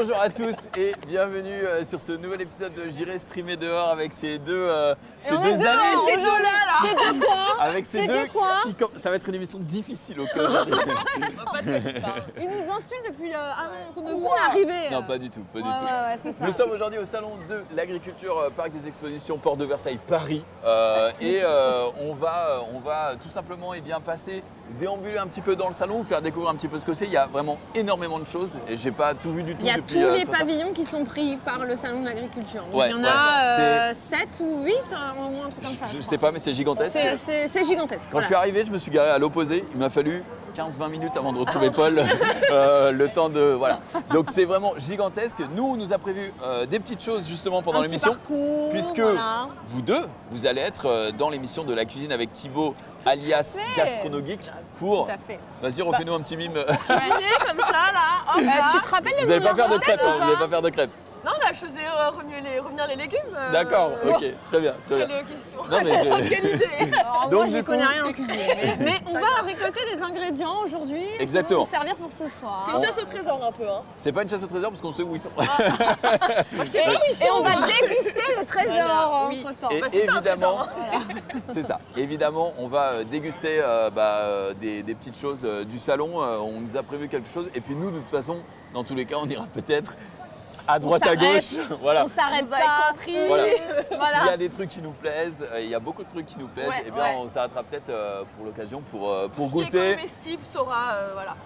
Bonjour à tous et bienvenue sur ce nouvel épisode de J'irai streamer dehors avec ces deux amis. Ces deux quoi? Avec ces deux quoi? Ça va être une émission difficile au cas aujourd'hui. Ils nous insultent depuis avant qu'on ne voit arriver. Non, pas du tout, pas du tout. Ouais, c'est ça. Nous sommes aujourd'hui au salon de l'agriculture, Parc des Expositions, Porte de Versailles, Paris. On va tout simplement passer, déambuler un petit peu dans le salon, vous faire découvrir un petit peu ce que c'est. Il y a vraiment énormément de choses et j'ai pas tout vu du tout. Il y a depuis, tous les ce matin. pavillons qui sont pris par le salon de l'agriculture. Donc Ouais, il y en ouais. a 7 ou 8, au moins un truc comme ça. Je sais pas, mais c'est gigantesque. C'est gigantesque. Quand je suis arrivé, je me suis garé à l'opposé. Il m'a fallu 15-20 minutes avant de retrouver Paul. Le temps de. Voilà. Donc c'est vraiment gigantesque. Nous, on nous a prévu des petites choses justement pendant l'émission. Puisque vous deux, vous allez être dans l'émission de la cuisine avec Thibaut, alias Gastronogeek. Pour. Tout à fait. Vas-y, refais-nous un petit mime. Comme ça, là. Hop, là. Tu te rappelles les Vous n'allez pas meilleures faire de crêpes, recettes hein, vous n'allez pas faire de crêpes. Non, là, je faisais revenir les légumes. D'accord, ok, très bien. Très bien. Quelle question. Non, mais Quelle idée. Alors, Donc, moi, je du ne connais coup- rien en cuisine. Mais on va récolter des ingrédients aujourd'hui Exactement. pour nous servir pour ce soir. C'est une chasse au trésor un peu, hein. C'est pas une chasse au trésor parce qu'on sait où ils sont. Et on va déguster le trésor Oui. entre-temps. Et Bah, c'est ça, un évidemment, trésor, c'est ça. Évidemment, on va déguster des petites choses du salon. On nous a prévu quelque chose. Et puis nous, de toute façon, dans tous les cas, on ira peut-être à droite, à s'arrête. gauche. Voilà. On s'arrête Vous avez pas. compris. Voilà. Voilà. S'il y a des trucs qui nous plaisent, il y a beaucoup de trucs qui nous plaisent, Ouais, et bien ouais. on s'arrêtera peut-être pour l'occasion pour Qui est goûter. comestible saura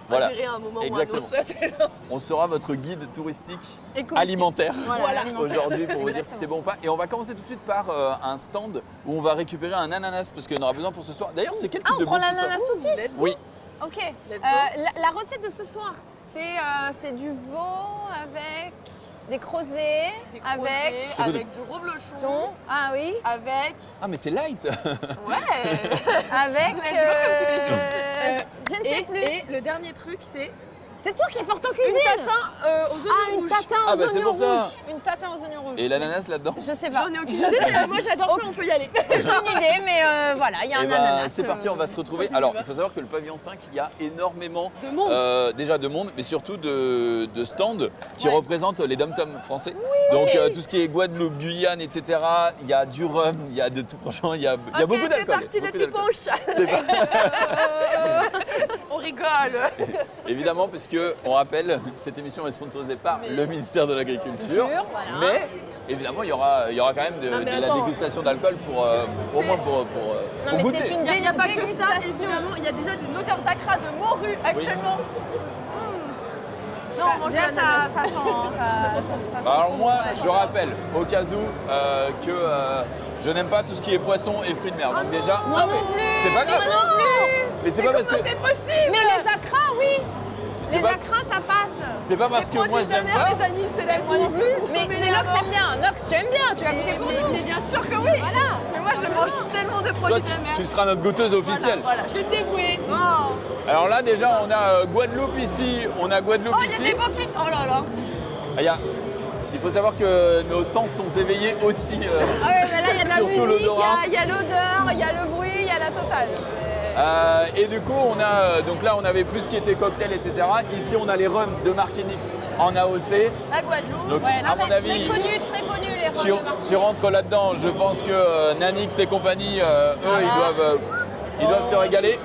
Voilà. gérer un moment Exactement. ou un autre. On sera votre guide touristique Éco- alimentaire. Voilà, alimentaire. Aujourd'hui pour vous dire si c'est bon ou pas. Et on va commencer tout de suite par un stand où on va récupérer un ananas parce qu'on aura besoin pour ce soir. D'ailleurs, c'est quel type Ah, de on prend bouffe ce soir? l'ananas tout de suite. Oui, Ok. Let's go. La recette de ce soir, c'est du veau avec des crozets, Des avec C'est quoi avec du reblochon, thon. Ah oui. avec. ah mais c'est light. Ouais. Avec. Let's go comme tous les jours. Je ne sais plus. Et le dernier truc, c'est C'est toi qui es forte en une cuisine. tatin aux oignons Ah, une rouges. tatin Ah, aux bah, c'est oignons pour ça. rouges. Une tatin aux oignons rouges. Et l'ananas là-dedans? Je sais pas. J'en ai aucune idée, mais moi j'adore ça, on peut y aller. Aucune idée, mais voilà, il y a Eh un ben, ananas. c'est parti, on va se retrouver. Alors, il faut savoir que le pavillon 5, il y a énormément De monde. déjà de monde, mais surtout de stands qui Ouais. représentent les dom-toms français. Donc tout ce qui est Guadeloupe, Guyane, etc. Il y a du rhum, il y a de tout. Franchement, il y a beaucoup Ok, d'alcool. c'est parti les beaucoup petits d'alcool. punchs. C'est pas- On rigole. Évidemment, puisque on rappelle, cette émission est sponsorisée par le ministère de l'Agriculture. Voilà. Mais évidemment, il y aura quand même de mais la attends. dégustation d'alcool pour au moins pour Non, mais goûter. c'est une Mais il n'y a pas que ça, dégustation. évidemment. Il y a déjà une odeur d'acra de morue actuellement. Non, mange Déjà, l'ananas. ça sent. Ça sent Alors trop moi, bon, ouais. je rappelle au cas où que je n'aime pas tout ce qui est poisson et fruits de mer. Donc déjà, Moi mais non plus. c'est pas grave. Moi non plus. Mais c'est pas parce que C'est possible. Mais les acras, oui. C'est Les pas- acras, ça passe. c'est pas parce que moi je l'aime pas. Les anis, c'est la Moi non plus. Mais Nox aime bien. Nox, tu aimes bien. Tu vas goûter pour nous. Mais bien sûr que oui. Voilà. Mais moi, je mange tellement de Toi, produits de la mer. tu seras notre goûteuse officielle. Voilà, je suis dévouée. Alors là déjà, on a Guadeloupe ici, on a Guadeloupe Oh, il y a ici. des beaux clics. Oh là là. Ah, il faut savoir que nos sens sont éveillés aussi. Ah ouais, mais là, il y a de la Surtout musique, l'odorat. il y a l'odeur, il y a le bruit, il y a la totale. Et du coup, on a donc là, on avait plus qui était cocktail, etc. Ici, on a les rums de Martinique en AOC. La Guadeloupe. Donc, Ouais, à mon avis, très connu les tu, rhums de Martinique. tu rentres là-dedans. Je pense que Nanix et compagnie, eux, ils doivent se régaler.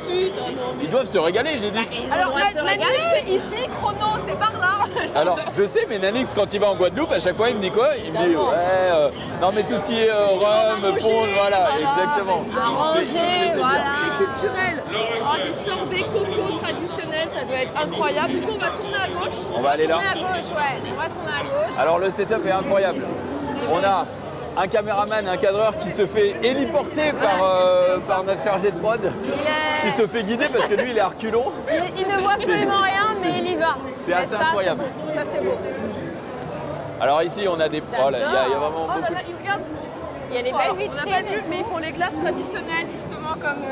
Ils doivent se régaler, j'ai dit. Ils ont Alors, le droit de se la régaler. c'est ici, chrono, c'est par là. Alors, je sais, mais Nanix, quand il va en Guadeloupe, à chaque fois, il me dit quoi? Il me dit, ouais, non, mais tout ce qui est rhum, manger, ponge, voilà, voilà. exactement. Arrangé, voilà. C'est culturel. Oh, des sorbets coco traditionnels, ça doit être incroyable. Du coup, on va tourner à gauche. On va aller là. Tourner à gauche, ouais. On va tourner à gauche. Alors, le setup est incroyable. On a un caméraman, un cadreur qui se fait héliporter par notre chargé de prod, qui se fait guider parce que lui, il est à reculons. Il ne voit absolument rien, mais il y va. C'est Et assez ça, incroyable. C'est beau. Ça, c'est beau. Alors ici, on a des... Oh là, il y a vraiment Oh là beaucoup là, de... ils regardent. Il y a les Alors, belles on n'a vitrines pas vu, et mais ils tout. font les glaces traditionnelles, justement, comme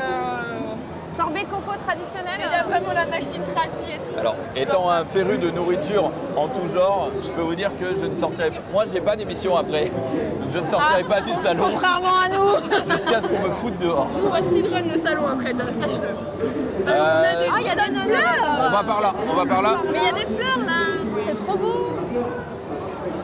Sorbet coco traditionnel. Il y a vraiment la machine tradie et tout. Alors, étant un féru de nourriture en tout genre, je peux vous dire que je ne sortirai pas. Moi, j'ai pas d'émission après. Je ne sortirai pas du salon Contrairement à nous. jusqu'à ce qu'on me foute dehors. Nous, on va speedrun le salon après, sache-le. Ah, il y a des fleurs. On va par là, on va par là. Mais il y a des fleurs là. C'est trop beau.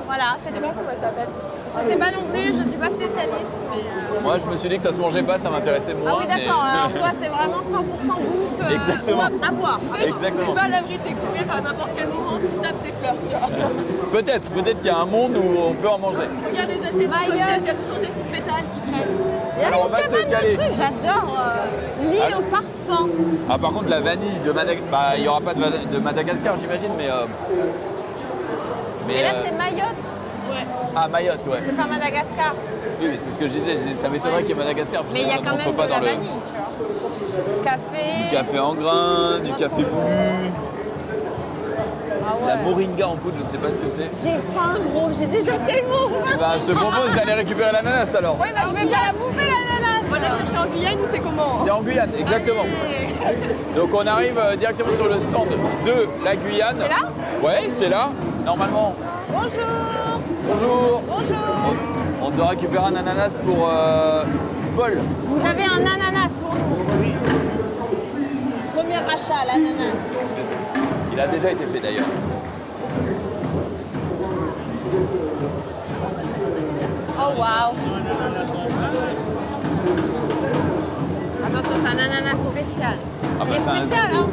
Voilà, c'est tout. Comment ça s'appelle? Je sais pas non plus, je suis pas spécialiste. Mais Moi, je me suis dit que ça se mangeait pas, ça m'intéressait moins. Ah oui, d'accord. mais- Alors toi, c'est vraiment 100% bouffe. Exactement. À boire. Exactement. C'est pas à l'abri de découvrir à n'importe quel moment, tu tapes des fleurs, tu vois. Peut-être qu'il y a un monde où on peut en manger. Regarde les assiettes de Mayotte. cocktail, il y a toujours des petites pétales qui traînent. Il y a Alors, on une va se cabane de caler. trucs, j'adore. L'île Ah. au parfum. Ah, par contre, la vanille de Madagascar, bah, il n'y aura pas de Madagascar, j'imagine, mais. Et là, c'est Mayotte. Ouais. Ah, Mayotte, ouais. C'est pas Madagascar. Oui, mais c'est ce que je disais, ça m'étonnerait qu'il y ait Madagascar, parce Mais que il y a ça ne quand montre même pas de dans la le. vanille, tu vois. Café. Du café en grains, du café boulu, Ah la ouais. moringa en poudre, je ne sais pas ce que c'est. J'ai faim, gros. J'ai déjà tellement faim. Bah, je te propose d'aller récupérer l'ananas alors. Oui, bah je vais pas la bouffer, l'ananas. On va la chercher en Guyane ou c'est comment? C'est en Guyane, exactement. Donc on arrive directement sur le stand de la Guyane. C'est là? Ouais, c'est là. Normalement. Bonjour. Bonjour. Bonjour. On doit récupérer un ananas pour Paul. Vous avez un ananas pour nous? Oui. Premier achat, l'ananas. C'est ça. Il a déjà été fait d'ailleurs. Oh waouh. Attention, c'est un ananas spécial. Ah bah, Il est c'est un- spécial, hein?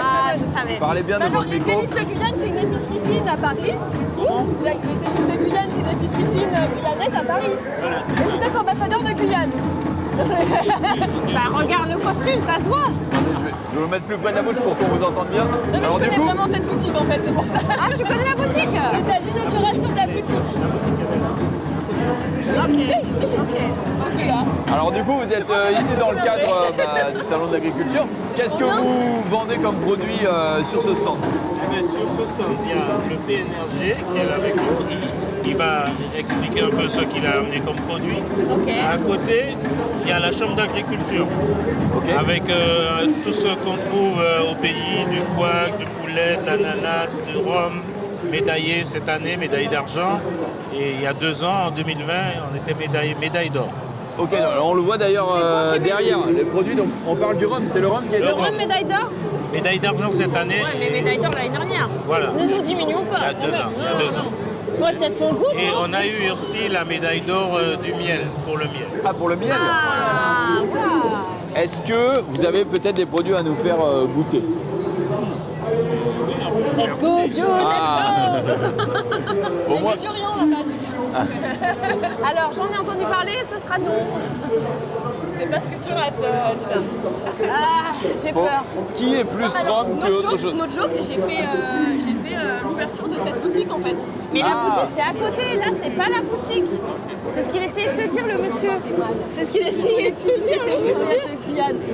Ah, je savais. Parlez bien de Alors, votre les micro. délices de Guyane, c'est une épicerie fine à Paris. Les délices de Guyane, c'est une épicerie fine guyanaise à Paris. Et vous êtes ambassadeur de Guyane. Bah regarde le costume, ça se voit. Attendez, je vais vous mettre plus près de la bouche pour qu'on vous entende bien. Non, mais Alors je du connais coup, vraiment cette boutique en fait, c'est pour ça. Ah, tu connais la boutique? J'étais à l'inauguration de la boutique. Ok, ok. Ok, hein. alors du coup, vous êtes ici dans le cadre du salon de l'agriculture. Qu'est-ce que vous vendez comme produit sur ce stand? Eh bien, sur ce stand, il y a le PNRG qui est là avec nous. Il va expliquer un peu ce qu'il a amené comme produit. Ok. À côté, il y a la chambre d'agriculture Ok. avec tout ce qu'on trouve au pays, du couac, du poulet, de l'ananas, du rhum, médaillé cette année, médaille d'argent. Et il y a 2 ans, en 2020, on était médaille d'or. Ok, alors on le voit d'ailleurs C'est quoi qui est derrière les produits. Donc on parle du rhum, c'est le rhum qui est Le Le dedans. rhum médaille d'or? Médaille d'argent cette année. Ouais, mais médaille d'or l'année dernière. Voilà. Ne nous diminuons pas. Il y a 2 ans. Il y a 2 ans. Faudrait peut-être qu'on goûte. Et non on a eu aussi la médaille d'or du miel, pour le miel. Ah, pour le miel. Ah, waouh. Est-ce que vous avez peut-être des produits à nous faire goûter? Let's go, Joe, Ah. Au moins, Du durian là-bas, c'est du- Alors, j'en ai entendu parler, ce sera non. C'est pas ce que tu rates, Nina. Ah, j'ai bon, peur. qui est plus Alors, rhum que autre chose? L'autre jour, j'ai fait l'ouverture de cette boutique en fait. Mais la Ah. boutique, c'est à côté. Là, c'est pas la boutique. C'est ce qu'il essayait de te dire, le monsieur. C'est ce qu'il essayait de te dire, le monsieur.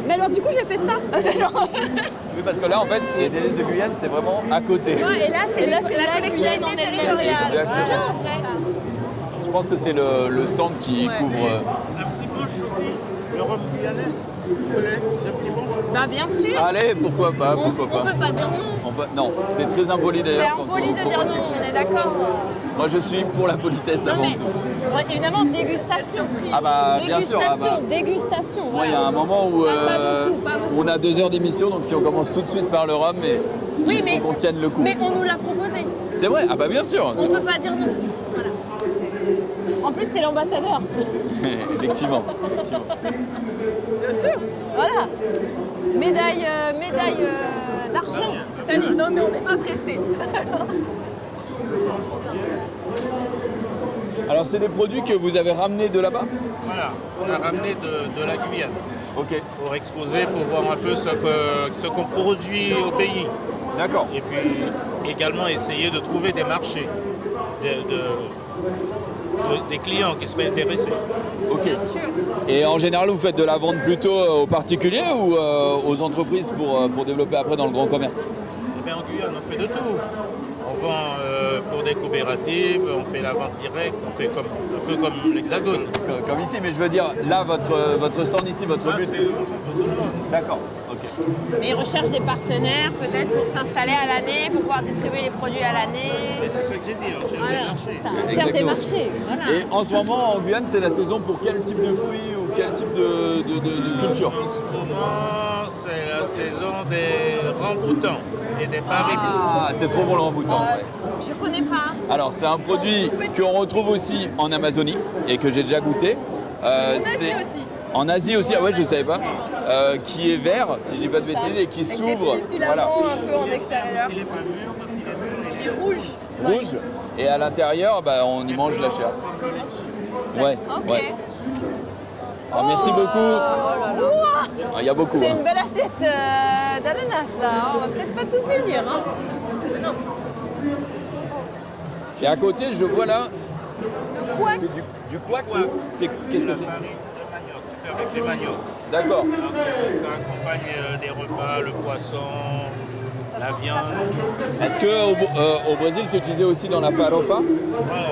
Mais alors du coup, j'ai fait ça. Oui, parce que là, en fait, les délices de Guyane, c'est vraiment à côté. Ouais, et là, c'est Et là, la c'est la collectivité Guyane en elle-même. territoriale. Exactement. Voilà, c'est ça. Je pense que c'est le stand qui Ouais. couvre. Un petit punch aussi, le rhum guyanais. Vous connaissez le petit punch? Bah, bien sûr. Allez, pourquoi pas, On pourquoi peut pas. pas dire non. Non, c'est très impoli C'est d'ailleurs. quand impoli on de dire propose non, quelque chose. on est d'accord. Moi, je suis pour la politesse Non, avant mais tout. évidemment, dégustation. Ah bah, bien sûr. Ah Dégustation, bah, dégustation. moi, il y a voilà. un moment où Pas beaucoup, pas beaucoup. on a 2 heures d'émission, donc si on commence tout de suite par le rhum, mais Oui, il mais, faut qu'on tienne le coup. mais on nous l'a proposé. C'est vrai. Ah bah bien sûr. On peut pas dire non. Voilà. En plus, c'est l'ambassadeur. Effectivement. Effectivement. Bien sûr. Voilà. Médaille d'argent cette année. Non, mais on n'est pas pressé. Alors, c'est des produits que vous avez ramenés de là-bas? Voilà, on a ramené de la Guyane Ok. pour exposer, pour voir un peu ce qu'on produit au pays. D'accord. Et puis également essayer de trouver des marchés, des clients qui seraient intéressés. Ok. Bien sûr. Et en général, vous faites de la vente plutôt aux particuliers ou aux entreprises pour développer après dans le grand commerce? Eh bien, en Guyane, on fait de tout. On vend pour des coopératives, on fait la vente directe, on fait un peu comme l'Hexagone. Comme ici, mais je veux dire, là, votre stand ici, votre but, c'est... D'accord, ok. Mais ils recherchent des partenaires peut-être pour s'installer à l'année, pour pouvoir distribuer les produits à l'année. Et c'est ce que j'ai dit, on cherche des Voilà, marchés. c'est ça. On cherche des Exactement. marchés. Voilà. Et en ce moment, en Guyane, c'est la saison pour quel type de fruits ou quel type de culture? En ce moment, c'est la saison des ramboutans et des paricots. Ah, c'est trop bon le ramboutan. Je connais pas. Alors, c'est un produit qu'on retrouve aussi en Amazonie et que j'ai déjà goûté. C'est aussi. en Asie aussi, ah ouais, je ne savais pas. Qui est vert, si je dis pas de bêtises, et qui Avec s'ouvre. des petits filaments un peu en extérieur. Il est pas mûr, quand il est mûr, Il est rouge. Rouge. Et à l'intérieur, bah, on y mange de la chair. comme le litchi. Ouais. Ok. ouais. Alors, merci beaucoup. Ouah, Ah, il y a beaucoup. c'est hein. une belle assiette d'ananas là. On va peut-être pas tout finir. Hein. Mais non, Et à côté, je vois là, le couac. c'est du couac. Qu'est-ce que c'est? La farine de manioc, c'est fait avec du manioc. D'accord. Donc, ça accompagne les repas, le poisson, la viande. Est-ce que au Brésil, c'est utilisé aussi dans la farofa? Voilà.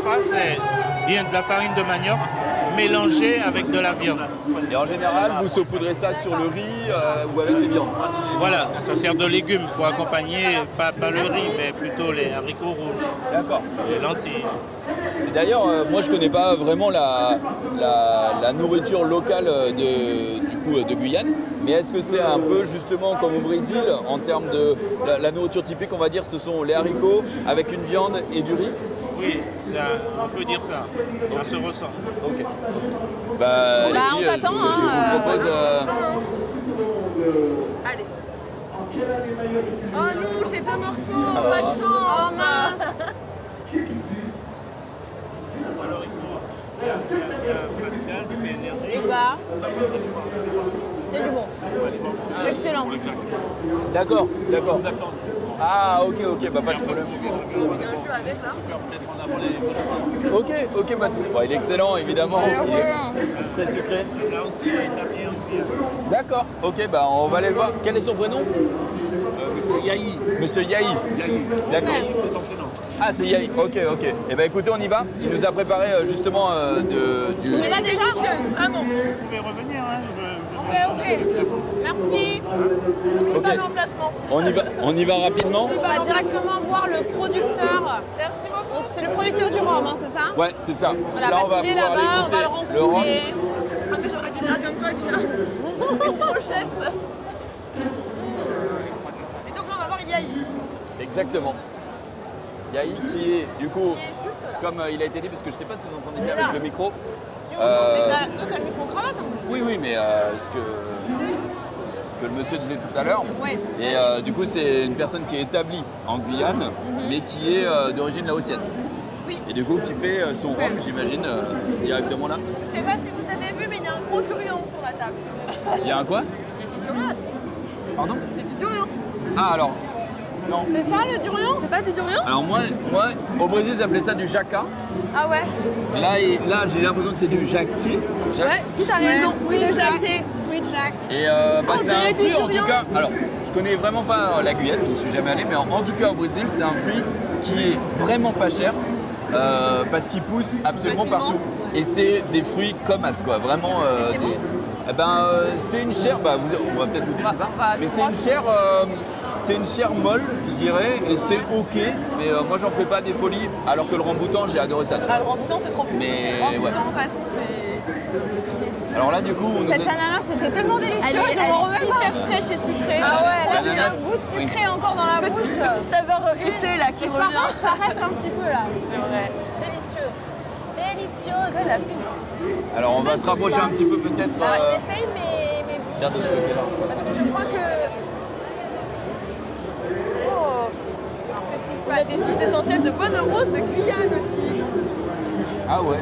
Farofa, c'est bien de la farine de manioc mélangée avec de la viande. Et en général, vous saupoudrez ça sur le riz ou avec les viandes? Voilà, ça sert de légumes pour accompagner, pas le riz, mais plutôt les haricots rouges, D'accord. les lentilles. Et d'ailleurs, moi, je connais pas vraiment la nourriture locale de Guyane. Mais est-ce que c'est un peu justement comme au Brésil, en termes de la nourriture typique, on va dire, ce sont les haricots avec une viande et du riz? Oui, on peut dire ça, ça se ressent. Ok. Bah, les on filles, t'attend, je vous propose... Allez. Oh non, j'ai 2 morceaux, pas de chance. Oh mince. Alors il y a Pascal du PNRG. Et bah, c'est du bon. Excellent. D'accord, d'accord. Ah, ok, bah pas de problème. Ok, bah tu sais, bon, il est excellent, évidemment. Il est très sucré. Là aussi, il est établi en Guyane. D'accord, ok, bah on va aller le voir. Quel est son prénom? Monsieur Yahi. Monsieur Yahi. D'accord. C'est son prénom. Ah, c'est Yahi, ok. Eh ben écoutez, on y va. Il nous a préparé justement du... Mais là déjà. Ah non. Vous pouvez revenir, hein. Ok. Merci. Ok. Pas l'emplacement. On y va rapidement. On va directement voir le producteur. Merci beaucoup. C'est le producteur du rhum, hein, c'est ça? Ouais, c'est ça. Voilà, Là, on parce va qu'il est pouvoir là-bas, on aller va le goûter le rhum. rencontrer. Ah mais j'aurais dû dire comme toi, Dina. Une brochette. Et donc là, on va voir Yahi. Exactement. Yahi qui est, du coup, Il est juste là. comme il a été dit, parce que je sais pas si vous entendez bien avec le micro. Mais t'as le micro-cravate? Oui, mais ce que le monsieur disait tout à l'heure. Oui. Et du coup, c'est une personne qui est établie en Guyane, mais qui est d'origine laotienne. Oui. Et du coup, qui fait son rhum, j'imagine, directement là. Je sais pas si vous avez vu, mais il y a un gros durian sur la table. Il y a un quoi? Il y a du durian. Pardon? C'est du durian. Ah, alors, non. C'est ça le durian? C'est pas du durian? Alors moi, au Brésil, ils appelaient ça du jaca. Ah ouais. Là, j'ai l'impression que c'est du jaqué. Ouais, si t'as raison. Oui, le jaquet. Sweet Jack. Et On c'est un dirait du fruit en durian. tout cas. Alors, je connais vraiment pas la Guyane, je n'y suis jamais allé, mais en tout cas au Brésil, c'est un fruit qui est vraiment pas cher parce qu'il pousse absolument Facilement. partout. Et c'est des fruits comme as, quoi. Vraiment. c'est bon Eh ben, c'est une chair. Bah, on va peut-être goûter, je sais pas. Mais c'est une chair. C'est une chair molle, je dirais, et c'est ok, mais moi j'en fais pas des folies, alors que le ramboutan, j'ai adoré ça. tu vois. Ah, le ramboutan, c'est trop bon. Mais, Le ramboutan, ouais. de toute façon, c'est. Alors là, du coup, on nous Cette a- ananas, c'était tellement délicieux, Elle je est m'en remets pas. hyper fraîche et sucrée. Ah ouais, là j'ai un L'ananas, goût sucré encore dans la bouche. Petite saveur été là qui Et revient. ça reste un petit peu là. C'est vrai. Délicieux. Délicieuse. Alors on va se rapprocher un petit peu peut-être. Alors, il essaye, mais Tiens, de ce côté-là. parce que je crois que. Oh. Qu'est-ce qui se On a passe? des huiles essentielles de bonne rose de Guyane aussi. Ah ouais.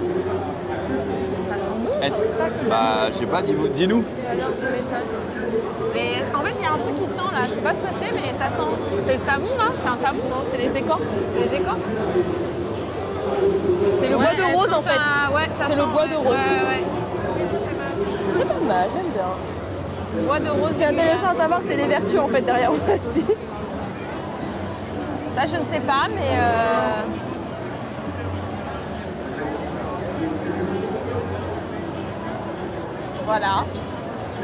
Ça sent bon. Est-ce que... Bah, je sais pas, dis-nous. Et alors, de l'étage. Mais en fait, il y a un truc qui sent là. Je sais pas ce que c'est, mais ça sent. C'est le savon là? C'est un savon? Non, c'est les écorces. Les écorces? C'est le bois de elles rose en sentent fait. Ouais, ça C'est sent. le bois de rose. Ouais. C'est pas mal, j'aime bien. Bois de rose. Ce qui est intéressant à savoir, c'est les vertus en fait derrière aussi. Ça, je ne sais pas, mais... Voilà.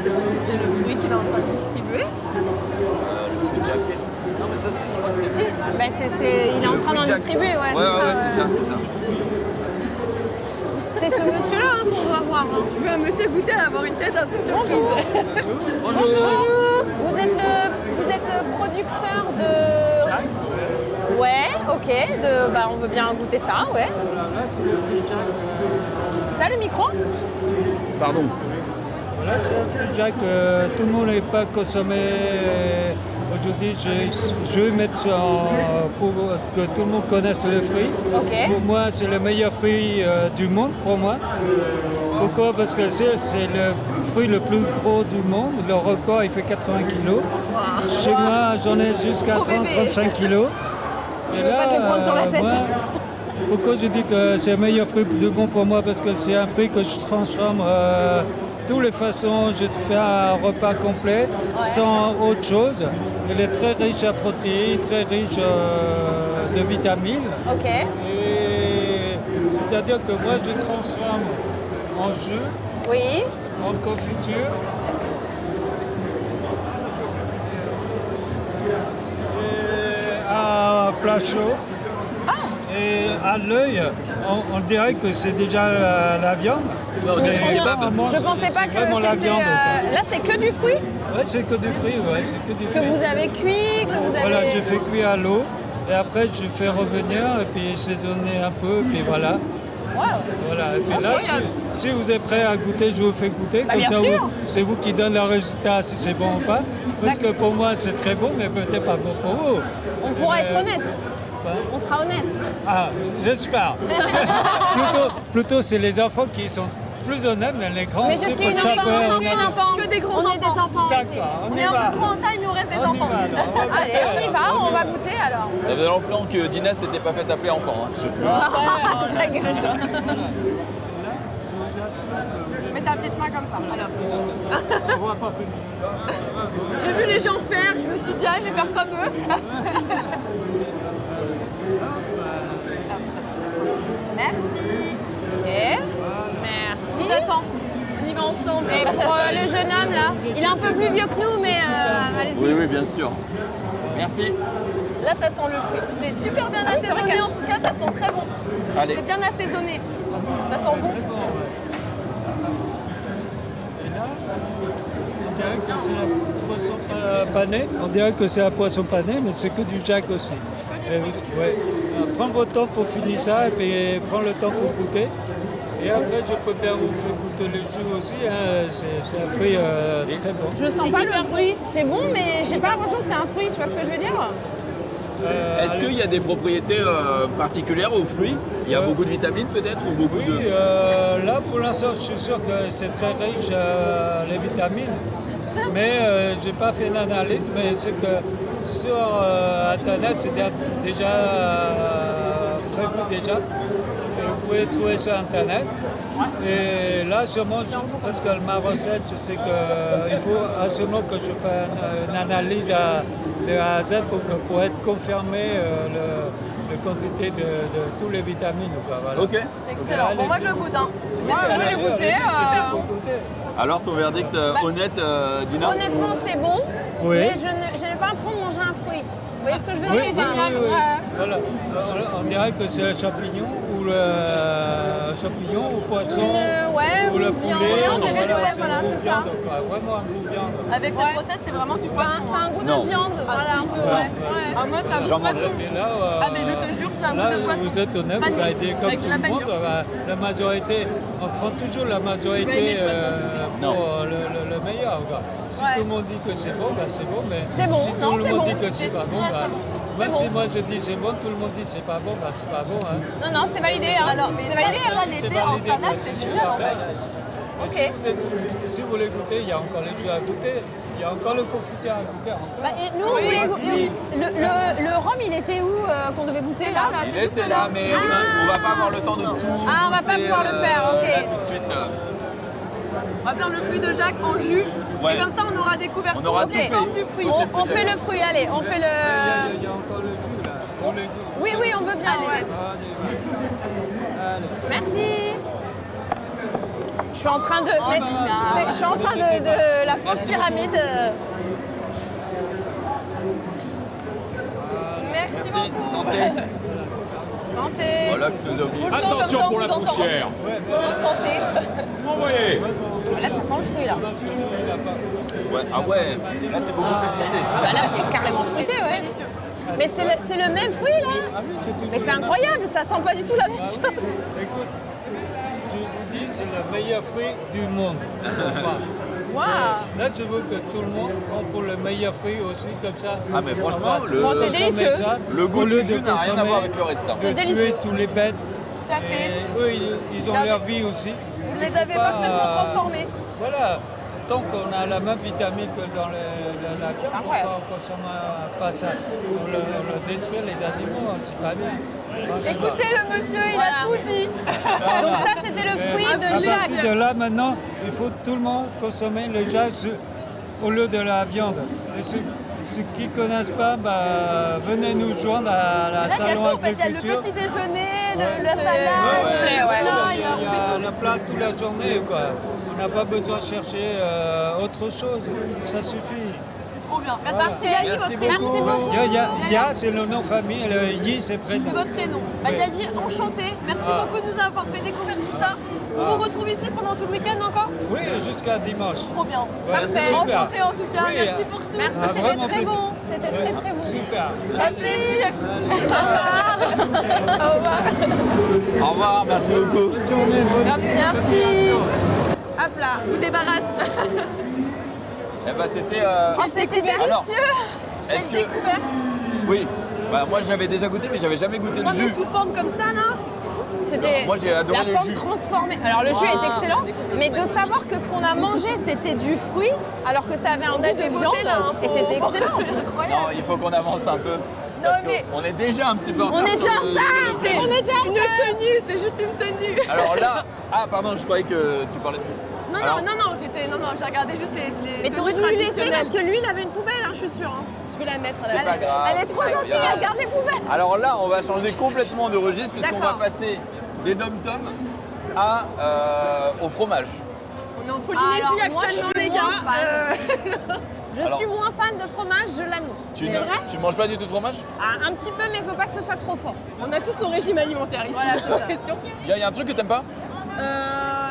C'est le fruit qu'il est en train de distribuer. Le fruit jack. Non, mais ça, je crois que c'est. Si, il est en train d'en distribuer, ouais, c'est ça. C'est ce monsieur-là qu'on doit voir. Hein. Je veux un monsieur goûter à avoir une tête un peu surprise. Bonjour. Vous êtes producteur de... Ouais, ok. On veut bien goûter ça, ouais. T'as le micro? Pardon. Voilà, c'est un fruit jack. Tout le monde n'est pas consommé. Aujourd'hui, je vais mettre ça pour que tout le monde connaisse le fruit. Ok. Pour moi, c'est le meilleur fruit du monde, pour moi. Pourquoi? Parce que c'est le fruit le plus gros du monde. Le record, il fait 80 kg. Chez moi, j'en ai jusqu'à 30-35 kg. Je veux pas te le prendre sur la tête. Pourquoi je dis que c'est le meilleur fruit du monde pour moi? Parce que c'est un fruit que je transforme de toutes les façons. Je te fais un repas complet sans autre chose. Il est très riche en protéines, très riche de vitamines. Ok. Et c'est-à-dire que moi, je transforme en jus, Oui. en confiture. Et à plat chaud. Et à l'œil, on dirait que c'est déjà la viande. On dirait Mais du kebab. on mange- Je pensais pas c'est que vraiment la c'était... viande. Là, c'est que du fruit Ouais, c'est que du fruit, c'est que du que fruit. vous avez cuit, que vous avez... Voilà, je fais cuire à l'eau et après je fais revenir et puis saisonner un peu et puis voilà. Wow. Voilà. Et puis là, Ok. si vous êtes prêt à goûter, je vous fais goûter. Comme bien ça, sûr. c'est vous qui donnez le résultat si c'est bon ou pas. Parce que pour moi, c'est très bon, mais peut-être pas bon pour vous. On pourra être honnête. On sera honnête. Ah, j'espère. plutôt, c'est les enfants qui sont plus honnêtes, mais les grands, Mais je c'est suis une enfant, Que des gros on est des enfants. enfants ici. D'accord, On est un peu trop en taille, mais on reste des enfants. Allez, on y va, on va goûter alors. Ça faisait longtemps que Dina s'était pas fait appeler enfant. Hein. Ta gueule, toi. Mais t'as peut-être pas comme ça. Alors. On voit pas finir. J'ai vu les gens faire, je me suis dit, je vais faire comme eux. Merci. Ok. Merci. Attends, on y va ensemble. Et pour le jeune homme là, il est un peu plus vieux que nous, mais allez-y. Oui, bien sûr. Merci. Là, ça sent le fruit. C'est super bien Ah oui, c'est vrai assaisonné, que- en tout cas, ça sent très bon. Allez. C'est bien assaisonné. Ça sent bon. Et là, on dirait que c'est un poisson pané. On dirait que c'est un poisson pané, mais c'est que du jack aussi. Prends votre temps pour finir ça et puis prends le temps pour goûter. Et après, je peux bien vous faire goûter le jus aussi. Hein. C'est un fruit très bon. Je sens pas le fruit. C'est bon, mais j'ai pas l'impression que c'est un fruit. Tu vois ce que je veux dire? Est-ce qu'il y a des propriétés particulières aux fruits? Il y a beaucoup de vitamines peut-être ou beaucoup Oui, de... là pour l'instant, je suis sûr que c'est très riche les vitamines. Mais je n'ai pas fait l'analyse, mais c'est que sur Internet, c'est déjà prévu déjà. Et vous pouvez trouver sur Internet. Et là, sûrement, parce que ma recette, je sais qu'il faut absolument que je fasse une analyse de A à Z pour être confirmé la quantité de toutes les vitamines. Quoi, voilà. Ok. C'est excellent. Bon, moi, je le goûte. Hein. Moi, j'ai goûté. super bon. Alors ton verdict honnête, Dina? Honnêtement, c'est bon, Oui. mais je n'ai pas l'impression de manger un fruit. Vous voyez ce que je veux Oui, dire? oui, J'ai- oui. Voilà. On dirait que c'est le champignon ou le poisson ouais, ou le ou poulet. viande, ou voilà, c'est voilà, un goût c'est de ça. viande, quoi. Vraiment un goût de viande. Avec cette recette, c'est vraiment du C'est poisson. un goût Non. de viande, voilà un peu. Ouais. Ouais. Ah, moi, c'est un goût J'en de poisson. mangerai. Et là, Ah, mais je te jure, c'est un là, goût de poisson. vous êtes honnête, vous Pané, avez été comme avec tout de la le monde. panure. La majorité, on prend toujours la majorité Vous avez pour le meilleur. Quoi. Si Ouais. tout le monde dit que c'est bon, ben c'est bon. Mais C'est bon, si non, tout le c'est monde bon. dit que c'est pas bon, très, ben, très bon. même C'est si bon. moi je dis c'est bon, tout le monde dit c'est pas bon, ben c'est pas bon. Hein. Non, c'est validé. Hein. Alors, mais c'est validé. ça, hein. Si c'est l'été, en validé, salade, ben, c'est c'est génial, super. en fait. Et si vous voulez goûter, il y a encore les jus à goûter. Il y a encore le confiture à goûter. encore. Bah, et nous, on voulait goûter. Le rhum, il était où qu'on devait goûter là? Il était là, mais on va pas avoir le temps de tout. Ah, on va pas goûter, pouvoir le faire, ok. Là, tout de suite. On va faire le fruit de Jacques en jus. Ouais. Et comme ça, on aura découvert On aura toutes tout les fait. formes du fruit. Tout est On fait le fruit, allez, on fait Il le... y a encore le jus là. tous les jours. Oui, oui, on veut bien. Ouais. Allez. Merci. Je suis en train de. Je suis en train de la fausse pyramide. Merci, santé. Santé. Voilà ce que vous avez oublié. Attention pour la poussière. Santé. Envoyez. Là, ça sent le fruit, là. Ouais. Ah ouais, là c'est beaucoup plus fruité. Bah là, c'est carrément fruité, ouais. Mais c'est le même fruit, là. Ah oui, c'est toujours Mais c'est incroyable, ça sent pas du tout la même chose. Écoute, je vous dis, c'est le meilleur fruit du monde. Waouh. Là, je veux que tout le monde prend pour le meilleur fruit aussi, comme ça. Ah mais franchement, on va le- Bon, c'est consommer délicieux. ça, Le goût au lieu du jus de n'a rien à consommer, voir avec le reste. hein. de délicieux. tuer tous les bêtes. Tout à fait. Et eux, ils ont leur vie aussi. Vous ne Il les faut avez parfaitement transformés. Voilà. Tant qu'on a la même vitamine que dans la viande, incroyable. pourquoi on ne consomme pas ça? On le détruit les animaux, c'est pas bien. Franchement. Écoutez, le monsieur, il Voilà. a tout dit. Donc ça, c'était le fruit À de partir de Jacques. là, maintenant, il faut tout le monde consommer le jade au lieu de la viande. Et ceux qui ne connaissent pas, bah, venez nous joindre à la Là, il y a salon tout, en fait. Il y a le agriculture. petit déjeuner, la C'est- salade, ouais, le ouais. plat, Il y a le plat toute la journée, quoi. On n'a pas besoin de chercher autre chose. Ça suffit. C'est trop bien. Voilà. Merci Yahi, Merci votre prénom. beaucoup. Merci beaucoup. Ya, c'est le nom de famille, et le Yi, c'est prénom. C'est votre prénom. Oui. Yahi, enchanté. Merci Ah. beaucoup de nous avoir fait découvrir tout ça. On Ah. vous retrouve ici pendant tout le week-end encore. Oui, jusqu'à dimanche. Trop bien. Ouais, c'est super. Enchanté en tout cas. Oui, Merci pour tout. Merci, Ah, c'était vraiment très plaisir. bon. C'était très très bon. Super. Merci. Au revoir, merci beaucoup. Bonne journée, bonne Merci. Hop là, vous débarrasse. Eh ben c'était. Oh, c'était Alors, délicieux. est-ce que. Découverte. Oui. Bah, moi j'avais déjà goûté, mais j'avais jamais goûté Non, le mais jus. sous forme comme ça, là, c'est trop bon. C'était Moi, j'ai adoré la le forme jus. transformée. Alors le jus est excellent, mais de savoir que ce qu'on a mangé c'était du fruit, alors que ça avait un goût de dévoté, viande, là, hein, et c'était excellent. Non, il faut qu'on avance un peu. Parce mais- qu'on est déjà un petit peu en retard. On est sur déjà en le- retard. sur le C'est plan. On est déjà en une tenue, c'est juste une tenue. Alors là, ah pardon, je croyais que tu parlais de. Non, Alors, non, j'ai regardé juste les Mais t'aurais dû lui laisser parce que lui il avait une poubelle, hein, je suis sûre. hein. Je vais la mettre à C'est la pas grave. Elle est trop c'est pas gentille, grave. elle garde les poubelles. Alors là, on va changer complètement de registre puisqu'on va D'accord. passer des dom-toms au fromage. On est en Polynésie Alors, moi, actuellement, je suis les gars. moins fan. Je Alors- suis moins fan de fromage, je l'annonce. Tu, Mais ne- vrai tu manges pas du tout de fromage? Un petit peu, mais il faut pas que ce soit trop fort. On a tous nos régimes alimentaires ici. Voilà, c'est ça. Question. Il y a un truc que t'aimes pas?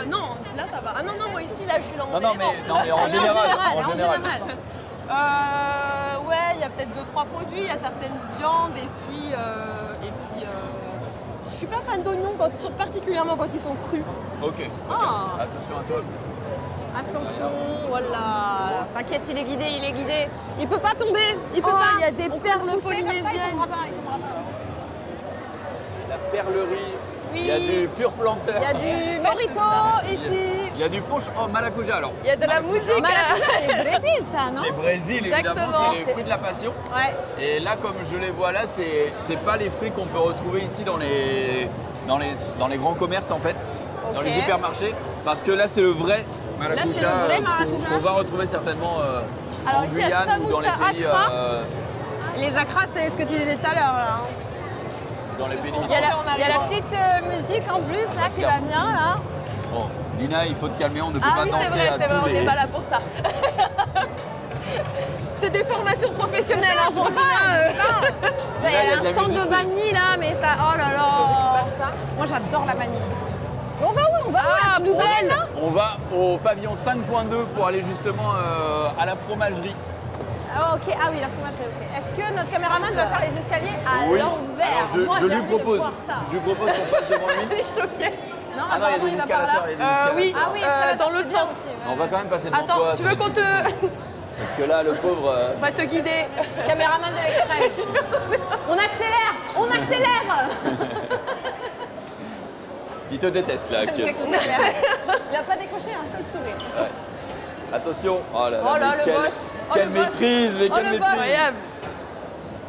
Non, là ça va. Ah non, moi ici, là, je suis dans mon Non, élément. mais en général. En général. Ouais, il y a peut-être 2-3 produits, il y a certaines viandes et puis je suis pas fan d'oignons, particulièrement quand ils sont crus. Ok. Ah, Attention à toi. attention, voilà. T'inquiète, il est guidé, il est guidé. Il peut pas tomber, il peut Oh, pas. il y a des On peut perles le pousser comme ça, il polynésiennes. tombera pas, il tombera pas. La perlerie. Oui. Il y a du pur planteur. Il y a du morito ici. Il y a du poche en maracuja alors. Il y a de la musique. Maracuja, c'est Brésil ça, non C'est Brésil évidemment, Exactement. c'est les fruits de la passion. Ouais. Et là, comme je les vois là, c'est pas les fruits qu'on peut retrouver ici dans les grands commerces en fait, dans Ok. les hypermarchés, parce que là c'est le vrai maracuja, c'est le vrai qu'on- maracuja. qu'on va retrouver certainement Alors en ici, il y a Guyane ou dans les Samoussa pays, Accra. Les acras, c'est ce que tu disais tout à l'heure. là, hein. dans les pays. Il y a la petite musique en plus là qui va bien là. Bon, Dina, il faut te calmer, on ne peut Ah pas oui, danser c'est vrai, à tous on les. n'est pas là pour ça. C'est des formations professionnelles, hein, Argentina. Il y a il y a un de la stand musique, de c'est- vanille là, mais ça, oh là là. Moi j'adore la vanille. On va où? On va où là? Tu nous emmènes là? On va au pavillon 5.2 pour aller justement à la fromagerie. Ah, ok, ah oui, la fromagerie, ok. Est-ce que notre caméraman va faire les escaliers à Oui. l'envers? Alors Moi je j'ai lui envie de propose, voir ça. je lui propose qu'on passe devant lui. Je suis choquée. Non, Ah non, il y a apparemment, des va par là. escalateurs, il y a des escalateurs. Oui, Ah oui, escalator, dans l'autre c'est bien sens. aussi, ouais. On va quand même passer devant Attends, toi. tu ça veux va qu'on être te... difficile. Parce que là, le pauvre. On va te guider. Caméraman de l'extrême. On accélère. On accélère. Il te déteste là C'est actuellement. clair. Il a pas décoché un seul sourire. Attention. Oh là là. Oh là, mais le quelle, boss. Oh, quelle le boss. maîtrise, mais Oh, quelle le maîtrise. boss. Incroyable.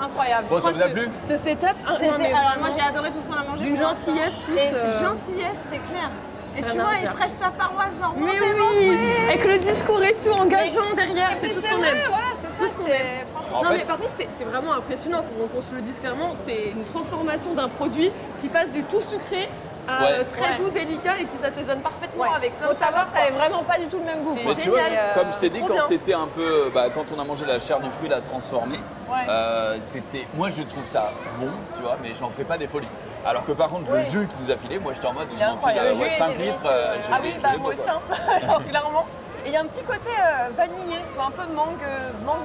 Incroyable. Bon, ça vous a plu? Ce setup, C'était, alors moi j'ai adoré tout ce qu'on a mangé. D'une pour l'instant. gentillesse tous. Et gentillesse, c'est clair. Et tu Rien à vois, il dire. prêche sa paroisse, genre Mais mangez mon oui, fruit. avec le discours et tout, engageant derrière, Et c'est puis tout ce c'est qu'on vrai, aime. voilà, c'est ça. C'est franchement. En Non fait, mais par contre c'est vraiment impressionnant qu'on se le dise clairement, c'est une transformation d'un produit qui passe du tout sucré à Ouais. très doux, délicat et qui s'assaisonne parfaitement Ouais. avec plein Faut de savoir, saveurs, ça avait vraiment pas du tout le même goût. C'est quoi. mais tu vois, génial. comme je t'ai dit, Trop quand bien. c'était un peu, quand on a mangé la chair du fruit, la transformée, Ouais. c'était, moi je trouve ça bon, tu vois, mais j'en ferai pas des folies. Alors que par contre, le jus qu'il nous a filé, moi j'étais en mode, Il je est m'en file incroyable. Le jus 5 était litres. délicieux. je Ah l'ai- oui, je bah l'ai moi pas, aussi, quoi. hein. Alors, clairement. Et il y a un petit côté vanillé, tu vois, un peu mangue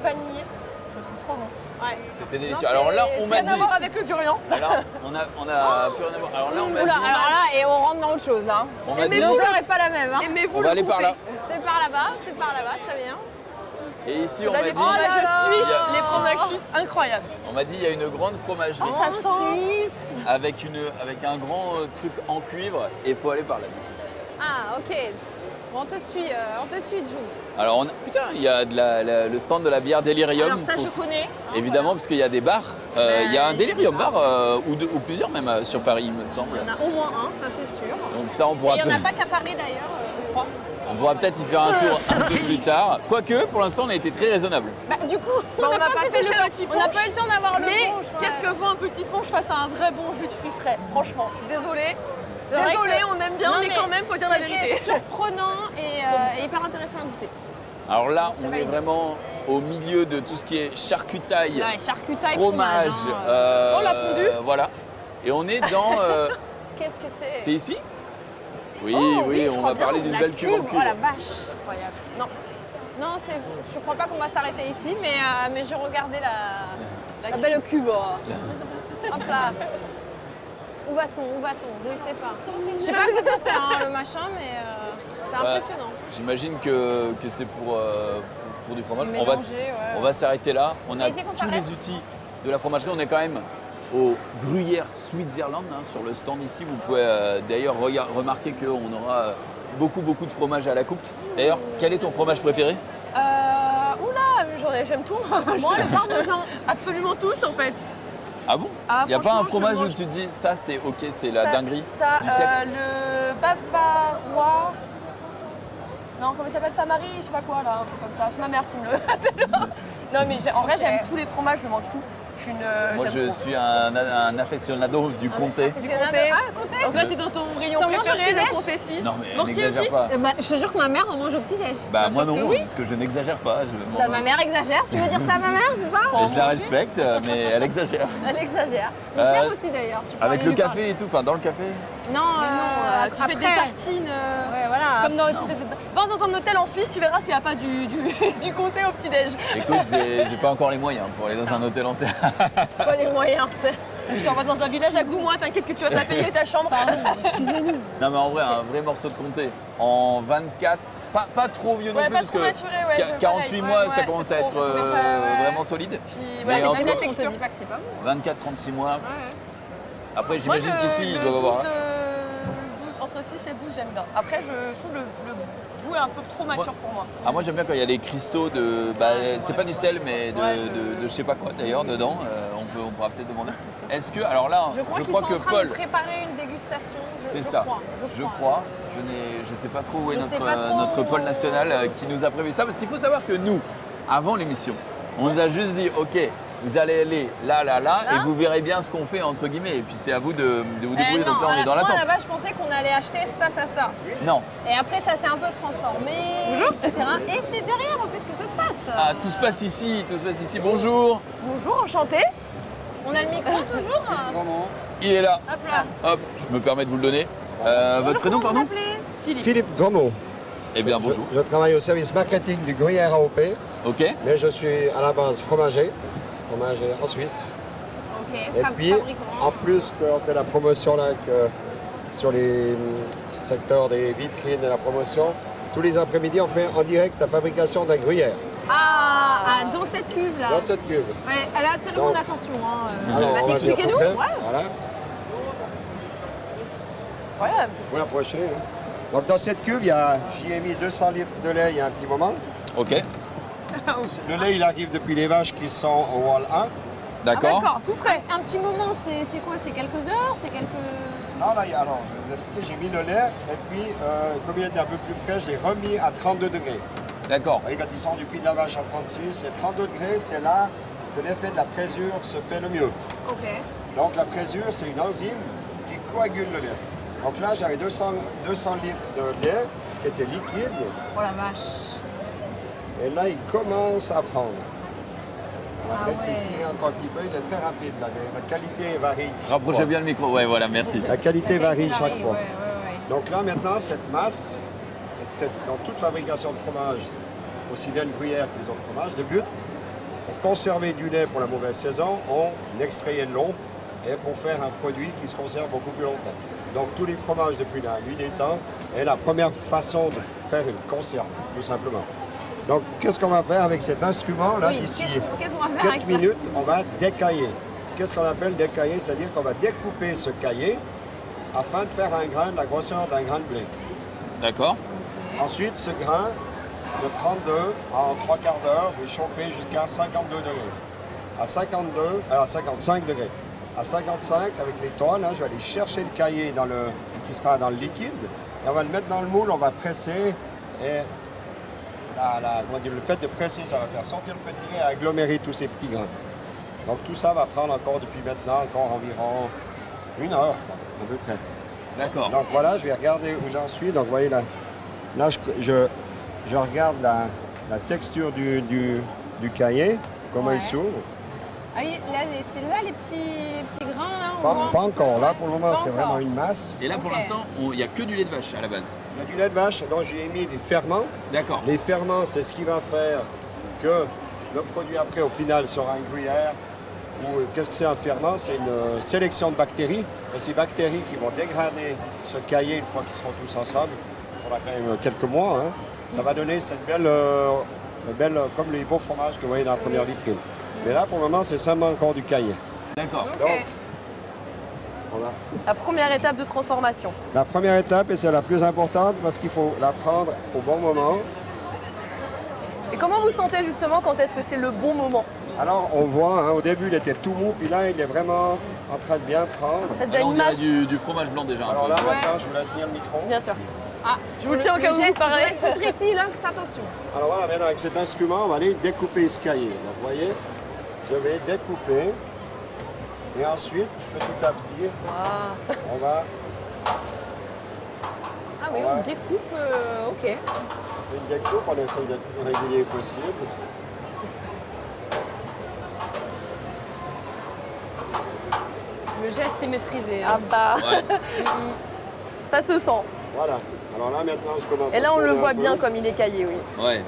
vanillé. Je le trouve trop bon. Ouais. C'était délicieux. Non, Alors là, c'est- on m'a Rien dit. à voir avec le durian. Alors, on a plus rien à voir. Alors là, on m'a Oula, dit. alors là, et on rentre dans autre chose là. On m'a dit. L'odeur est pas la même. Hein. Aimez-vous On va aller par là. C'est par là-bas, très bien. Et ici, on Là, m'a les dit. fromages Oh là là. suisses, les fromages suisses, incroyables. On m'a dit, il y a une grande fromagerie Oh, ça En sent. Suisse. avec un grand truc en cuivre et il faut aller par là. Ah, ok. Bon, on te suit, Jou. Alors, putain, il y a le stand de la bière Delirium. Alors ça, je connais. Évidemment, parce qu'il y a des bars. Il y a un Delirium bar ou plusieurs même sur Paris, il me semble. Il y en a au moins un, ça c'est sûr. Donc ça, on pourra, Et il n'y en a pas qu'à Paris d'ailleurs, je crois. on pourra peut-être y faire un tour un peu plus tard. Quoique, pour l'instant, on a été très raisonnable. Bah, du coup, Bah, on n'a pas fait toucher- le petit On n'a punch. pas eu le temps d'avoir le Mais punch, ouais. qu'est-ce que vaut un petit punch face à un vrai bon jus de fruits frais? Franchement, je suis désolée. C'est vrai Désolée, que- on aime bien, Non, mais quand même, faut dire la vérité. C'était surprenant et hyper intéressant à goûter. Alors là, C'est on est validé. vraiment au milieu de tout ce qui est charcutaille, Ouais, charcutaille, fromage. hein. Oh, la fondue. Voilà. Et on est dans. Qu'est-ce que c'est C'est ici? Oui, Oh, oui, je on crois va bien. parler d'une La belle cuve en cuve. cuve. Oh la vache. Incroyable. Non. Non, je crois pas qu'on va s'arrêter ici, mais je regardais la belle cuve. Hop là. Où va-t-on? Je ne sais pas. Je sais pas à quoi ça sert hein, le machin, mais c'est impressionnant. J'imagine que c'est pour du fromage. Mélanger, ouais. On va s'arrêter là. On C'est a ici qu'on tous s'arrête les outils de la fromagerie. On est quand même au Gruyère Switzerland, hein, sur le stand ici. Vous pouvez d'ailleurs remarquer qu'on aura beaucoup de fromage à la coupe. D'ailleurs, quel est ton fromage préféré? Oula, j'aime tout. Moi, le parmesan. Absolument tous en fait. Ah bon? Ah, Il n'y a pas un franchement, fromage je où mange- tu te dis ça c'est ok, c'est la Ça- dinguerie Ça, du siècle? le bavarois. Non, comment il s'appelle ça, Marie? Je sais pas quoi là, un truc comme ça. C'est ma mère qui me le. Non, mais en vrai, j'aime tous les fromages, je mange tout. Je suis une. Moi j'aime je trop. suis un aficionado du comté. Du Il y en a comté. deux. Ah, comté. Donc là, t'es dans ton rayon T'en manges au préféré, le petit-déj comté suisse. Non mais Mortier n'exagère aussi. pas. Bah, je te jure que ma mère en mange au petit-déj. Bah Bien moi sûr que non, oui. parce que je n'exagère pas. Bah, ma mère exagère. Tu veux dire ça à ma mère, c'est ça Et je la respecte, mais elle exagère. Elle exagère. Mon Euh, père aussi d'ailleurs. tu peux Avec aller le lui parler. café et tout, enfin dans le café. Non, Tu fais des tartines. Ouais, voilà. Comme va dans un hôtel en Suisse, tu verras s'il n'y a pas du comté au petit-déj. Écoute, j'ai pas encore les moyens pour aller dans un hôtel en serre. Pas les moyens, tu sais. Je t'envoie dans un village à Goumois, t'inquiète que tu vas te la payer ta chambre. Excusez-nous. Non mais en vrai, un vrai morceau de comté en 24, pas trop vieux non Ouais, plus pas parce trop que maturé, ouais, 48 pareil. mois Ouais, ça ouais, commence c'est à être trop, ouais. vraiment solide. Puis, Mais ouais, mais entre c'est la On te texture. dit pas que c'est pas bon. 24-36 mois. Ouais. Après Moi, j'imagine qu'ici ils doivent avoir. 12, entre 6 et 12, j'aime bien. Après, je trouve le goût est un peu trop mature pour moi. Ah moi j'aime bien quand il y a les cristaux de. C'est pas du sel mais de je sais pas quoi d'ailleurs dedans. On pourra peut-être demander. Est-ce que. Alors là, Je crois qu'ils crois sont que en train Paul. de préparer une dégustation. C'est ça, je crois. Je sais pas trop où est Je sais pas trop. notre pôle national qui nous a prévu ça. Parce qu'il faut savoir que nous, avant l'émission, on nous a juste dit ok, vous allez aller là, et vous verrez bien ce qu'on fait entre guillemets. Et puis c'est à vous de vous débrouiller. Donc là, on est dans Moi, l'attente. là-bas, je pensais qu'on allait acheter ça. Non. Et après, ça s'est un peu transformé, etc. Et c'est derrière, en fait, que ça se passe. Ah, tout se passe ici, Bonjour. Bonjour, enchantée. On a le micro toujours. Il est là. Hop là. Hop, je me permets de vous le donner. Votre prénom, Comment pardon? vous appelez? Philippe Gromot. Eh bien, bonjour. Je travaille au service marketing du Gruyère AOP, Ok. mais je suis à la base fromager en Suisse. Ok, Et puis, fabricant. en plus, on fait la promotion là, sur les secteurs des vitrines et la promotion. Tous les après-midi, on fait en direct la fabrication d'un gruyère Ah, dans cette cuve là. dans cette cuve. Ouais, elle a attiré mon Donc- attention. Hein. Alors, Bah, on va dire expliquez-nous. après. Ouais. Voilà, Incroyable. vous l'approchez. Hein. Donc, dans cette cuve, j'y ai mis 200 litres de lait il y a un petit moment. Ok. Le lait, il arrive depuis les vaches qui sont au wall 1. D'accord. D'accord, tout frais. Un petit moment, c'est quoi? C'est quelques heures? C'est quelques. Non, là, alors, je vais vous expliquer, j'ai mis le lait et puis, comme il était un peu plus frais, je l'ai remis à 32 degrés. D'accord. Vous voyez, quand ils sont du pied de la vache à 36, et 32 degrés, c'est là que l'effet de la présure se fait le mieux. Ok. Donc la présure, c'est une enzyme qui coagule le lait. Donc là, j'avais 200 litres de lait qui était liquide. Oh la vache. Et là, il commence à prendre. On va Ah laisser ouais. tirer encore un petit peu. Il est très rapide. Là. La qualité varie. chaque Rapprochez fois. bien le micro. Ouais, voilà, merci. La qualité varie chaque fois. Ouais. Donc là, maintenant, cette masse, dans toute fabrication de fromage, aussi bien le gruyère que les autres fromages, le but, pour conserver du lait pour la mauvaise saison, on extrayait de l'eau et pour faire un produit qui se conserve beaucoup plus longtemps. Donc tous les fromages depuis la nuit des temps est la première façon de faire une conserve, tout simplement. Donc qu'est-ce qu'on va faire avec cet instrument-là Oui, d'ici qu'est-ce qu'on va faire avec 4 ça? minutes, on va décailler. Qu'est-ce qu'on appelle décailler? C'est-à-dire qu'on va découper ce caillé afin de faire un grain de la grosseur d'un grain de blé. D'accord. Ensuite, ce grain de 32 en 3 quarts d'heure est chauffé jusqu'à 52 degrés. À 55 degrés. À 55, avec l'étoile, je vais aller chercher le caillé qui sera dans le liquide et on va le mettre dans le moule, on va presser et le fait de presser, ça va faire sortir le petit lait et agglomérer tous ces petits grains. Donc tout ça va prendre encore depuis maintenant encore environ 1 heure, à peu près. D'accord. Donc voilà, je vais regarder où j'en suis. Donc vous voyez là, je regarde la texture du cahier, comment Ouais. il s'ouvre. Ah oui, là, c'est là les petits grains là. on voit. Pas encore, là pour le moment Pas c'est encore. vraiment une masse. Et là, pour Ok. l'instant, il n'y a que du lait de vache à la base. Il y a du lait de vache, donc j'ai mis des ferments. D'accord. Les ferments, c'est ce qui va faire que le produit après au final sera une gruyère. Ou qu'est-ce que c'est un ferment? C'est une sélection de bactéries. Et ces bactéries qui vont dégrader ce caillé une fois qu'ils seront tous ensemble, il faudra quand même quelques mois, hein. Ça va donner cette belle, comme les beaux fromages que vous voyez dans la première vitrine. Mais là, pour le moment, c'est seulement encore du caillé. D'accord. Ok. Donc, voilà. La première étape de transformation. La première étape, et c'est la plus importante, parce qu'il faut la prendre au bon moment. Et comment vous sentez justement quand est-ce que c'est le bon moment? Alors, on voit, hein, au début, il était tout mou, puis là, il est vraiment en train de bien prendre. Ça devient Alors, on une dirait masse. du fromage blanc déjà. un Alors peu. là, Ouais. maintenant, je vous laisse tenir le micro. Bien sûr. Ah, Je vous le tiens au cas où vous geste parlez. doit être précis, Lynx, attention. Alors voilà, maintenant, avec cet instrument, on va aller découper ce cahier. Donc, vous voyez, je vais découper. Et ensuite, petit à petit, Ah. on va Ah oui, Ouais. on découpe, ok. une découpe, on essaye d'être le plus régulier possible. Le geste est maîtrisé. Ah Hein. bah, Ouais. ça se sent. Voilà. Alors là, maintenant, je commence Et là, à on le tourner voit un peu. bien comme il est caillé, oui. Ouais.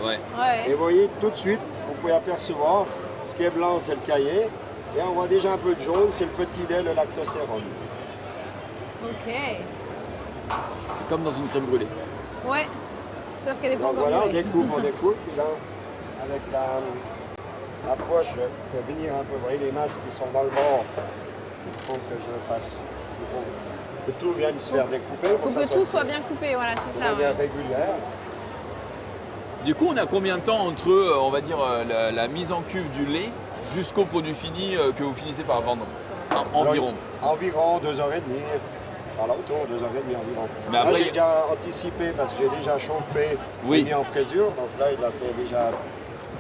Et vous voyez, tout de suite, vous pouvez apercevoir, ce qui est blanc, c'est le cahier. Et on voit déjà un peu de jaune, c'est le petit lait, le lactocérone. Ok. C'est comme dans une crème brûlée. Ouais. Sauf qu'elle est pas Donc encore voilà, on brûlée. découpe. Puis là, avec la poche, je fais venir un peu. Vous voyez les masses qui sont dans le bord. Il faut que je le fasse. Il faut que tout vienne se faire découper. Faut que tout soit bien coupé, voilà, c'est de ça. manière Ouais. régulière. Du coup, on a combien de temps entre, on va dire, la mise en cuve du lait jusqu'au produit fini que vous finissez par vendre? Enfin, environ. Alors, environ 2h30. Par là autour, 2h30 environ. Mais après, là, il y j'ai a- déjà anticipé parce que j'ai déjà chauffé Oui. et mis en présure. Donc là, il a fait déjà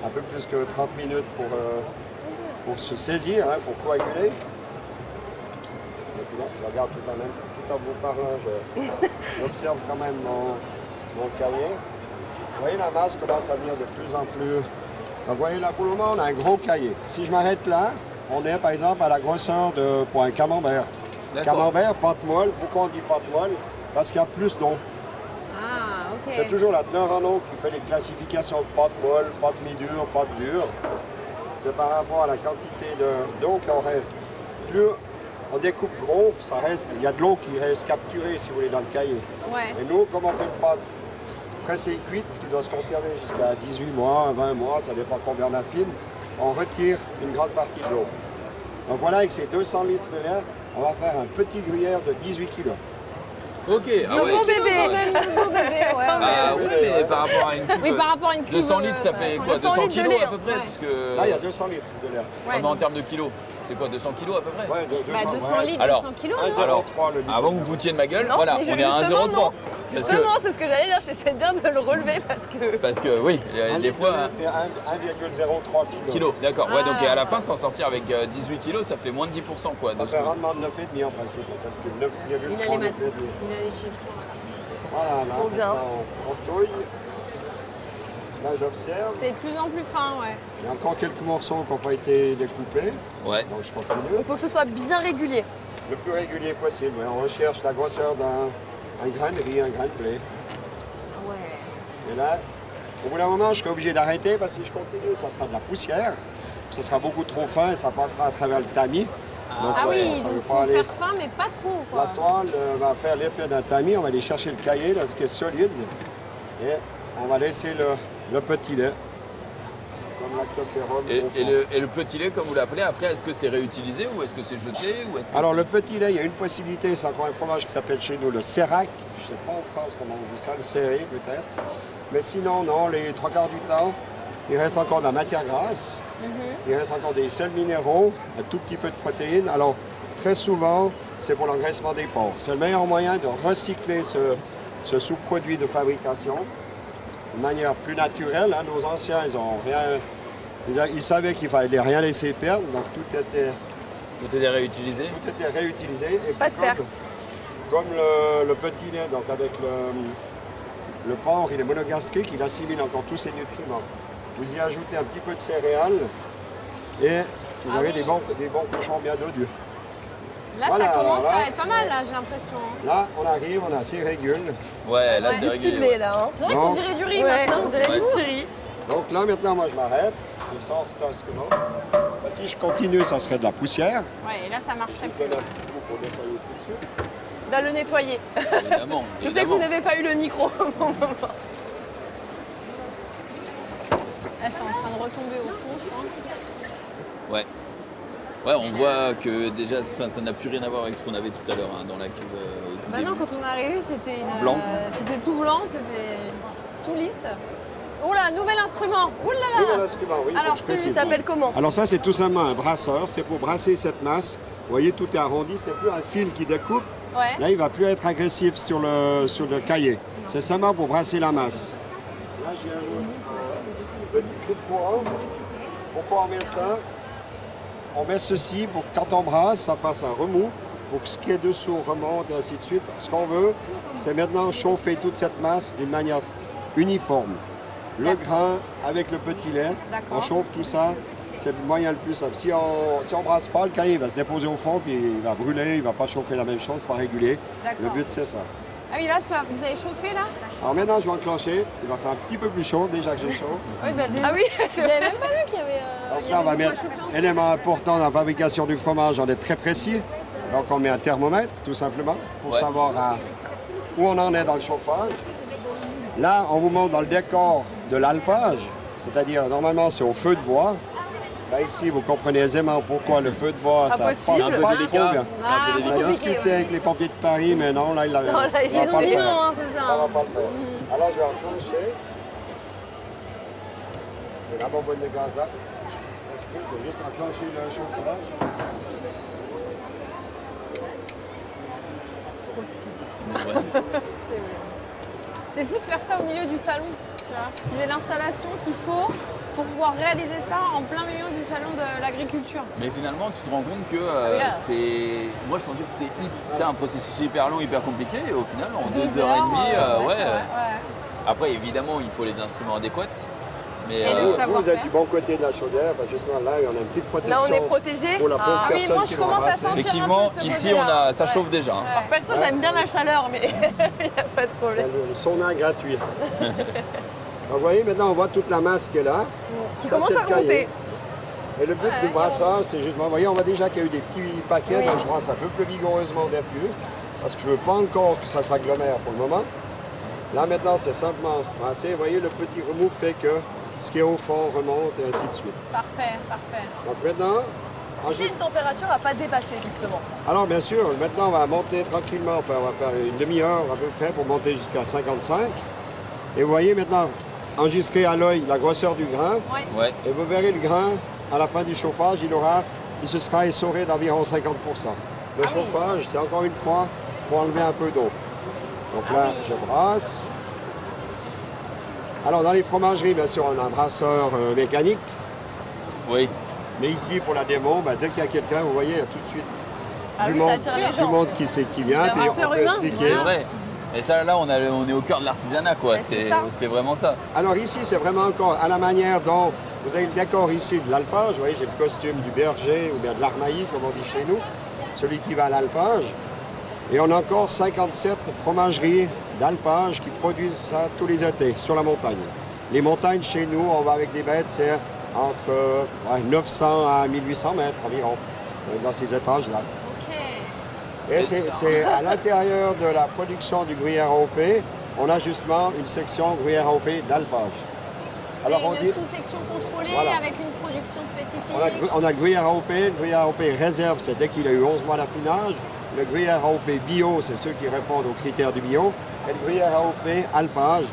un peu plus que 30 minutes pour se saisir, hein, pour coaguler. Et puis là, je regarde tout en vous parlant, j'observe quand même mon cahier. Vous voyez, la masse commence à venir de plus en plus. Donc, vous voyez, là, pour le moment, on a un gros cahier. Si je m'arrête là, on est, par exemple, à la grosseur pour un camembert. D'accord. Camembert, pâte molle. Pourquoi on dit pâte molle? Parce qu'il y a plus d'eau. Ah, ok. C'est toujours la teneur en eau qui fait les classifications de pâte molle, pâte mi-dure, pâte dure. C'est par rapport à la quantité d'eau qu'on reste. Plus on découpe gros, il y a de l'eau qui reste capturée, si vous voulez, dans le cahier. Ouais. Et nous, comme on fait une pâte pressée et cuite, qui doit se conserver jusqu'à 18 mois, 20 mois, ça dépend combien on affine, on retire une grande partie de l'eau. Donc voilà, avec ces 200 litres de lait, on va faire un petit gruyère de 18 kg. Ok. Ah Le ouais. beau bébé. Même le beau bébé, ouais. Ah ouais, ouais, ouais. mais par rapport à une cuve. Oui, par rapport à une cuve. 200 litres, ça fait quoi 200 200 litres de kilos lait, à peu près hein. parce que... Là, il y a 200 litres de lait. Ouais, mais en termes de kilos. C'est quoi, 200 kilos à peu près? Ouais, de Bah 200 ouais. litres, Alors, 200 kilos, non 1,03 le litre. Avant que vous foutiez de ma gueule, Non, voilà, mais on est à justement, 1,03. non. Parce que, Justement, c'est ce que j'allais dire, j'essaie bien de le relever parce que oui, Un des litre fois. de lait fait 1,03 kg. Kilos, d'accord. Ouais, donc Ah, à la fin, s'en sortir avec 18 kilos, ça fait moins de 10% quoi. Ça de ce fait un que- rendement de 9,5 en principe. Parce que 9,3 Il a les maths, il a les chiffres. Voilà, là, Trop bien. on touille. Là, j'observe. C'est de plus en plus fin, ouais. Il y a encore quelques morceaux qui n'ont pas été découpés. Ouais. Donc, je continue. Il faut que ce soit bien régulier. Le plus régulier possible. Ouais. On recherche la grosseur d'un grain de riz, un grain de blé. Ouais. Et là, au bout d'un moment, je serai obligé d'arrêter parce que si je continue, ça sera de la poussière. Ça sera beaucoup trop fin et ça passera à travers le tamis. Donc, Ah ça, oui, ça donc veut il faut pas aller. faire fin, mais pas trop, La quoi. toile va faire l'effet d'un tamis. On va aller chercher le cahier, là, ce qui est solide. Et on va laisser le petit lait. Comme lactocérone au fond. Et le petit lait, comme vous l'appelez, après, est-ce que c'est réutilisé ou est-ce que c'est jeté ou est-ce que Alors, c'est- le petit lait, il y a une possibilité. C'est encore un fromage qui s'appelle chez nous le sérac. Je ne sais pas en France comment on dit ça, le serré peut-être. Mais sinon, non, les trois quarts du temps, il reste encore de la matière grasse. Il reste encore des sels minéraux, un tout petit peu de protéines. Alors, très souvent, c'est pour l'engraissement des porcs. C'est le meilleur moyen de recycler ce sous-produit de fabrication de manière plus naturelle. Hein. Nos anciens, ils ont rien. Ils savaient qu'il fallait rien laisser perdre, donc tout était réutilisé? réutilisé. Et Pas de puis, perte. comme le petit lait, donc avec le porc, il est monogastrique, il assimile encore tous ses nutriments. Vous y ajoutez un petit peu de céréales et vous avez oui. des bons cochons bien dodus. Là, Voilà, ça commence voilà. à être pas mal, là, j'ai l'impression. Là, on arrive, on a assez régule. Ouais, là C'est c'est du petit régulier. blé là. Hein. C'est vrai Non. qu'on dirait du riz Ouais, maintenant. on dirait Ouais. du petit riz. Donc là, maintenant, moi, je m'arrête. Je sors ce tasque-là. Si je continue, ça serait de la poussière. Ouais, et là, ça marcherait Je plus. donne un petit coup pour nettoyer tout de suite. Va le nettoyer. Évidemment. Je sais que vous n'avez pas eu le micro au moment. Là, c'est en train de retomber au fond, je pense. Ouais. Ouais, on voit que déjà, enfin, ça n'a plus rien à voir avec ce qu'on avait tout à l'heure hein, dans la cuve au tout Bah début. non, quand on est arrivé, c'était Blanc. c'était tout blanc, c'était tout lisse. Oh là, nouvel instrument. Oh là là. Nouvel instrument, oui, il faut Alors, que je celui-ci précise. Il s'appelle comment? Alors ça, c'est tout simplement un brasseur. C'est pour brasser cette masse. Vous voyez, tout est arrondi. C'est plus un fil qui découpe. Ouais. Là, il ne va plus être agressif sur le cahier. C'est seulement pour brasser la masse. Là, j'ai un petit clou de courant. Pourquoi on met ça? On met ceci pour que quand on brasse, ça fasse un remous, pour que ce qui est dessous remonte et ainsi de suite. Ce qu'on veut, c'est maintenant chauffer toute cette masse d'une manière uniforme. Le grain avec le petit lait, D'accord. on chauffe tout ça. C'est le moyen le plus simple. Si on brasse pas, le cahier va se déposer au fond, puis il va brûler, il ne va pas chauffer la même chose, pas régulier. D'accord. Le but, c'est ça. Ah oui, là, vous avez chauffé, là? Alors maintenant, je vais enclencher. Il va faire un petit peu plus chaud, déjà que j'ai chaud. Oui, bah déjà. Ah oui, J'avais même pas vu qu'il y avait. Donc il y là, on avait va de quoi mettre, chauffer en dessous. élément important dans la fabrication du fromage, on est très précis. Donc on met un thermomètre, tout simplement, pour Ouais. savoir où on en est dans le chauffage. Là, on vous montre dans le décor de l'alpage, c'est-à-dire normalement c'est au feu de bois. Là ici, vous comprenez aisément pourquoi le feu de bois, ça passe Impossible. C'est un peu pas trop délicat. bien. C'est un Ah, peu On délicat. a compliqué, discuté ouais. avec les pompiers de Paris, mais non, là, là, ça va Ils pas ont le dit faire. non, hein, c'est ça. Ça va hein. pas le faire. Alors, je vais enclencher. J'ai la bonbonne de gaz là. Est-ce que je vais juste enclencher le chauffage? Ouais. C'est fou de faire ça au milieu du salon, tu vois. C'est l'installation qu'il faut pour pouvoir réaliser ça en plein milieu du salon de l'agriculture. Mais finalement, tu te rends compte que oui, là. c'est. Moi, je pensais que c'était tu sais, un processus hyper long, hyper compliqué, et au final, en 2 2 heures et demie, ouais, ouais. c'est vrai, ouais. Après, évidemment, il faut les instruments adéquats. Mais Et le Vous, vous savoir-faire. êtes du bon côté de la chaudière, parce que justement là, on a une petite protection. là on est protégé. Pour la pauvre Ah oui, personne moi, qui je va commence à brasser. sentir effectivement, un peu ce ici, côté-là. ça Ouais. chauffe déjà. hein. Ouais. Perso, j'aime bien la chaleur, mais il n'y a pas de problème. Le sauna gratuit. Donc, vous voyez, maintenant, on voit toute la masse qui est là. Qui Ça, commence c'est à le cahier. remonter. Et le but Ouais, du brassage, c'est justement, vous voyez, on voit déjà qu'il y a eu des petits paquets, Oui. donc je brasse un peu plus vigoureusement au début, parce que je ne veux pas encore que ça s'agglomère pour le moment. Là, maintenant, c'est simplement brasser. Vous voyez, le petit remous fait que ce qui est au fond remonte et ainsi de suite. Parfait, parfait. Donc maintenant, Si une température n'a pas dépassé, justement. alors bien sûr, maintenant, on va monter tranquillement, enfin, on va faire une demi-heure à peu près pour monter jusqu'à 55. Et vous voyez maintenant, enregistrer à l'œil la grosseur du grain. Ouais. Ouais. Et vous verrez le grain, à la fin du chauffage, il aura il se sera essoré d'environ 50%. Le chauffage, c'est encore une fois pour enlever un peu d'eau. Donc là, je brasse. Alors, dans les fromageries, bien sûr, on a un brasseur mécanique. Oui. Mais ici, pour la démo, dès qu'il y a quelqu'un, vous voyez, il y a tout de suite Ah du oui, monde, ça attire les du gens. monde qui vient, Le puis on brasseur peut humain, expliquer. C'est vrai. Et ça, là, on est au cœur de l'artisanat, quoi. c'est ça. C'est vraiment ça. Alors ici, c'est vraiment encore à la manière dont vous avez le décor ici de l'alpage. Vous voyez, j'ai le costume du berger ou bien de l'armaillis, comme on dit chez nous, celui qui va à l'alpage. Et on a encore 57 fromageries d'alpage qui produisent ça tous les étés sur la montagne. Les montagnes chez nous, on va avec des bêtes, c'est entre 900 à 1800 mètres environ, dans ces étages-là. Ok. Et c'est à l'intérieur de la production du gruyère AOP, on a justement une section gruyère AOP d'alpage. C'est Alors, on une dit- sous-section contrôlée Voilà. avec une production spécifique. On a le gruyère AOP. Le gruyère AOP réserve, c'est dès qu'il a eu 11 mois d'affinage. Le gruyère AOP bio, c'est ceux qui répondent aux critères du bio. Et le gruyère AOP alpage,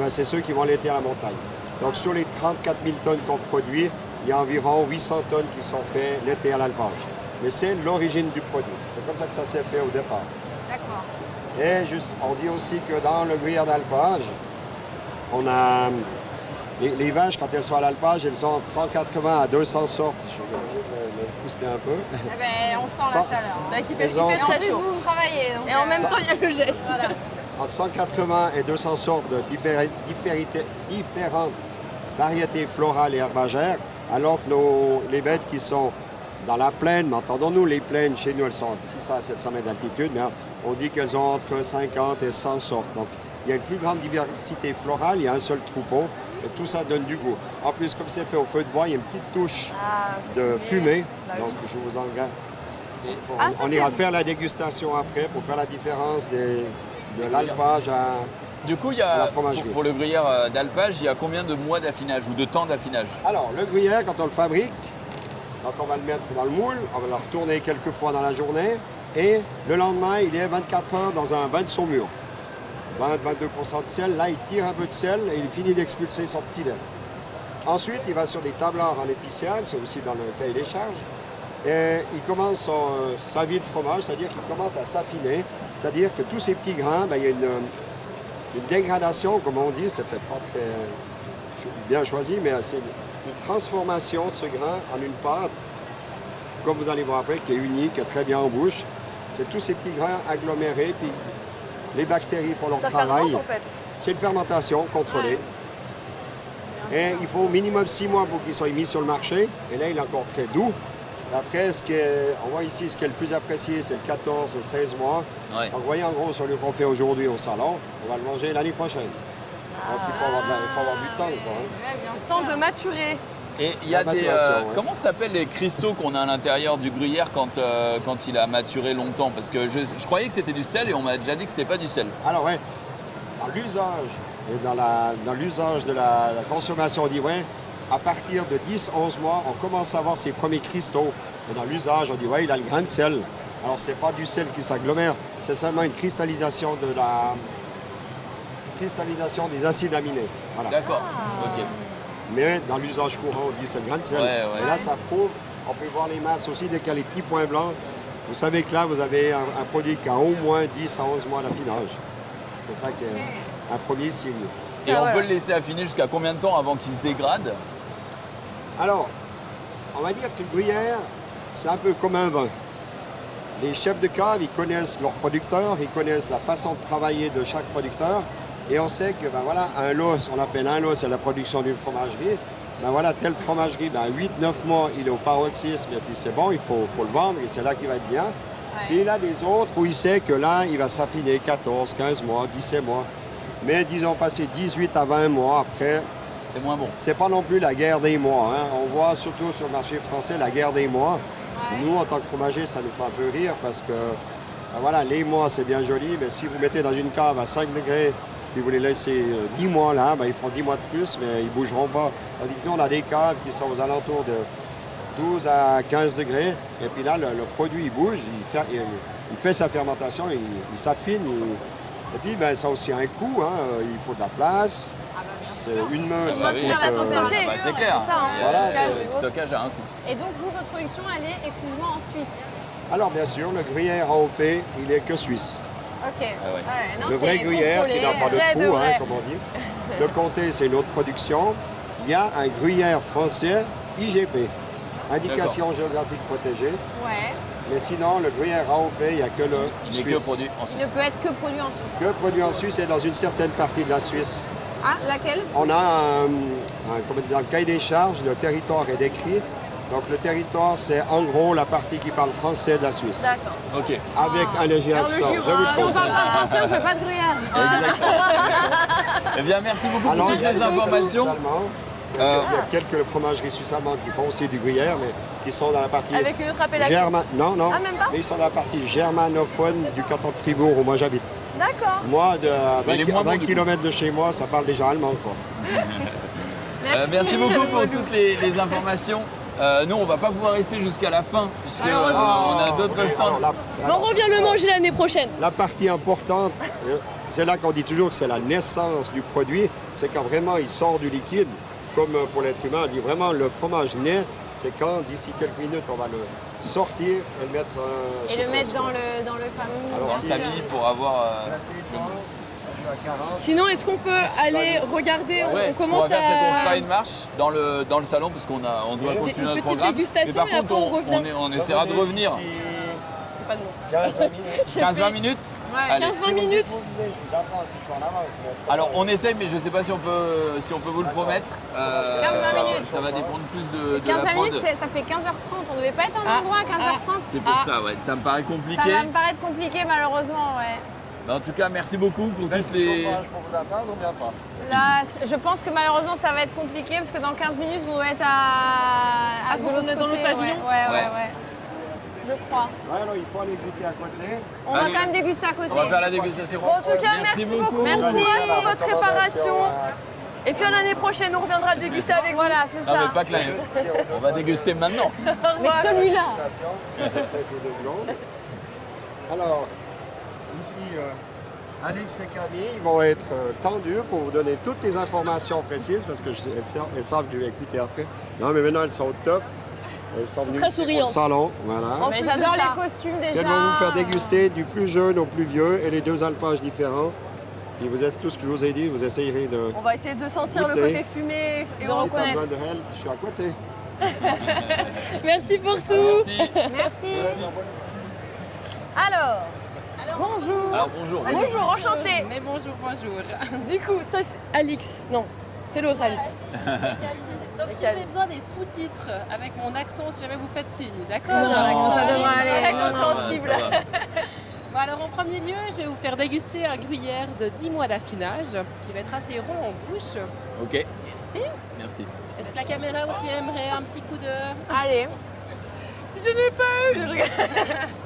c'est ceux qui vont l'été à la montagne. Donc sur les 34 000 tonnes qu'on produit, il y a environ 800 tonnes qui sont faites l'été à l'alpage. Mais c'est l'origine du produit. C'est comme ça que ça s'est fait au départ. D'accord. Et juste, on dit aussi que dans le gruyère d'alpage, on a les vaches, quand elles sont à l'alpage, elles ont entre 180 à 200 sortes. Je vais me booster un peu. Eh ben, on sent Sans- la chaleur. Là, qui fait, Elles ont qui Et fait en très plus, chaud. vous travaillez. Donc, Et en même temps, il y a le geste. voilà. Entre 180 et 200 sortes de différentes variétés florales et herbagères, alors que les bêtes qui sont dans la plaine, mais entendons-nous, les plaines, chez nous, elles sont à 600 à 700 mètres d'altitude, mais on dit qu'elles ont entre 50 et 100 sortes. Donc, il y a une plus grande diversité florale, il y a un seul troupeau, et tout ça donne du goût. En plus, comme c'est fait au feu de bois, il y a une petite touche de fumée, Bah donc oui. je vous engage. Ah, ça, On c'est ira bon. faire la dégustation après pour faire la différence de l'alpage à... Du coup, il y À a, la fromagerie. pour le gruyère d'alpage, il y a combien de mois d'affinage ou de temps d'affinage? Alors, le gruyère, quand on le fabrique, donc on va le mettre dans le moule, on va le retourner quelques fois dans la journée, et le lendemain, il est 24 heures dans un bain de saumure. 20-22% de sel. Là, il tire un peu de sel et il finit d'expulser son petit lait. Ensuite, il va sur des tablards en épiciade, c'est aussi dans le cahier des charges, et il commence sa vie de fromage, c'est-à-dire qu'il commence à s'affiner, c'est-à-dire que tous ces petits grains, il y a une dégradation, comme on dit, c'est peut-être pas très bien choisi, mais c'est une transformation de ce grain en une pâte, comme vous allez voir après, qui est unique, qui est très bien en bouche. C'est tous ces petits grains agglomérés, puis les bactéries font leur Ça travail. fermente en fait. C'est une fermentation contrôlée. Et il faut au minimum 6 mois pour qu'il soit mis sur le marché. Et là, il est encore très doux. Et après, on voit ici, ce qui est le plus apprécié, c'est le 14-16 mois. Ouais. Donc, vous voyez, en gros, celui qu'on fait aujourd'hui au salon, on va le manger l'année prochaine. Donc, il faut avoir du temps. Quoi, hein. Ouais, bien sûr. Temps de maturer. Et il y a La des. maturation, ouais. Comment s'appellent les cristaux qu'on a à l'intérieur du gruyère quand il a maturé longtemps? Parce que je croyais que c'était du sel et on m'a déjà dit que c'était pas du sel. Alors, ouais, dans l'usage et dans l'usage de la consommation, on dit, ouais, à partir de 10-11 mois, on commence à avoir ses premiers cristaux. Et dans l'usage, on dit, ouais, il a le grain de sel. Alors, c'est pas du sel qui s'agglomère, c'est seulement une cristallisation des acides aminés. Voilà. D'accord. Ok. Mais dans l'usage courant, on dit c'est le grain de sel. Ouais, ouais. Et là, ça prouve, on peut voir les masses aussi, dès qu'il y a les petits points blancs. Vous savez que là, vous avez un produit qui a au moins 10 à 11 mois d'affinage. C'est ça qui est un premier signe. Et on peut le laisser affiner jusqu'à combien de temps avant qu'il se dégrade? Alors, on va dire que le gruyère, c'est un peu comme un vin. Les chefs de cave, ils connaissent leurs producteurs, ils connaissent la façon de travailler de chaque producteur. Et on sait que, un lot, on appelle un lot, c'est la production d'une fromagerie. Telle fromagerie, 8-9 mois, il est au paroxysme, et puis c'est bon, il faut le vendre, et c'est là qu'il va être bien. Puis il a des autres où il sait que là, il va s'affiner 14, 15 mois, 17 mois. Mais disons, passer 18 à 20 mois après, C'est moins bon. c'est pas non plus la guerre des mois. Hein. On voit surtout sur le marché français la guerre des mois. Ouais. Nous, en tant que fromager, ça nous fait un peu rire parce que, les mois, c'est bien joli, mais si vous mettez dans une cave à 5 degrés, puis vous les laissez 10 mois là, ils font 10 mois de plus, mais ils ne bougeront pas. Tandis que nous, on a des caves qui sont aux alentours de 12 à 15 degrés, et puis là, le produit, il bouge, il fait sa fermentation, il s'affine, Et puis ben, ça a aussi un coût, hein. Il faut de la place. C'est une meule, ça oui. coûte, la température. Bah, c'est clair. C'est ça, hein. Voilà, Le stockage a un coût. Et donc, vous, votre production, elle est exclusivement en Suisse. Alors bien sûr, le gruyère AOP, il est que suisse. Ok. ouais. Ouais, non, Le vrai c'est gruyère qui n'a pas de vrai de trou, vrai. hein, comme on dit. Le comté, c'est une autre production. Il y a un gruyère français IGP, indication géographique protégée. Ouais. Mais sinon, le gruyère AOP, il n'y a que le Il n'est que suisse. produit en Il ne Suisse. peut être que produit en Suisse. Que produit en Suisse et dans une certaine partie de la Suisse. Ah, laquelle? On a dans le cahier des charges, le territoire est décrit. Donc le territoire, c'est en gros la partie qui parle français de la Suisse. D'accord. Ok. Avec un léger Dans le accent, Jura, je vous le si on Si on conseille. parle pas français, on fait pas de gruyère. Eh bien, merci beaucoup pour Alors, toutes il y a les des informations. suisses allemands. Il y a quelques fromageries suisses allemandes qui font aussi du gruyère, mais qui sont dans la partie Avec une autre appellation. Non, non. Ah, même pas Mais ils sont dans la partie germanophone du canton de Fribourg où moi j'habite. D'accord. Moi, de Mais il est moins bon, 20 du coup. km de chez moi, ça parle déjà allemand, quoi. Merci beaucoup pour toutes les informations. Nous, on va pas pouvoir rester jusqu'à la fin, puisque on a d'autres stands. Mais on revient le manger l'année prochaine. La partie importante, c'est là qu'on dit toujours que c'est la naissance du produit, c'est quand vraiment il sort du liquide, comme pour l'être humain, on dit vraiment le fromage naît, c'est quand d'ici quelques minutes on va le sortir et le mettre Et sur le mettre place, dans quoi. le fameux. Alors, Dans si- le tamis pour avoir. Là, c'est bon, je suis à 40. Sinon, est-ce qu'on peut aller regarder? Ouais, On ce qu'on va commence faire, c'est qu'on fera à. une marche dans le salon, parce qu'on doit Une continuer notre petite programme. dégustation Mais par et contre, après, on revient. on essaiera de revenir. D'ici Pas de nom. 15 minutes. 15-20 minutes. Ouais, Allez. 15-20 minutes. Vous venez, je vous attends si je suis en avance. mais- Alors on essaye, mais je ne sais pas si on peut vous le promettre. 15-20 minutes. Ça va dépendre plus de 15 la prod. minutes, ça fait 15h30. On devait pas être en Ah. endroit à 15h30. C'est pour ça, ouais. Ça me paraît Ça compliqué. va me paraître compliqué, malheureusement, ouais. Mais en tout cas, merci beaucoup pour Laisse tous le les. chauffage pour vous attendre ou bien pas? Là, je pense que malheureusement, ça va être compliqué parce que dans 15 minutes, on doit être à de vous l'autre êtes dans côté. l'autre pavillon Ouais. Je crois. Ouais, alors il faut aller goûter à côté. On va Allez, quand même déguster à côté. On va faire la dégustation. Bon, en tout cas, merci beaucoup. Merci. Bon courage pour votre Recommandation, préparation. Et puis l'année prochaine, on reviendra le déguster avec vous. Voilà, c'est Non, mais ça. pas que là. On va déguster maintenant. Mais celui-là. Station. Je vais stresser 2 secondes. Alors, ici, Alex et Camille ils vont être tendus pour vous donner toutes les informations précises parce que elles savent que je vais écouter après. Non, mais maintenant, elles sont au top. Elles sont venues très ici pour le souriantes. salon. Voilà. En Mais plus j'adore de ça. les costumes déjà. Elles vont vous faire déguster du plus jeune au plus vieux et les 2 alpages différents. Puis vous êtes tout ce que je vous ai dit, vous essayerez de... On va essayer de sentir le Goûter. côté fumé et De Si tu as reconnaître. besoin de help, je suis à côté. Merci pour tout. Merci. Merci. Alors, bonjour. Alors bonjour. Bonjour, enchanté. Mais bonjour, bonjour. Du coup, ça c'est Alix. Non, c'est l'autre Alix. Donc si vous avez besoin des sous-titres avec mon accent, si jamais vous faites signe, d'accord Non, Alors, ça va devrait aller. Très Non, non, compréhensible. Ça va. Bon, alors en premier lieu, je vais vous faire déguster un gruyère de 10 mois d'affinage qui va être assez rond en bouche. Ok. Merci. Merci. Est-ce que la caméra aussi aimerait un petit coup de... Allez. Je n'ai pas eu.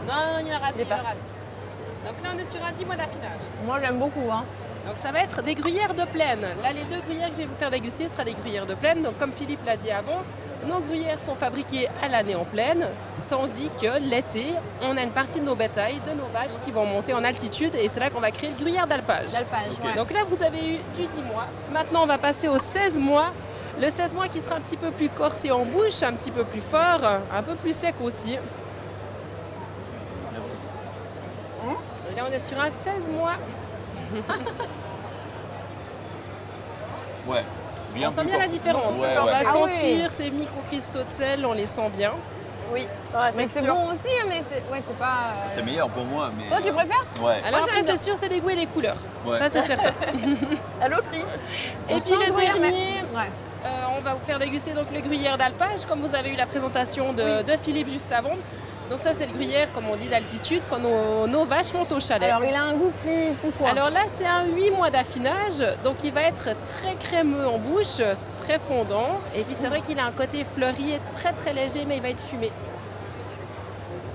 Non, il y en aura assez, Il est il y en aura parti. assez. Donc là, on est sur un 10 mois d'affinage. Moi, j'aime beaucoup. Hein. Donc ça va être des gruyères de plaine. Là, les 2 gruyères que je vais vous faire déguster seront des gruyères de plaine. Donc comme Philippe l'a dit avant, nos gruyères sont fabriquées à l'année en plaine, tandis que l'été, on a une partie de nos bétails, de nos vaches qui vont monter en altitude et c'est là qu'on va créer le gruyère d'alpage. L'alpage, ouais. Donc là, vous avez eu du 10 mois. Maintenant, on va passer au 16 mois. Le 16 mois qui sera un petit peu plus corsé en bouche, un petit peu plus fort, un peu plus sec aussi. Merci. Et là, on est sur un 16 mois. Ouais. On sent bien la différence. Ouais, on ouais. va Ah oui. sentir ces micro-cristaux de sel, on les sent bien. Oui. Mais c'est bon aussi, hein, mais c'est pas. C'est meilleur pour moi, mais. Toi, tu préfères? Ouais. Alors Moi, après, j'aime c'est sûr, c'est les goûts et les couleurs. Ouais. Ça, c'est certain. À l'auterie. Et On puis sent le le gruyère, dernier, Ouais. on va vous faire déguster donc le gruyère d'alpage, comme vous avez eu la présentation de Philippe juste avant. Donc ça, c'est le gruyère, comme on dit, d'altitude, quand nos vaches montent au chalet. Alors, il a un goût plus quoi? Alors là, c'est un 8 mois d'affinage, donc il va être très crémeux en bouche, très fondant. Et puis c'est vrai qu'il a un côté fleuri et très très léger, mais il va être fumé.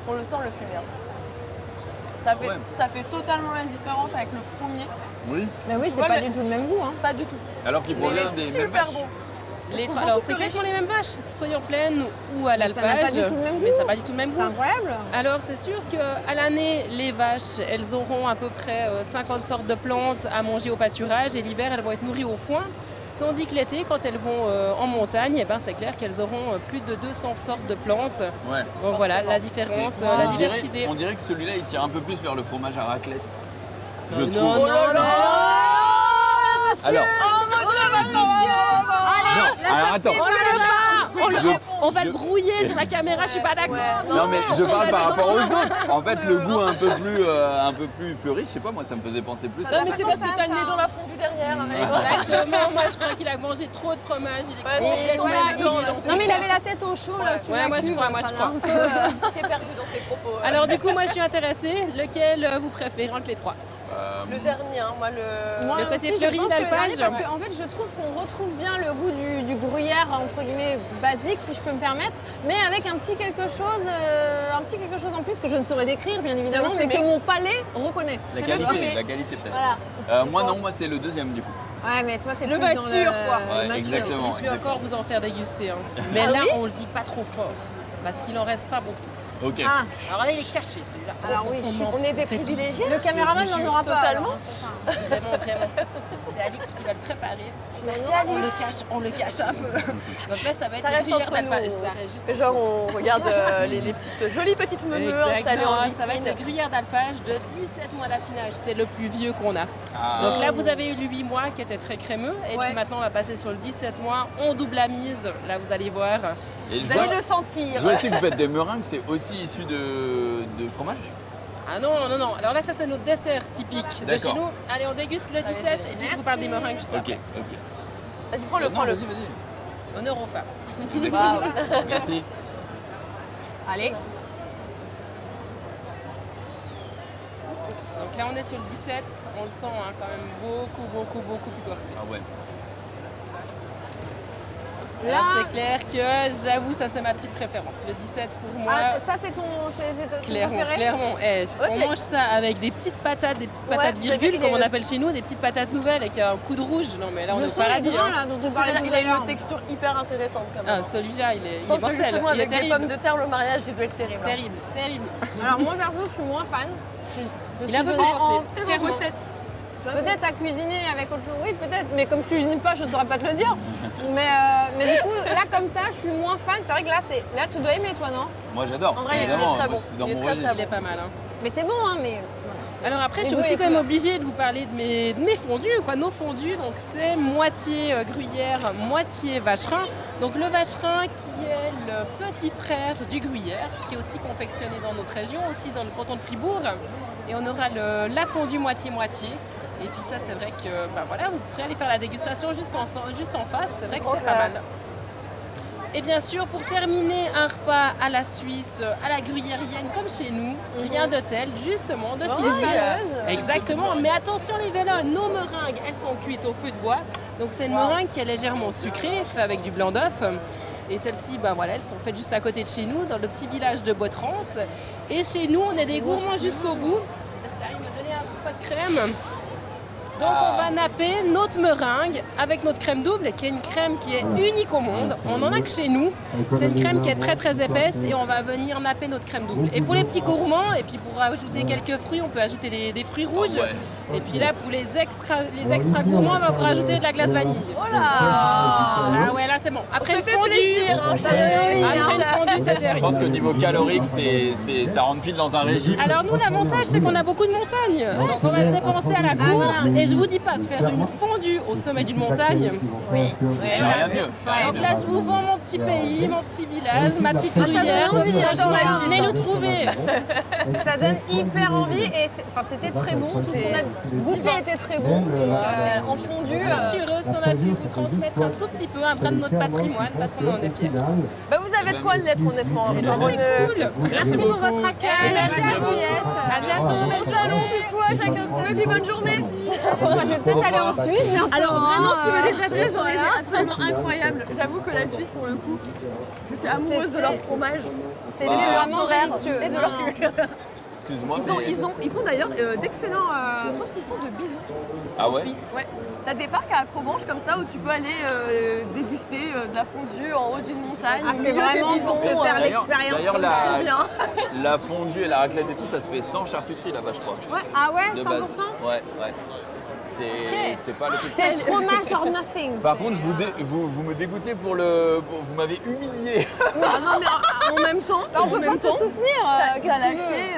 On le sent le fumé. hein. Ouais. Ça fait totalement la différence avec le premier. Oui. Mais oui, c'est Ouais, pas mais- du tout le même goût. Hein. Pas du tout. Alors qu'il Mais il provient est des mêmes super vaches. bon. Alors c'est exactement les mêmes vaches, soit en plaine ou à Ça n'a pas l'alpage, du tout le même mais goût. ça n'a pas du tout le même C'est goût. incroyable. Alors c'est sûr qu'à l'année, les vaches, elles auront à peu près 50 sortes de plantes à manger au pâturage et l'hiver, elles vont être nourries au foin. Tandis que l'été, quand elles vont en montagne, eh ben, c'est clair qu'elles auront plus de 200 sortes de plantes. Ouais. Donc voilà, la différence, Mais la on diversité. dirait- On dirait que celui-là, il tire un peu plus vers le fromage à raclette. Je Non, trouve. non, non. Alors, non, alors attends. On va le brouiller sur la caméra, je suis pas d'accord. Non mais je parle par rapport aux autres. En fait, le goût un peu plus fleuri, je sais pas, moi ça me faisait penser plus Non, à mais ça. c'est parce que t'as le nez dans la fondue derrière. avec- Exactement, moi je crois qu'il a mangé trop de fromage. Il est Ouais, Et complètement voilà, blanc, là. non mais il avait la tête au chaud là. Tu Ouais, l'as moi, je vu, crois, ça moi, je l'a crois. un peu, Il s'est perdu dans ses propos. Alors du coup, moi je suis intéressée. Lequel vous préférez entre les trois? Le dernier, hein, moi le. Moi Le côté aussi, je fleuri pense que le d'alpage. dernier, parce qu'en fait, je trouve qu'on retrouve bien le goût du gruyère, entre guillemets, basique, si je peux me permettre, mais avec un petit quelque chose en plus que je ne saurais décrire, bien évidemment, mais fumé. que mon palais reconnaît. La C'est le fumé. qualité peut-être. Voilà. Moi non, moi c'est le deuxième du coup. Ouais, mais toi, t'es Le plus dans mature, quoi. Ouais, mature. exactement. Je vais encore vous en faire déguster. Mais Ah là, oui on le dit pas trop fort. Parce qu'il en reste pas beaucoup. Ok. Ah, Alors là, il est caché celui-là. alors oui, On est des privilégiés. le caméraman Je vous n'en aura pas. totalement. alors, c'est ça. Vraiment, vraiment. C'est Alix qui va le préparer. Merci On le cache un peu. Donc là, ça va être Ça les reste gruyères entre nous. d'alpage. Ça reste juste Genre on regarde les petites jolies petites menus installées Exactement, en ça va être les vitrine. gruyères d'alpage de 17 mois d'affinage. C'est le plus vieux qu'on a. Ah. Donc là, vous avez eu le 8 mois qui était très crémeux. Et Ouais. puis maintenant, on va passer sur le 17 mois. On double la mise. Là, vous allez voir. Et je Vous vois, allez le sentir. je vois aussi que vous faites des meringues, c'est aussi issu de fromage. Ah non, non, non. Alors là, ça, c'est notre dessert typique de D'accord. chez nous. Allez, on déguste le 17 et puis je vous parle des meringues juste Ok, après. ok. Vas-y, prends-le, Non, prends-le. vas-y. Honneur aux femmes. Exactement. Merci. Allez. Donc là, on est sur le 17. On le sent hein, quand même beaucoup plus corsé. Ah ouais. Là, Alors c'est clair que j'avoue, ça c'est ma petite préférence. Le 17 pour moi. ah, ça, c'est ton Clairement, préféré. clairement. Eh, on Ok. mange ça avec des petites patates Ouais, virgule, j'ai vu comme on les- appelle chez nous, des petites patates nouvelles avec un coup de rouge. Non mais là on est Le au fond, les paradis. grains, hein. là, dont on Parce parlait que tout il à a une l'heure. texture hyper intéressante quand même. Ah, celui-là, il est Je pense que mortel. justement Il est avec des pommes terrible. de terre le mariage il doit être terrible. Terrible, terrible. Alors moi perso, je suis moins fan. Il est un peu suis plus venue corsé. en Clairement. recette. Peut-être à cuisiner avec autre chose, oui peut-être, mais comme je cuisine pas, je ne saurais pas te le dire. Mais du coup, là comme ça, je suis moins fan. C'est vrai que là tu dois aimer toi, non? Moi j'adore. En vrai, il est évidemment. très Moi, bon. c'est dans Il est mon très, registre. Il est pas mal. Hein. Mais c'est bon, hein, mais... Alors après, je suis Et aussi oui, quand même quoi. obligée de vous parler de mes fondus, quoi, nos fondus. Donc c'est moitié gruyère, moitié vacherin. Donc le vacherin qui est le petit frère du gruyère, qui est aussi confectionné dans notre région, aussi dans le canton de Fribourg. Et on aura la fondue moitié-moitié. Et puis ça, c'est vrai que bah voilà, vous pourrez aller faire la dégustation juste en face. C'est vrai que c'est pas mal. Et bien sûr, pour terminer un repas à la Suisse, à la gruyérienne, comme chez nous, rien de tel, justement, de fil. Exactement, mais attention les vélos, nos meringues, elles sont cuites au feu de bois. Donc c'est une meringue qui est légèrement sucrée, faite avec du blanc d'œuf. Et celles-ci, bah voilà, elles sont faites juste à côté de chez nous, dans le petit village de Botrance. Et chez nous, on est des gourmands jusqu'au bout. Est-ce que t'arrives à me donner un peu de crème ? Donc on va napper notre meringue avec notre crème double, qui est une crème qui est unique au monde. On en a que chez nous. C'est une crème qui est très épaisse et on va venir napper notre crème double. Et pour les petits gourmands, et puis pour ajouter quelques fruits, on peut ajouter des fruits rouges. Et puis là, pour les extra gourmands, on va encore ajouter de la glace vanille. Oh là Ah ouais, là c'est bon. Après Ça le fait fondu, plaisir, hein, ça donne envie, après hein. le fondu, c'est Je terrible. pense que niveau calorique, ça rentre pile dans un régime. Alors nous, l'avantage, c'est qu'on a beaucoup de montagnes. Donc on va se dépenser à la course. Et je vous dis pas de faire une fondue au sommet d'une montagne. Oui. Il n'y a rien de mieux. Donc là, je vous vends mon petit pays, mon petit village, ma petite gruyère. donne envie, Donc, j'adore la franchement, Suisse. venez nous trouver. Ça donne hyper envie et c'était très bon. Tout ce qu'on a goûté était très bon. En fondu. Je suis heureuse si on a pu vous transmettre un tout petit peu un brin de notre patrimoine parce qu'on en est fiers. Bah vous avez de quoi l'être honnêtement. C'est Bonne- cool. Merci pour votre accueil. Merci à vous. À À bientôt. Bon salon du coup à chacun de vous et puis bonne journée. Moi, je vais peut-être aller en Suisse bientôt. Alors vraiment, si tu veux hein, des adresses, j'en ai voilà. des absolument incroyables. J'avoue que la Suisse, pour le coup, je suis amoureuse de leur fromage C'était Bah, vraiment horaires délicieux. et de Non, leur non. culture. Excuse-moi, mais... Ils font d'ailleurs d'excellents saucissons de bisous Ah en ouais Suisse. Ouais. T'as des parcs à Provence comme ça où tu peux aller déguster de la fondue en haut d'une montagne. Ah, c'est vraiment pour te faire l'expérience. D'ailleurs, trop bien. la fondue et la raclette et tout, ça se fait sans charcuterie là-bas, je crois. Ah ouais, De 100%. base. Ouais. C'est pas le truc. C'est fromage or nothing. Par contre, vous me dégoûtez pour le. Vous m'avez humilié. Ah non, mais en même temps, On peut pas te soutenir. t'as qu'est-ce que tu veux lâché.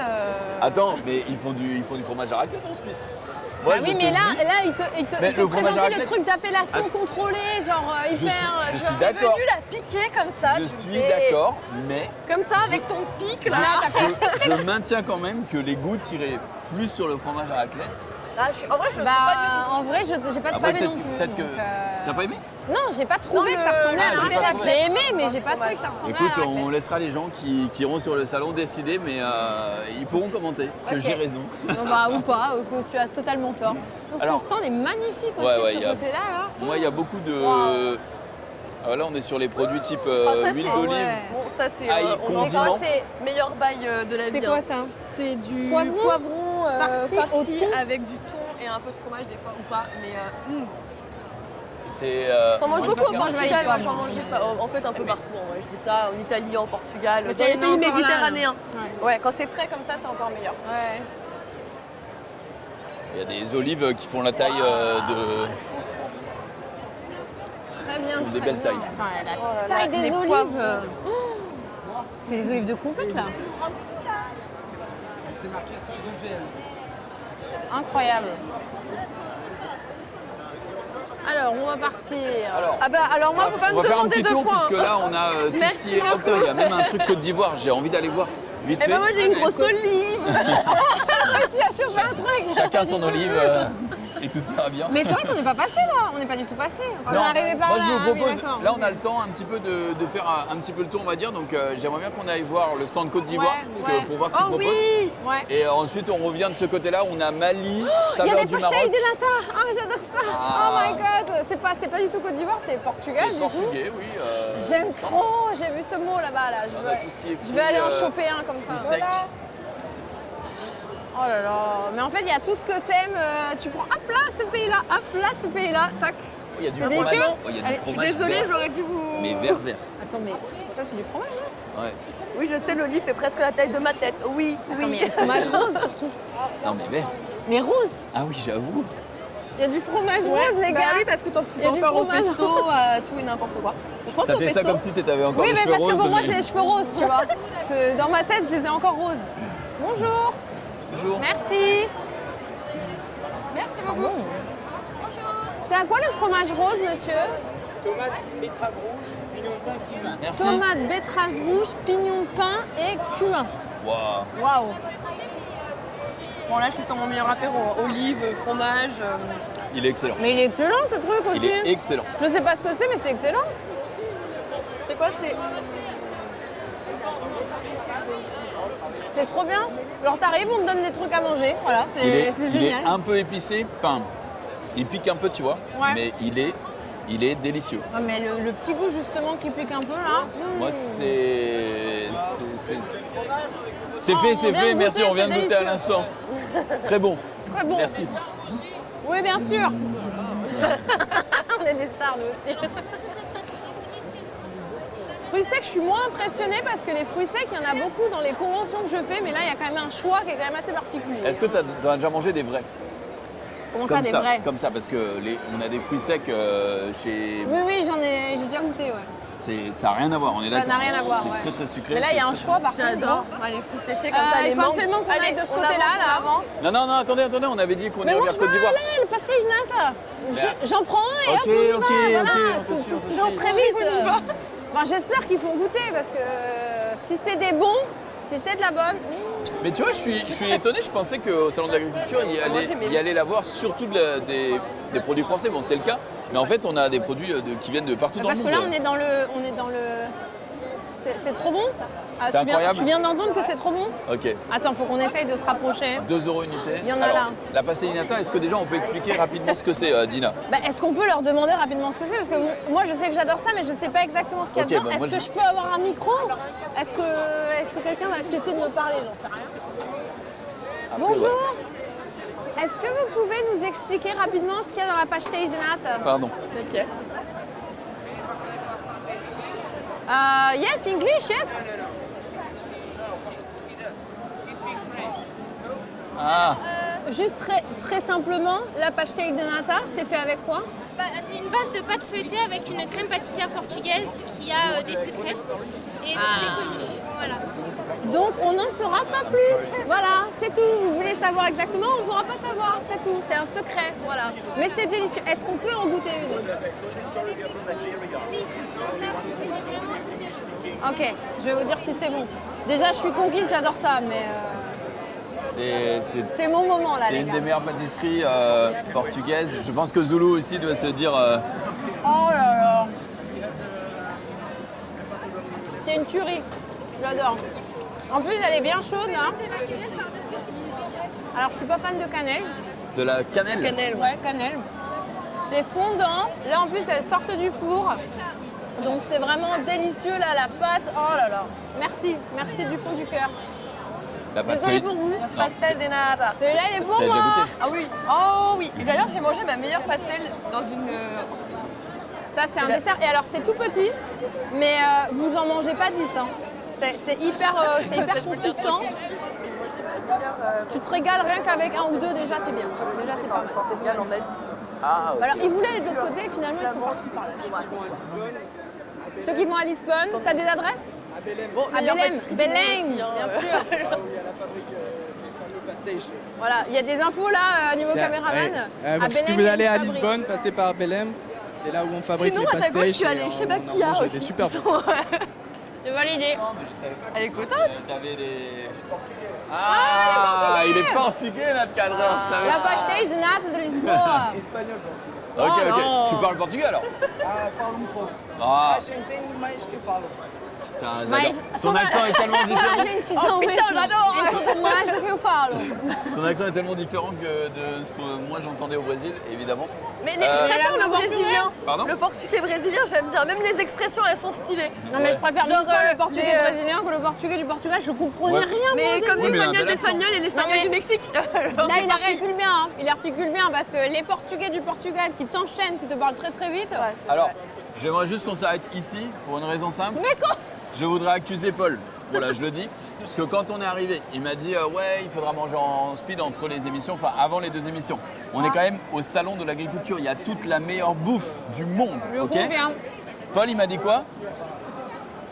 Attends, mais ils font du fromage à raclette en Suisse. Moi, Ah oui, je mais te là, dis- il te Mais le fromage à présentait le raclette- truc d'appellation contrôlée, genre je hyper. suis genre- d'accord. Venu la piquer comme ça. Je tu suis fais- d'accord, mais Comme ça, avec ton pic là. je maintiens quand même que les goûts tiraient plus sur le fromage à raclette. Ah, en vrai, je le Bah, trouve pas du tout. en vrai, j'ai pas Après, trouvé non plus. peut-être que. donc, T'as pas aimé? Non, j'ai pas trouvé Non, que ça ressemblait à j'ai la pas raclette. trouvé. J'ai aimé, mais j'ai pas trouvé que ça ressemblait Écoute, à la raclette. on laissera les gens qui iront sur le salon décider, mais ils pourront commenter que Ok. j'ai raison. Non, bah, ou pas, que tu as totalement tort. Donc, Alors- ce stand est magnifique aussi Ouais, de ouais, ce y a- côté-là. Là. Moi, il y a beaucoup de. Wow. Ah, là, on est sur les produits type Ah, ça, huile c'est- d'olive. ouais. Bon, ça c'est Ail, on sait condiment. quoi, c'est meilleur bail de la vie. C'est quoi hein. ça? C'est du Poivron poivron farci au thon. avec du thon et un peu de fromage des fois ou pas. Mais C'est. t'en manges moi, beaucoup au je moi, je Portugal. valide Moi pas, j'en moi. mangeais pas. En fait un peu partout. En vrai. Je dis ça en Italie, en Portugal, Mais dans les tiens, il y en a pays encore là, méditerranéens. là. Ouais, quand c'est frais comme ça, c'est encore meilleur. Ouais. Il y a des olives qui font la taille de. Très bien, Des très belles bien. tailles. Attends, la Oh là là, taille des les olives. poivrons. Oh, c'est les olives de compète là. C'est marqué sans OGM. Incroyable. Alors, on va partir. Ah bah alors moi, faut pas on me va faire un demander petit deux tour fois. puisque hein. là on a tout ce Merci qui est beaucoup. outdoor. Il y a même un truc Côte d'Ivoire. J'ai envie d'aller voir vite Eh fait. ben moi j'ai une grosse olive. Réussi à choper un truc. Chacun son olive et tout ira bien. Mais c'est vrai qu'on n'est pas passé là. On n'est pas du tout passé. Parce qu'on Non, est arrivé par moi là. je vous Ah oui, propose, d'accord. là on a le temps un petit peu de faire un petit peu le tour on va dire, donc j'aimerais bien qu'on aille voir le stand Côte d'Ivoire Ouais, parce que ouais. pour voir ce qu'ils Oh proposent. oui. Ouais. Et ensuite on revient de ce côté-là où on a Mali, Il y a saveur des du pochettes Maroc. de nata. Ah, j'adore ça. Ah. Oh my god. C'est pas du tout Côte d'Ivoire, c'est Portugal C'est du coup. portugais, oui. J'aime trop. J'ai vu ce mot là-bas là. On a tout ce qui est Je vais aller en fruits, choper un comme ça. fruits secs. Oh là là. Mais en fait, il y a tout ce que t'aimes. Tu prends hop là ce pays-là, hop là ce pays-là, tac. Il y a du C'est fromage. délicieux. Oh, il y a Allez, du je suis fromage Désolée, vert. j'aurais dû vous. Mais vert. Attends, mais ça c'est du fromage là. Ouais. Oui, je sais, l'olive fait presque la taille de ma tête. Oui, Attends, mais il y oui. a du fromage rose surtout. Non mais vert. Mais rose. Ah oui, j'avoue. Il y a du fromage Ouais, rose les bah gars. oui, parce que tu Il y a peux en du faire au fromage. pesto, tout et n'importe quoi. Je pense T'as au fait pesto. ça comme si t'avais encore Oui, les mais cheveux parce que roses. pour moi mais- j'ai les cheveux roses, tu vois. Dans ma tête, je les ai encore roses. Bonjour. Bonjour. Merci. Merci C'est beaucoup. bon. C'est à quoi le fromage rose, monsieur? Tomate, betterave rouge, pignon de pain, cumin. Merci. Tomate, betterave rouge, pignon de pain et cumin. Waouh. Waouh. Bon, là, je suis sur mon meilleur apéro. Olive, fromage. Il est excellent. Mais il est excellent ce truc aussi. Il est excellent. Je sais pas ce que c'est, mais c'est excellent. C'est quoi C'est. C'est trop bien. Genre t'arrives, on te donne des trucs à manger. Voilà, Il est, c'est il est génial. un peu épicé. Enfin, il pique un peu, tu vois. Ouais. Mais il est délicieux. Ouais, mais le petit goût justement qui pique un peu là. Moi, c'est Oh, fait, on c'est vient fait. de Merci, goûter, on vient de c'est goûter à délicieux. l'instant. Très bon. Très bon. Merci. Oui, bien sûr. On est des stars nous aussi. Fruits secs, je suis moins impressionnée parce que les fruits secs, il y en a beaucoup dans les conventions que je fais, mais là, il y a quand même un choix qui est quand même assez particulier. Est-ce que tu as déjà mangé des vrais? Comment ça, des vrais? Comme ça, parce que on a des fruits secs chez. Oui, oui, j'ai déjà goûté, ouais. Ça n'a rien à voir, on est Ça d'accord. n'a rien à voir, C'est ouais. très très sucré. Mais là, il y a un c'est très choix par contre. J'adore. hein. Les fruits séchés comme ça, les Il faut mangues. absolument qu'on aille de ce on côté-là, avance, là. on avance. bon. Non, attendez, on avait dit qu'on Mais est moi, vers je Côte veux d'Ivoire. aller, le pastage nata. J'en prends un et Ok, hop, on y va. ok, Voilà, ok, on te suit, on te genre suit. très vite. Enfin, j'espère qu'ils font goûter parce que si c'est des bons, si c'est de la bonne. Mais tu vois, je suis étonné, je pensais qu'au Salon de l'Agriculture, il y allait l'avoir surtout des produits français. Bon, c'est le cas, mais en fait, on a des produits qui viennent de partout dans Parce le que monde. là, on est dans le. C'est trop bon. Ah, C'est incroyable. Tu viens d'entendre que c'est trop bon. Ok, Attends, faut qu'on essaye de se rapprocher. 2 € unité. Il y en a Alors, là. La pastellinata, est-ce que déjà on peut expliquer rapidement ce que c'est, Dina? Bah, est-ce qu'on peut leur demander rapidement ce que c'est? Parce que moi, je sais que j'adore ça, mais je sais pas exactement ce qu'il y a Ok, dedans. bah, Est-ce moi, que je peux avoir un micro? Est-ce que quelqu'un va accepter de me parler? J'en sais rien. Après, Bonjour. ouais. Est-ce que vous pouvez nous expliquer rapidement ce qu'il y a dans la pastéis de nata? Pardon. T'inquiète. Yes, English, yes. Ah, Juste très simplement, la pastel de nata, c'est fait avec quoi? C'est une base de pâte feuilletée avec une crème pâtissière portugaise qui a des secrets. Et c'est très connu. Voilà. Donc on n'en saura pas plus. Voilà, c'est tout. Vous voulez savoir exactement, on ne pourra pas savoir, c'est tout. C'est un secret, voilà. Mais c'est délicieux. Est-ce qu'on peut en goûter une? Oui, ça, vraiment, si c'est Ok, je vais vous dire si c'est bon. Déjà, je suis conquise, j'adore ça, mais c'est mon moment là, c'est les une gars. des meilleures pâtisseries portugaises. Je pense que Zulu aussi doit se dire. Oh là là. C'est une tuerie. J'adore. En plus, elle est bien chaude là. Alors, je suis pas fan de cannelle. De la cannelle. Cannelle, ouais, cannelle. C'est fondant. Là, en plus, elles sortent du four. Donc, c'est vraiment délicieux là, la pâte. Oh là là. Merci, merci du fond du cœur. La pâte Désolée feuilletée. pour vous. Pastel de nata. Celui-là, il est pour T'as déjà moi. goûté? Ah oui. Oh oui. Et d'ailleurs, j'ai mangé ma meilleure pastel dans une. Ça, c'est un dessert. Et alors, c'est tout petit, mais vous en mangez pas 10. Hein. C'est hyper consistant. Tu te régales rien qu'avec un ou deux, déjà, t'es bien. Déjà, t'es pas mal. Ah, ok. Alors, ils voulaient aller de l'autre côté, et finalement, ils sont partis par là. Ceux qui vont à Lisbonne, t'as des adresses? Bon, À Belém, Belém, bien sûr. Voilà, il y a des infos là, niveau caméraman. À si Belém, vous il y a allez une à fabrique. Lisbonne, passez par Belém. C'est là où on fabrique Sinon, les à ta gauche, je pastéis. suis allée chez Bakia aussi. Des super bons. C'est validé. Elle est contente. T'avais des. Ah, il est portugais notre cadreur, je savais. La pastel de nata de Lisboa. Ok, ok. non. Tu parles portugais alors? Fala pouco. Ah, Je entendo mais que falo. putain, Mas j'adore. Son accent est tellement a différent. gente então putain, j'adore. Ils sont de mais do que eu falo. Son accent est tellement différent que de ce que moi j'entendais au Brésil, évidemment. Mais je préfère le brésilien. Pardon? Le portugais brésilien, j'aime bien. Même les expressions, elles sont stylées. Non mais je préfère Genre, mille fois les, le portugais brésilien que le portugais du Portugal. Je comprenais Ouais. rien. Mais moi, comme Oui, mais il a un l'espagnol bel accent. d'espagnol et l'espagnol Non, mais- du Mexique. Genre, Là, c'est il pareil. articule bien, hein. Il articule bien parce que les Portugais du Portugal qui t'enchaînent, qui te parlent très très vite. Ouais, c'est Alors, vrai. j'aimerais juste qu'on s'arrête ici pour une raison simple. Mais quoi? Je voudrais accuser Paul. Voilà, je le dis. Parce que quand on est arrivé, il m'a dit ouais, il faudra manger en speed entre les émissions, enfin avant les deux émissions. On est quand même au salon de l'agriculture. Il y a toute la meilleure bouffe du monde. Je Ok. confirme. Paul, il m'a dit quoi?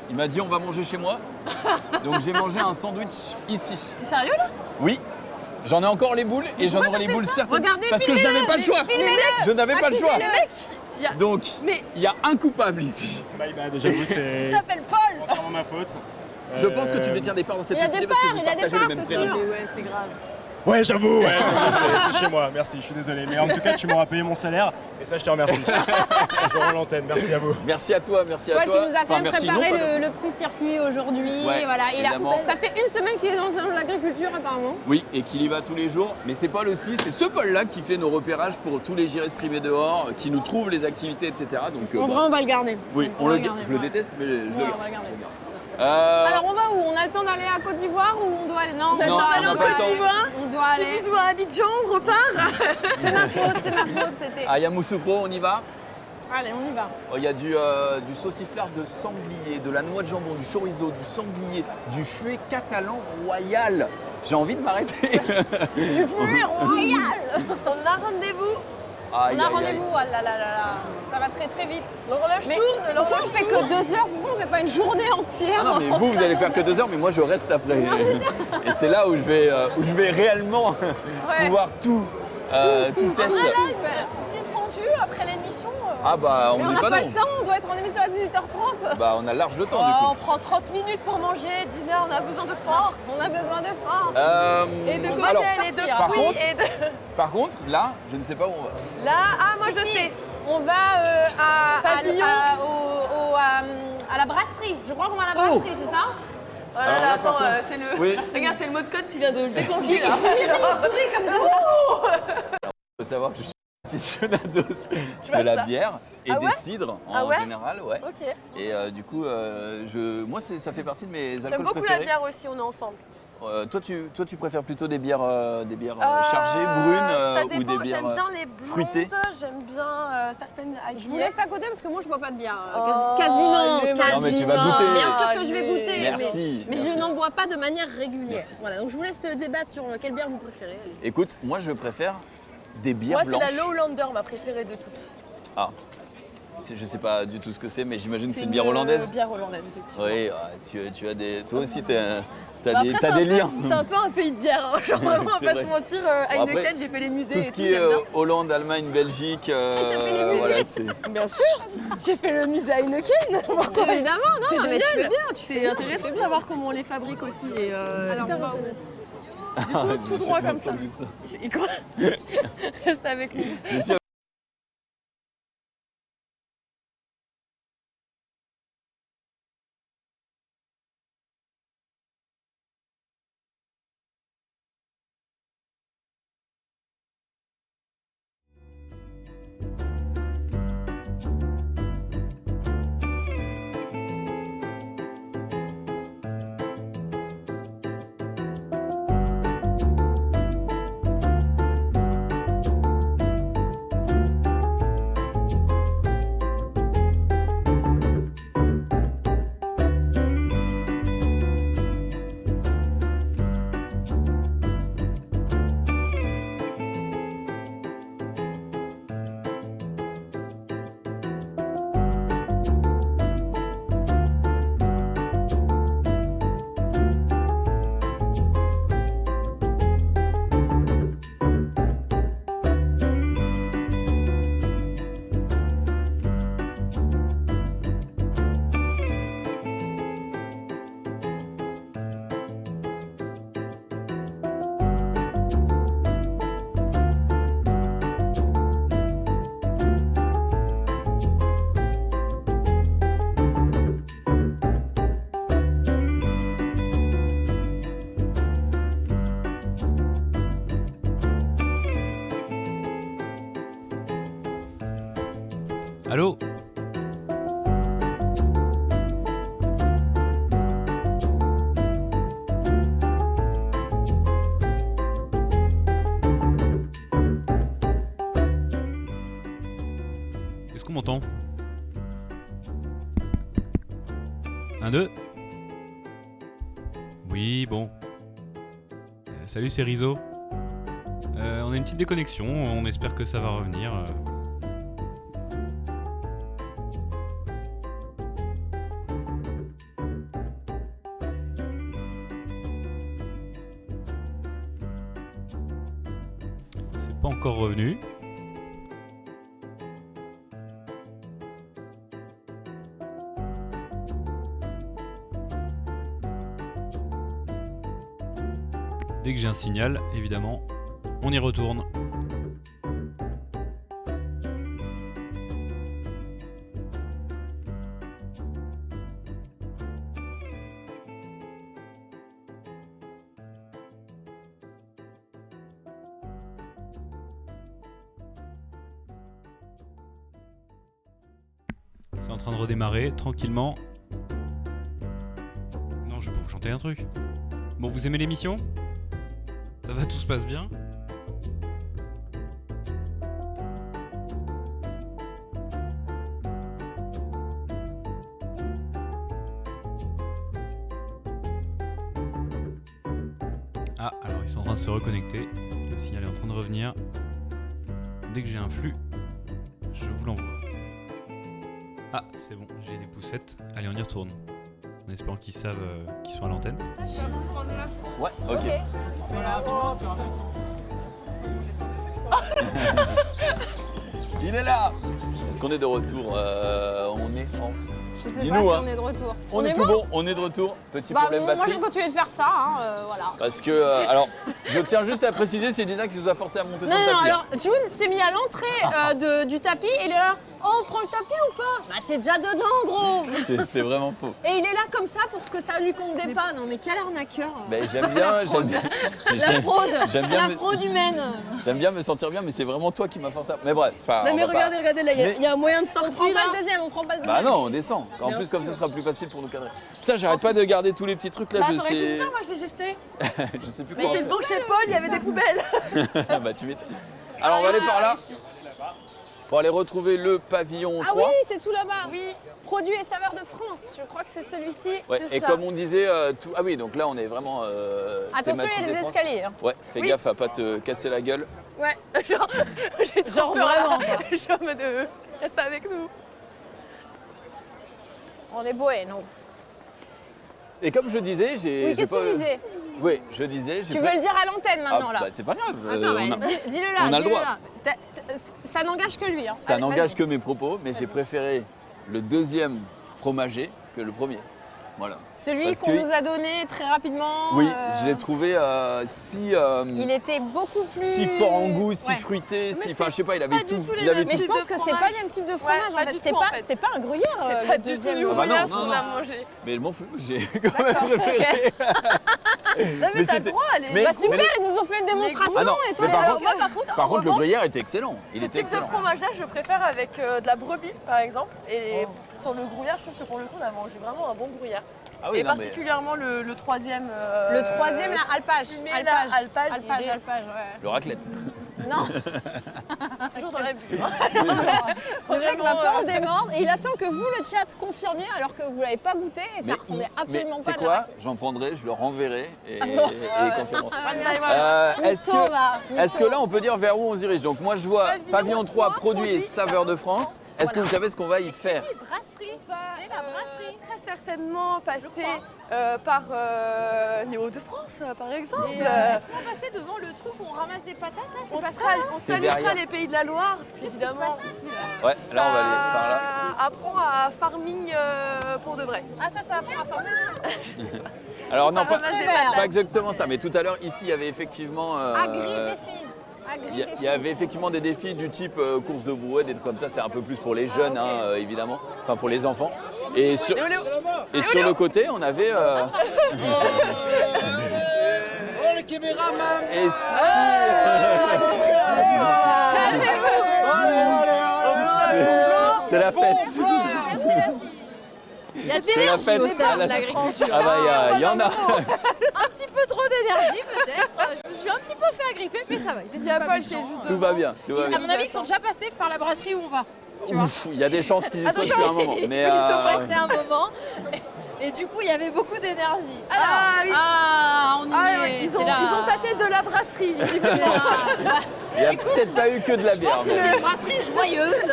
Il m'a dit on va manger chez moi. Donc j'ai mangé un sandwich ici. T'es sérieux là? Oui. J'en ai encore les boules et j'en aurai les boules certaines. Regardez, parce que je n'avais pas le choix. filmez-le. Je n'avais pas le choix. Accusez-le. Donc, Mais- il y a un coupable ici. C'est my bad, j'avoue, c'est Il s'appelle Paul. entièrement ma faute. Je pense que tu détiens des parts dans cette Il a société des parce que parts, vous il a des partagez le parts, même c'est prénom. sûr. Ouais, c'est grave. Ouais, j'avoue, c'est chez moi, merci, je suis désolé. Mais en tout cas, tu m'auras payé mon salaire et ça, je te remercie. Je rends l'antenne, merci à vous. Merci à toi, merci à Paul toi. qui nous a Enfin, fait merci, non, préparer pas merci. le petit circuit aujourd'hui. Ouais, Voilà, évidemment. ça fait une semaine qu'il est dans l'agriculture apparemment. Oui, et qu'il y va tous les jours. Mais c'est Paul aussi, c'est ce Paul-là qui fait nos repérages pour tous les gyrés streamés dehors, qui nous trouve les activités, etc. Donc, En vrai, on va le garder. oui, On on va le, le garder, je le voilà. déteste, mais je le Ouais, garde. on va le garder. Euh, Alors on va où? On a le temps d'aller à Côte d'Ivoire ou on doit aller? Non, Non, on n'a pas le temps. On doit aller. Bisous à Abidjan, on repart. C'est ma faute, c'était. à Yamoussoukro, on y va. Allez, on y va. Oh, il y a du sauciflard de sanglier, de la noix de jambon, du chorizo, du sanglier, du fouet catalan royal. J'ai envie de m'arrêter. Du fouet royal. On a rendez-vous. Aïe, On a aïe, aïe. rendez-vous. Ah là là là là. Ça va très très vite. L'horloge Mais tourne, pourquoi l'horloge on fait que 2 heures? Pourquoi on fait pas une journée entière? Ah non, mais vous allez faire que 2 heures, mais moi je reste après. Et c'est là où je vais réellement pouvoir tout tester. Petite fondue après l'émission. Ah bah on Mais ne on dit n'a pas pas non. le temps, on doit être en émission à 18h30. Bah on a large le temps On du coup. prend 30 minutes pour manger, dîner, on a besoin de force. On a besoin de force. Et de alors, cocktails, et de par fruits, contre- et de... par contre, là, je ne sais pas où on va. Là, ah moi Si, je si. sais. On va Pavillon. à la brasserie. Je crois qu'on va à la brasserie, c'est ça? Oh là Alors là, là, par attends, contre, c'est le... oui. Regarde, c'est le mot de code, tu viens de le déclencher là. Il sourit comme ça. Il faut savoir que je suis aficionados de vois la ça. bière et Ah des ouais cidres en Ah ouais général, ouais. Ok. Et du coup, moi ça fait partie de mes J'aime alcools beaucoup la préférés. bière aussi, on est ensemble. Toi, tu préfères plutôt des bières chargées, brunes Ça ou dépend, des bières j'aime bien les blondes, fruitées? j'aime bien certaines Je vous IPA. laisse à côté parce que moi je bois pas de bière. Oh, Quasiment, le Non, mais tu vas goûter. Bien sûr que je vais goûter. Merci. Mais merci. je n'en bois pas de manière régulière. Merci. Voilà, donc je vous laisse débattre sur quelle bière vous préférez. Allez. Écoute, moi je préfère des bières Moi, c'est blanches. la Lowlander, ma préférée de toutes. Ah, je sais pas du tout ce que c'est, mais j'imagine que c'est une bière hollandaise. Bière hollandaise, effectivement. Oui, tu as des. Toi aussi, t'as Bah des, après, t'as c'est des un peu- liens. C'est un peu un pays de bière, hein. Genre vraiment, on va C'est pas vrai. se mentir. Bon, Heineken, après, j'ai fait les musées Tout et ce tout, qui est j'aime bien. Hollande, Allemagne, Belgique, fait les musées. voilà, c'est. Bien sûr, j'ai fait le musée Heineken. Évidemment, non, C'est mais tu fais génial. bien. Tu fais C'est bien, intéressant tu de fais savoir comment on les fabrique aussi. Et, Alors, hyper on va où intéressant. Du coup, tout J'ai droit même comme pas ça. vu ça. C'est quoi Reste avec nous. Je suis Allô? Est-ce qu'on m'entend? 1, 2. Oui, bon. Salut, c'est Rizzo. On a une petite déconnexion, on espère que ça va revenir. C'est pas encore revenu. Dès que j'ai un signal, évidemment, on y retourne. C'est en train de redémarrer tranquillement. Non, je peux vous chanter un truc. Bon, vous aimez l'émission ? Ça va, tout se passe bien ? Ah, alors ils sont en train de se reconnecter. Le signal est en train de revenir. Dès que j'ai un flux, je vous l'envoie. Ah, c'est bon, j'ai des poussettes. Allez, on y retourne. En espérant qu'ils savent qu'ils sont à l'antenne. Ouais, ok. Il est là. Est-ce qu'on est de retour? On est en... Je sais Dis-nous, pas hein. si on est de retour. On est tout bon, on est de retour. Petit problème moi batterie. je vais continuer de faire ça, hein, voilà. Parce que, alors, je tiens juste à préciser, c'est Dina qui nous a forcé à monter Non, sur le non, tapis. alors June s'est mis à l'entrée du tapis et il est là. Oh, on prend le tapis ou pas? Bah, t'es déjà dedans, gros. C'est vraiment faux. Et il est là comme ça pour que ça lui compte des pas. Non, mais quel arnaqueur. Ben, j'aime bien, La fraude, j'aime bien la fraude humaine. J'aime bien me sentir bien, mais c'est vraiment toi qui m'as forcé à... Mais bref, enfin, Non, on mais va pas- regardez, là, il y a un moyen de On sortir. prend pas là. le deuxième, on prend pas le deuxième. Bah non, on descend. En Bien plus, comme ça sûr. sera plus facile pour nous cadrer. Putain, j'arrête pas de garder tous les petits trucs là, Bah, je t'aurais dû sais... me dire, moi je l'ai jeté. Je sais plus Mais quoi t'es en devant chez Paul, il y avait des poubelles. faire. Bah tu m'étonnes. Alors on va aller par là. pour aller retrouver le pavillon 3. Ah oui, c'est tout là-bas. Oui. Produits et saveurs de France, je crois que c'est celui-ci. Ouais, et comme on disait, tout... ah oui, donc là on est vraiment Attention, il y a thématisé des France. escaliers. Hein. Ouais, fais gaffe à pas te casser la gueule. Ouais, genre, j'ai trop Genre peur, vraiment, là. quoi. Je suis en mode, reste avec nous. On est bueno. Et comme je disais, j'ai. Oui, j'ai qu'est-ce que tu disais? Oui, je disais. Tu veux le dire à l'antenne maintenant là? Bah, c'est pas grave. Attends, on a- dis-le là. on a le dis-le droit. là. Ça n'engage que lui. Hein. Ça Allez, n'engage vas-y. que mes propos, mais j'ai préféré le deuxième fromager que le premier. Voilà. Celui Parce qu'on que- nous a donné très rapidement. Oui, je l'ai trouvé si. Il était beaucoup plus. Si fort en goût, si Ouais. fruité, si. Mais Enfin, je sais pas, il avait pas du tout. tout les Il avait mêmes Mais tout. je pense de que c'est fromage. pas le même type de fromage pas en fait. du C'est tout, en pas, fait. c'est pas un gruyère C'est le pas du tout deuxième. du Ah bah non, gruyère non, qu'on non. a mangé. Mais je m'en fous, j'ai quand même D'accord, préféré. Non mais Mais t'as le c'était- droit, les... mais- Bah super, mais- ils nous ont fait une démonstration Ah non, et toi mais par t'es contre- là, moi Par contre, le revanche, gruyère était excellent. Il ce était type de excellent. fromage-là, je préfère avec de la brebis, par exemple. Et Oh. sur le gruyère, je trouve que pour le coup, on a mangé vraiment un bon gruyère. Ah oui, et non, mais- particulièrement le troisième. Le troisième là, alpage. fumé, là, alpage, il est- Alpage, ouais. Le raclette. Non, Toujours dans la bulle. le mec va Vraiment, pas en démordre et il attend que vous le chat confirmiez alors que vous l'avez pas goûté et ça ressemblait absolument c'est pas à de la quoi? raclette. J'en prendrai, je le renverrai et bon. et confirmeront. Ah, merci. Est-ce Mytho, que, va, est-ce que mytho. là on peut dire vers où on se dirige? Donc moi je vois pavillon 3, produits et saveurs de France. Est-ce que vous savez ce qu'on va y faire? Brasserie, C'est la brasserie. très certainement passer par les Hauts-de-France, par exemple. Est-ce qu'on va passer devant le truc où on ramasse des patates là? On C'est pas sera- ça là on C'est saluera derrière. les pays de la Loire, évidemment. Ouais, là on va aller par là. Ça apprend à farming pour de vrai. Ah ça apprend à farmer. Alors non, Ça pas, ramasse des pas patates. exactement ça, mais tout à l'heure ici il y avait effectivement. Agri-défi. Il y avait effectivement des défis du type course de brouette, des trucs comme ça, c'est un peu plus pour les jeunes, hein, évidemment, enfin pour les enfants. Et sur, et sur le côté, on avait. Oh, le caméraman! Et si. C'est la fête! Il y a de C'est la l'énergie fête au sein à de la- l'agriculture. Ah bah il y en a! Un petit peu trop d'énergie peut-être. Je me suis un petit peu fait agripper, mais ça va. Ils étaient pas méchants. Tout va bien, tout va À bien. mon avis, ils sont déjà passés par la brasserie où on va. Tu vois. Ouf, il y a des chances qu'ils y soient depuis un moment. Mais Ils sont restés un moment. Et du coup, il y avait beaucoup d'énergie. Alors, Ah oui. on y Ah, est. ils c'est ont là. tâté de la brasserie. C'est là. Bah, il n'y a écoute, peut-être pas eu que de la je bière. pense que mais- c'est une brasserie joyeuse.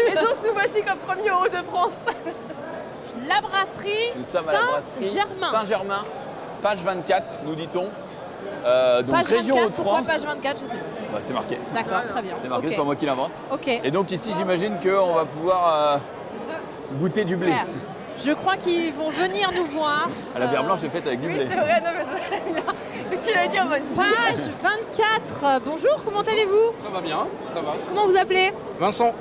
Et donc nous voici comme premier au Hauts-de-France. La brasserie Nous sommes à la brasserie Saint-Germain. Saint-Germain, page 24, nous dit-on. Donc Page région 24, pourquoi Hauts-de-France. page 24, je sais pas. Ouais, c'est marqué. D'accord, très bien. C'est marqué, Ok. c'est pas moi qui l'invente. Ok. Et donc ici, j'imagine qu'on va pouvoir goûter du blé. Je crois qu'ils vont venir nous voir. À la bière blanche est faite avec du Oui, blé. c'est vrai, non mais c'est qui l'a dit en mode. Page 24. Bonjour, comment allez-vous? Ça va bien, ça va. Comment vous appelez? Vincent.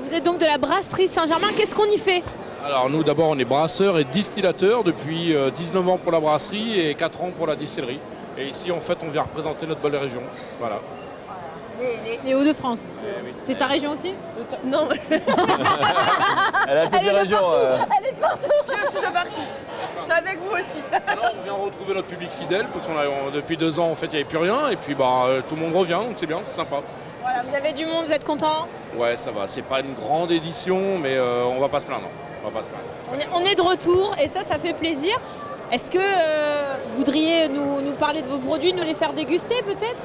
Vous êtes donc de la brasserie Saint-Germain. Qu'est-ce qu'on y fait? Alors nous d'abord on est brasseurs et distillateurs depuis 19 ans pour la brasserie et 4 ans pour la distillerie. Et ici en fait on vient représenter notre belle région. Voilà. Les Hauts-de-France. C'est ta région aussi? Non, Elle a toutes les régions. Elle est de partout. je suis de partout. C'est avec vous aussi. Alors on vient retrouver notre public fidèle parce qu'on depuis 2 ans en fait il n'y avait plus rien et puis tout le monde revient donc c'est bien, c'est sympa. Voilà, vous avez du monde, vous êtes content? Ouais ça va, c'est pas une grande édition mais on va pas se plaindre. On va pas se plaindre. On est de retour et ça fait plaisir. Est-ce que vous voudriez nous parler de vos produits, nous les faire déguster peut-être?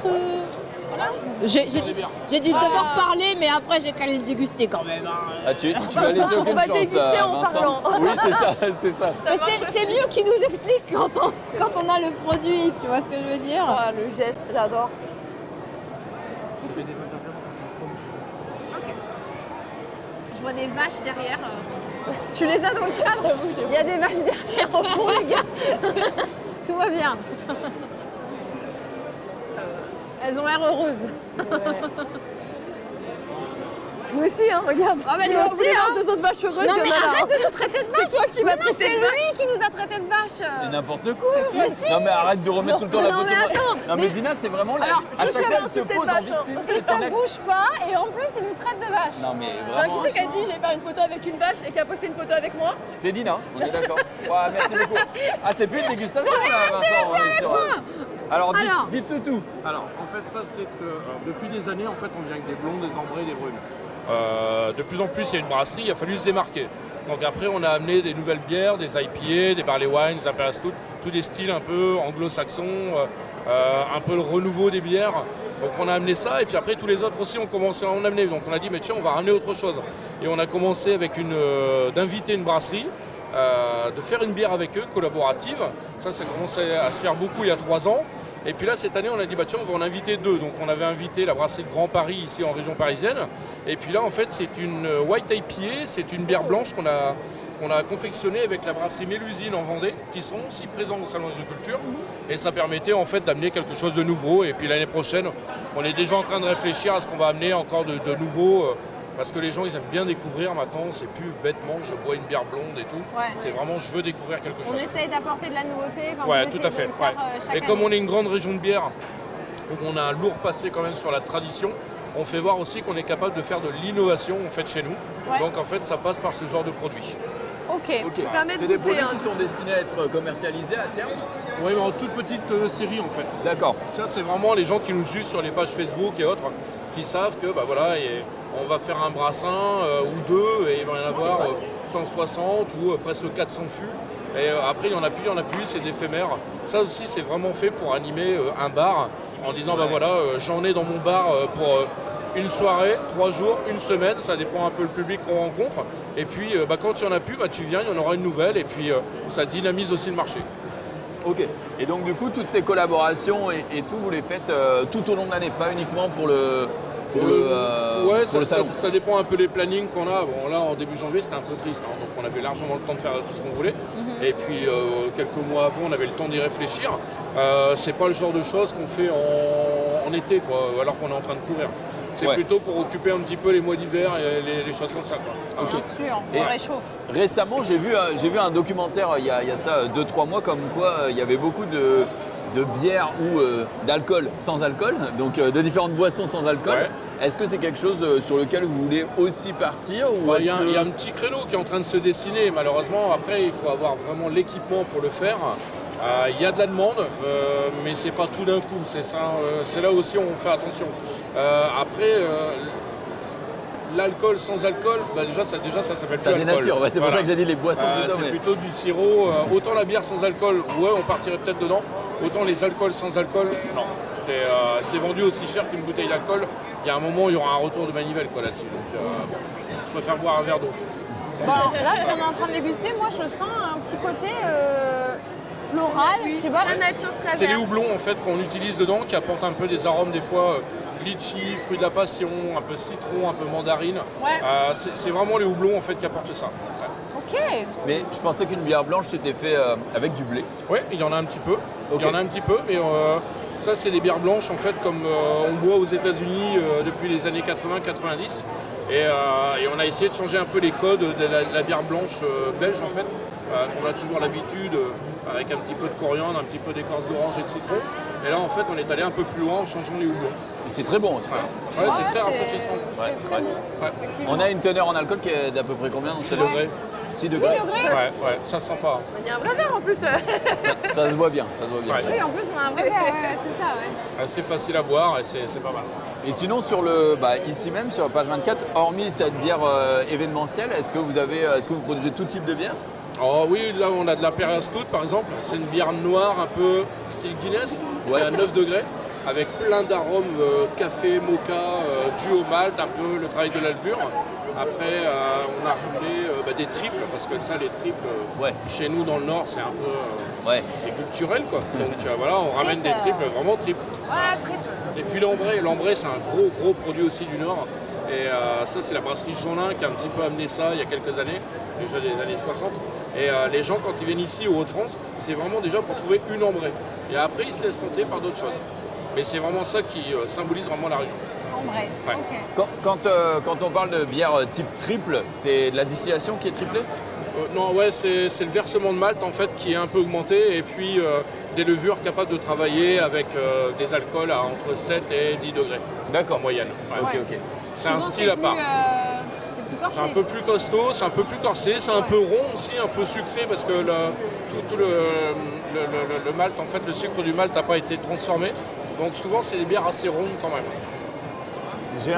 J'ai dit d'abord parler, mais après j'ai qu'à les déguster quand même. Ah, tu vas laisser aucune va chance, déguster en Vincent. parlant. Oui, c'est ça, c'est ça. Mais c'est mieux qu'ils nous expliquent quand on a le produit, tu vois ce que je veux dire? Ah, le geste, j'adore. Je vois des vaches derrière. Tu les as dans le cadre? Il y a des vaches derrière au fond, les gars. Tout va bien. Elles ont l'air heureuses. Nous aussi, hein, regarde. Ah, bah, nous aussi, hein. Deux autres vaches heureuses. Non il y mais en a là, arrête hein. de nous traiter de vache. C'est toi qui m'as Non, traité c'est de vache. lui qui nous a traité de vache. Mais n'importe quoi. Mais si. Non mais arrête de remettre tout le temps la Non, faute mais sur moi. attends, Non mais Dina, c'est vraiment là. Alors, À si chaque c'est fois, bon, elle se c'était pose de en vache, victime. Il C'est se un acte. bouge pas et en plus il nous traite de vache. Non mais Alors, vraiment. qui c'est qui a dit je vais faire une photo avec une vache et qui a posté une photo avec moi? C'est Dina, on est d'accord. Ouais, merci beaucoup. Ah, c'est plus une dégustation là, Vincent. On est sur, Alors, dites tout. Alors, en fait, ça, c'est que depuis des années, en fait, on vient avec des blondes, des ambrées, des brunes. De plus en plus, il y a une brasserie, il a fallu se démarquer. Donc après, on a amené des nouvelles bières, des IPA, des barley wines, des imperial stout, tous des styles un peu anglo-saxons, un peu le renouveau des bières. Donc on a amené ça, et puis après, tous les autres aussi ont commencé à en amener. Donc on a dit, mais tiens, on va ramener autre chose. Et on a commencé avec d'inviter une brasserie, de faire une bière avec eux, collaborative. Ça commence à se faire beaucoup il y a 3 ans. Et puis là, cette année, on a dit, bah tiens, on va en inviter 2. Donc on avait invité la brasserie de Grand Paris, ici en région parisienne. Et puis là, en fait, c'est une White IPA, c'est une bière blanche qu'on a confectionnée avec la brasserie Mélusine en Vendée, qui sont aussi présents au Salon d'Agriculture. Et ça permettait en fait d'amener quelque chose de nouveau. Et puis l'année prochaine, on est déjà en train de réfléchir à ce qu'on va amener encore de nouveau. Parce que les gens, ils aiment bien découvrir maintenant. C'est plus bêtement, je bois une bière blonde et tout. Ouais. C'est vraiment, je veux découvrir quelque chose. On essaye d'apporter de la nouveauté. Ouais, tout à fait. Et comme on est une grande région de bière, donc on a un lourd passé quand même sur la tradition, on fait voir aussi qu'on est capable de faire de l'innovation en fait chez nous. Ouais. Donc en fait, ça passe par ce genre de produits. Ok. C'est des produits qui sont destinés à être commercialisés à terme? Oui, mais en toute petite série en fait. D'accord. Ça, c'est vraiment les gens qui nous suivent sur les pages Facebook et autres, qui savent que bah voilà, on va faire un brassin ou 2 et il va y en avoir 160 ou presque 400 fûts. Et après, il y en a plus, c'est de l'éphémère. Ça aussi, c'est vraiment fait pour animer un bar en disant bah voilà, j'en ai dans mon bar pour une soirée, 3 jours, une semaine, ça dépend un peu le public qu'on rencontre. Et puis quand il n'y en a plus, tu viens, il y en aura une nouvelle et puis ça dynamise aussi le marché. Ok. Et donc du coup, toutes ces collaborations et tout, vous les faites tout au long de l'année, pas uniquement pour le salon. Ça dépend un peu des plannings qu'on a. Bon, là, en début janvier, c'était un peu triste. Hein, donc, on avait largement le temps de faire tout ce qu'on voulait. Et puis, quelques mois avant, on avait le temps d'y réfléchir. C'est pas le genre de choses qu'on fait en été, quoi, alors qu'on est en train de courir. C'est plutôt pour occuper un petit peu les mois d'hiver et les choses comme ça, quoi. Bien sûr, on réchauffe. Récemment, j'ai vu un documentaire il y a de ça 2-3 mois, comme quoi il y avait beaucoup de bière ou d'alcool sans alcool, donc de différentes boissons sans alcool. Ouais. Est-ce que c'est quelque chose sur lequel vous voulez aussi partir ou y a un petit créneau qui est en train de se dessiner, malheureusement. Après, il faut avoir vraiment l'équipement pour le faire. Il y a de la demande, mais c'est pas tout d'un coup. C'est là aussi où on fait attention. Après, l'alcool sans alcool, déjà ça s'appelle plus alcool. Ça dénature, c'est pour ça que j'ai dit les boissons. C'est plutôt du sirop. Autant la bière sans alcool, on partirait peut-être dedans. Autant les alcools sans alcool, non. C'est vendu aussi cher qu'une bouteille d'alcool. Il y a un moment, il y aura un retour de manivelle là-dessus. Donc, je préfère boire un verre d'eau. Bon, là, ce qu'on est en train de déguster, moi, je sens un petit côté floral. Je sais pas. La nature très C'est les houblons en fait qu'on utilise dedans, qui apportent un peu des arômes des fois. Litchi, fruit de la passion, un peu citron, un peu mandarine. Ouais. C'est vraiment les houblons en fait qui apportent ça. Ouais. Ok. Mais je pensais qu'une bière blanche c'était fait avec du blé. Oui, il y en a un petit peu. Okay. Il y en a un petit peu, mais ça c'est des bières blanches en fait comme on boit aux États-Unis depuis les années 80-90. Et on a essayé de changer un peu les codes de la bière blanche belge en fait. On a toujours l'habitude avec un petit peu de coriandre, un petit peu d'écorce d'orange et de citron. Et là en fait on est allé un peu plus loin en changeant les houblons. Et c'est très bon en tout cas. Ouais, c'est très rafraîchissant. C'est très bon. Ouais. On a une teneur en alcool qui est d'à peu près combien? 6 degrés. 6 degrés. Ouais, ça se sent pas. Il y a un vrai verre en plus. ça se voit bien, ça se voit bien. Ouais. Oui, en plus on a un vrai verre, c'est ça, ouais. Assez facile à boire et c'est pas mal. Et sinon ici même sur la page 24, hormis cette bière événementielle, est-ce que vous produisez tout type de bière? Oh oui, là on a de l'Imperial Stout par exemple, c'est une bière noire un peu style Guinness, à 9 degrés, avec plein d'arômes café, mocha, dû au malt, un peu le travail de la levure. Après on a ramené des triples, parce que ça les triples, chez nous dans le Nord c'est un peu c'est culturel quoi. Donc voilà, on ramène des triples, vraiment triples. Ouais, triple. Et puis l'ambré c'est un gros produit aussi du Nord. Et ça c'est la brasserie Jeanlin qui a un petit peu amené ça il y a quelques années, déjà des années 60. Et les gens quand ils viennent ici aux Hauts-de-France, c'est vraiment déjà pour trouver une ambrée. Et après ils se laissent tenter par d'autres choses. Mais c'est vraiment ça qui symbolise vraiment la région. Ambrée, ok. Quand on parle de bière type triple, c'est de la distillation qui est triplée? Non, c'est le versement de malt en fait qui est un peu augmenté et puis des levures capables de travailler avec des alcools à entre 7 et 10 degrés. D'accord. En moyenne. Ouais. Ok. C'est un style à part. C'est corsé. C'est un peu plus costaud, c'est un peu plus corsé, c'est un peu rond aussi, un peu sucré parce que tout le malt, en fait, le sucre du malt n'a pas été transformé. Donc souvent, c'est des bières assez rondes quand même.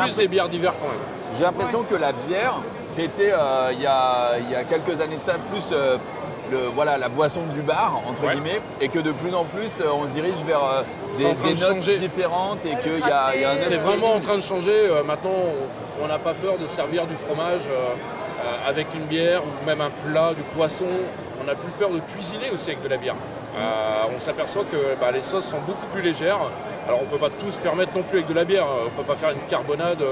Plus des bières d'hiver quand même. J'ai l'impression que la bière, c'était il y a quelques années de ça, plus la boisson du bar, entre guillemets, et que de plus en plus, on se dirige vers des notes différentes et qu'il y a un... C'est vraiment en train de changer. Maintenant, on n'a pas peur de servir du fromage avec une bière ou même un plat, du poisson. On n'a plus peur de cuisiner aussi avec de la bière. On s'aperçoit que les sauces sont beaucoup plus légères. Alors on ne peut pas tout se permettre non plus avec de la bière. On ne peut pas faire une carbonade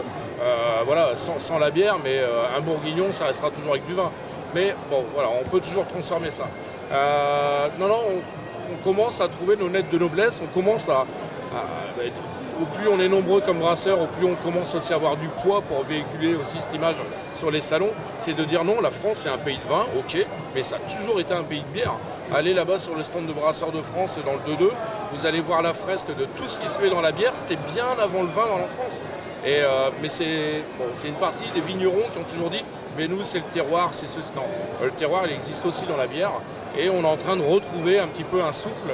sans la bière, mais un bourguignon, ça restera toujours avec du vin. Mais bon, voilà, on peut toujours transformer ça. On commence à trouver nos lettres de noblesse. On commence au plus on est nombreux comme brasseurs, au plus on commence aussi à avoir du poids pour véhiculer aussi cette image sur les salons. C'est de dire non, la France c'est un pays de vin, ok, mais ça a toujours été un pays de bière. Allez là-bas sur le stand de Brasseurs de France dans le 2-2, vous allez voir la fresque de tout ce qui se fait dans la bière. C'était bien avant le vin en France. Mais c'est une partie des vignerons qui ont toujours dit mais nous c'est le terroir, c'est ce... Non, le terroir il existe aussi dans la bière et on est en train de retrouver un petit peu un souffle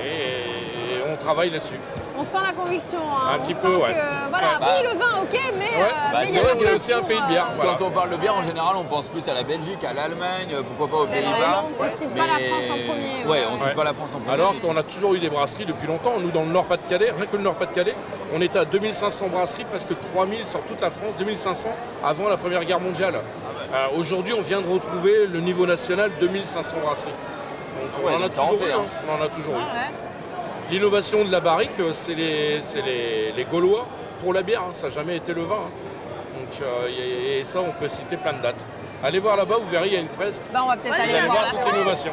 et on travaille là-dessus. On sent la conviction, hein. Un petit peu, ouais. Oui, le vin, ok, mais c'est vrai qu'on est aussi un pays de bière. Quand on parle de bière, en général, on pense plus à la Belgique, à l'Allemagne, pourquoi pas aux Pays-Bas. On ne cite pas la France en premier. Ouais, on ne cite pas la France en premier. Alors qu'on a toujours eu des brasseries depuis longtemps. Nous, dans le Nord-Pas-de-Calais, rien que le Nord-Pas-de-Calais, on était à 2500 brasseries, presque 3000 sur toute la France, 2500 avant la Première Guerre mondiale. Aujourd'hui, on vient de retrouver le niveau national, 2500 brasseries. Donc on en a toujours eu. On en a toujours eu. L'innovation de la barrique, c'est les Gaulois pour la bière, hein. Ça n'a jamais été le vin. Hein. Donc, et ça, on peut citer plein de dates. Allez voir là-bas, vous verrez, il y a une fresque. On va peut-être aller voir toute l'innovation.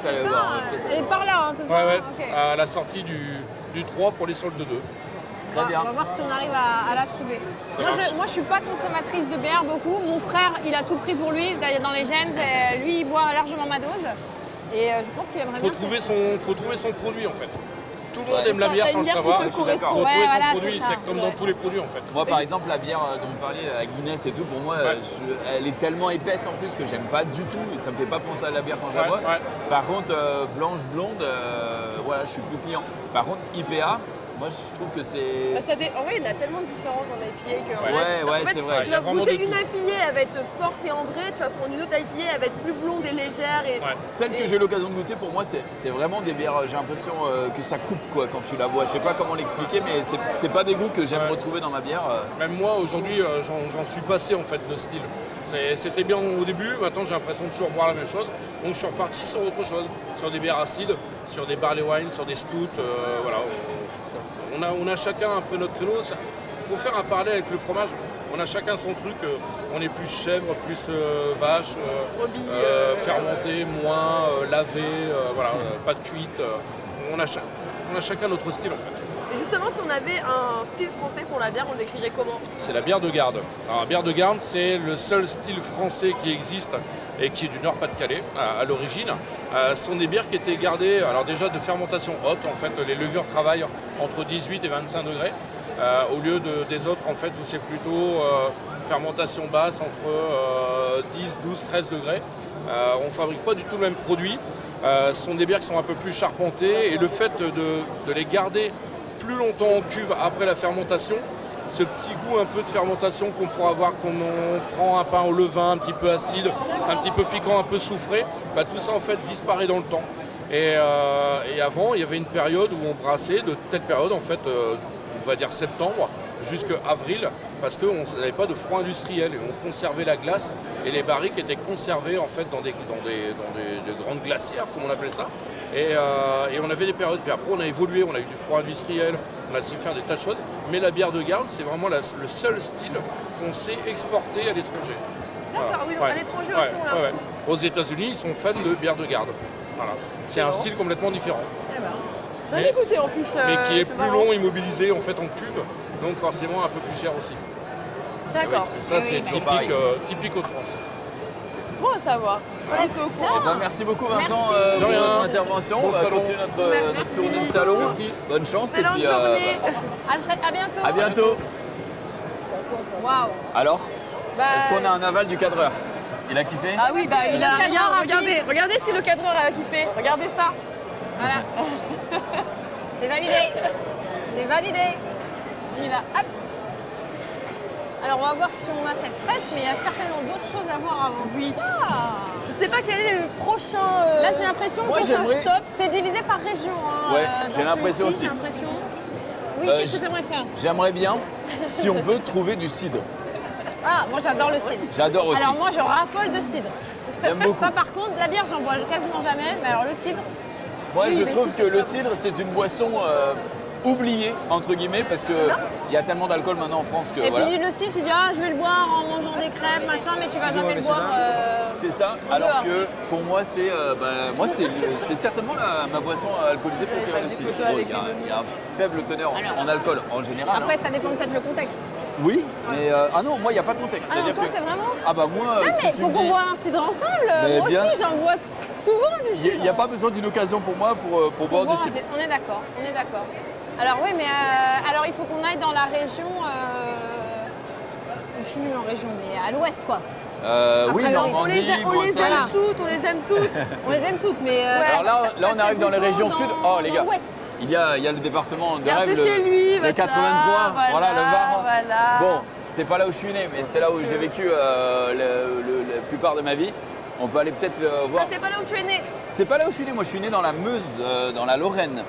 C'est ça. Elle est par là, hein, c'est ça. Okay. À la sortie du 3 pour les soldes de 2. Très bien. On va voir si on arrive à la trouver. Moi, je suis pas consommatrice de bière beaucoup. Mon frère, il a tout pris pour lui, dans les gènes. Lui, il boit largement ma dose. Et je pense qu'il aimerait bien. Faut trouver son produit en fait. Tout le monde aime la bière sans le savoir. Il faut trouver son produit, c'est comme dans tous les produits en fait. Moi par exemple, la bière dont vous parliez, la Guinness et tout, pour moi, elle est tellement épaisse en plus que j'aime pas du tout. Et ça me fait pas penser à la bière quand je la bois. Par contre, blanche, blonde, je suis plus client. Par contre, IPA, moi je trouve que c'est... En vrai, il y en a tellement de différentes en IPA que... Ouais, c'est vrai. Tu vas goûter une IPA, elle va être forte et ambrée, tu vas prendre une autre IPA, elle va être plus blonde et légère. Celle que j'ai eu l'occasion de goûter, pour moi, c'est vraiment des bières, j'ai l'impression que ça coupe quoi quand tu la bois. Je sais pas comment l'expliquer, mais c'est pas des goûts que j'aime retrouver dans ma bière. Même moi, aujourd'hui, j'en suis passé en fait de style. C'était bien au début, maintenant j'ai l'impression de toujours boire la même chose. Donc je suis reparti sur autre chose, sur des bières acides, sur des barley wines, sur des stouts, On a chacun un peu notre créneau. Il faut faire un parallèle avec le fromage. On a chacun son truc. On est plus chèvre, plus vache, fermenté, moins lavé, pas de cuite. On a chacun notre style en fait. Et justement, si on avait un style français pour la bière, on l'écrirait comment? C'est la bière de garde. Alors, la bière de garde, c'est le seul style français qui existe et qui est du Nord-Pas-de-Calais à l'origine. Ce sont des bières qui étaient gardées, alors déjà de fermentation haute, en fait, les levures travaillent entre 18 et 25 degrés, au lieu des autres, en fait, où c'est plutôt fermentation basse entre 10, 12, 13 degrés. On ne fabrique pas du tout le même produit. Ce sont des bières qui sont un peu plus charpentées et le fait de les garder plus longtemps en cuve après la fermentation, ce petit goût un peu de fermentation qu'on pourra avoir quand on prend un pain au levain un petit peu acide, un petit peu piquant, un peu soufré, tout ça en fait disparaît dans le temps. Et avant, il y avait une période où on brassait, de telle période en fait, on va dire septembre jusqu'à avril, parce qu'on n'avait pas de froid industriel et on conservait la glace et les barriques étaient conservées en fait dans des grandes glacières comme on appelait ça. Et on avait des périodes, puis après on a évolué, on a eu du froid industriel, on a essayé de faire des tas de choses, mais la bière de garde c'est vraiment le seul style qu'on sait exporter à l'étranger. D'accord, oui, donc à l'étranger aussi on l'a. Aux États-Unis ils sont fans de bière de garde. Voilà. C'est un style complètement différent. J'en ai goûté en plus. Mais qui est plus long, immobilisé en fait en cuve, donc forcément un peu plus cher aussi. D'accord. Et ça c'est typique de France. Bon à savoir. Merci beaucoup Vincent de votre intervention. Bon on va continuer notre tournée de salon. Merci. Bonne chance et Excellente puis journée. À bientôt. à bientôt. Waouh. Alors Est-ce qu'on a un aval du cadreur? Il a kiffé? Ah oui, bah il a rien. Regardez, Regardez si le cadreur a kiffé. Regardez ça. Voilà. C'est validé. C'est validé. On y va. Hop. Alors on va voir si on a cette fresque, mais il y a certainement d'autres choses à voir avant. Oui. Ça. Je sais pas quel est le prochain. Là j'ai l'impression Moi, que j'aimerais- stop, c'est divisé par région. Hein, Ouais, dans j'ai l'impression celui-ci, aussi. j'ai l'impression. Oui, qu'est-ce que tu aimerais faire? J'aimerais bien, si on peut, trouver du cidre. Ah, moi j'adore le cidre. J'adore aussi. Alors moi je raffole de cidre. J'aime beaucoup. Ça par contre, la bière j'en bois quasiment jamais, mais alors le cidre. Moi, oui, je mais trouve c'est que le cidre, c'est une boisson oubliée, entre guillemets, parce qu'il y a tellement d'alcool maintenant en France que Et voilà. puis le cidre, tu dis ah je vais le boire en mangeant des crêpes, machin, mais tu vas jamais le boire. C'est ça, en alors dehors. que pour moi, c'est certainement ma boisson alcoolisée préférée le cidre. Bon, il y a un faible teneur en alcool en général. Après hein. ça dépend peut-être le contexte. Oui, mais ah non, moi, il n'y a pas de contexte. Ah non, C'est-à-dire toi que- c'est vraiment. Ah bah moi, Non si mais tu faut me qu'on dis- boit un cidre ensemble. Mais Moi bien. aussi j'en bois souvent du cidre. Il n'y a pas besoin d'une occasion pour moi pour boire du Bon, cidre. on est d'accord, on est d'accord. Alors oui, mais alors il faut qu'on aille dans la région. Je suis nulle en région, mais à l'ouest quoi. Oui, Après, Normandie, On les Bretagne. aime toutes, on les aime toutes. On les aime toutes, mais. Alors là, on arrive dans les régions sud. Oh les gars, l'ouest. il y a le département de Regardez rêve, chez lui, le va 83, là, voilà, le Var. Voilà. Bon, c'est pas là où je suis né, mais c'est là où j'ai vécu la plupart de ma vie. On peut aller peut-être voir. Ah, c'est pas là où tu es né. C'est pas là où je suis né, moi je suis né dans la Meuse, dans la Lorraine,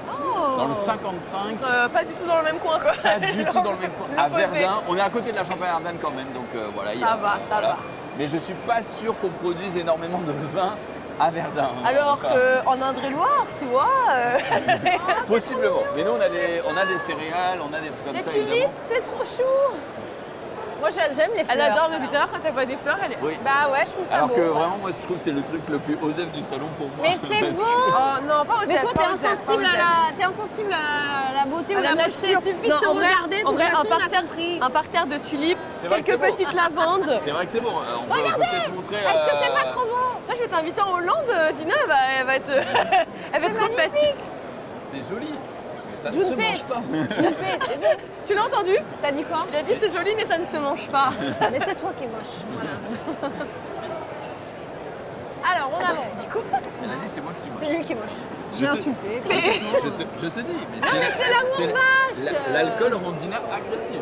dans le 55. Pas du tout dans le même coin quoi. Pas du tout dans le même coin. À L'opposé. Verdun, on est à côté de la Champagne-Ardenne quand même, donc voilà. Ça va, ça va. Mais je suis pas sûr qu'on produise énormément de vin à Verdun. hein. Alors Enfin, qu'en Indre-et-Loire, tu vois. Possiblement. Mais nous, on a des céréales, on a des trucs comme Les ça, tulipes, évidemment. C'est trop chou. Moi j'aime les fleurs. Elle adore depuis tout à l'heure quand elle voit des fleurs, elle est. Oui. Bah ouais, je trouve ça Alors beau. que vraiment, moi, je trouve que c'est le truc le plus osef du salon pour moi. Mais c'est Parce beau. que- Oh non, pas Mais toi, pas t'es insensible à la beauté ou À la la mocheté. Il nature. suffit de Non, te en vrai- regarder, de en toute vrai, façon, un on a parterre- compris. Un parterre de tulipes, C'est vrai que quelques c'est beau. petites lavandes. C'est vrai que c'est beau. On peut peut-être montrer. Est-ce que c'est pas trop beau? Toi, je vais t'inviter en Hollande, Dina, elle va être, elle va être trop faite. C'est joli. Mais ça ne Joue se de paix. mange pas. C'est beau. Tu l'as entendu? T'as dit quoi? Il a dit c'est joli, mais ça ne se mange pas. Mais c'est toi qui es moche. Voilà. Alors, on avance. Elle a dit c'est moi qui suis moche. C'est lui qui est moche. Je J'ai te- insulté. Je te dis, mais Ah, mais c'est l'amour vache. L'alcool rend Dina agressive.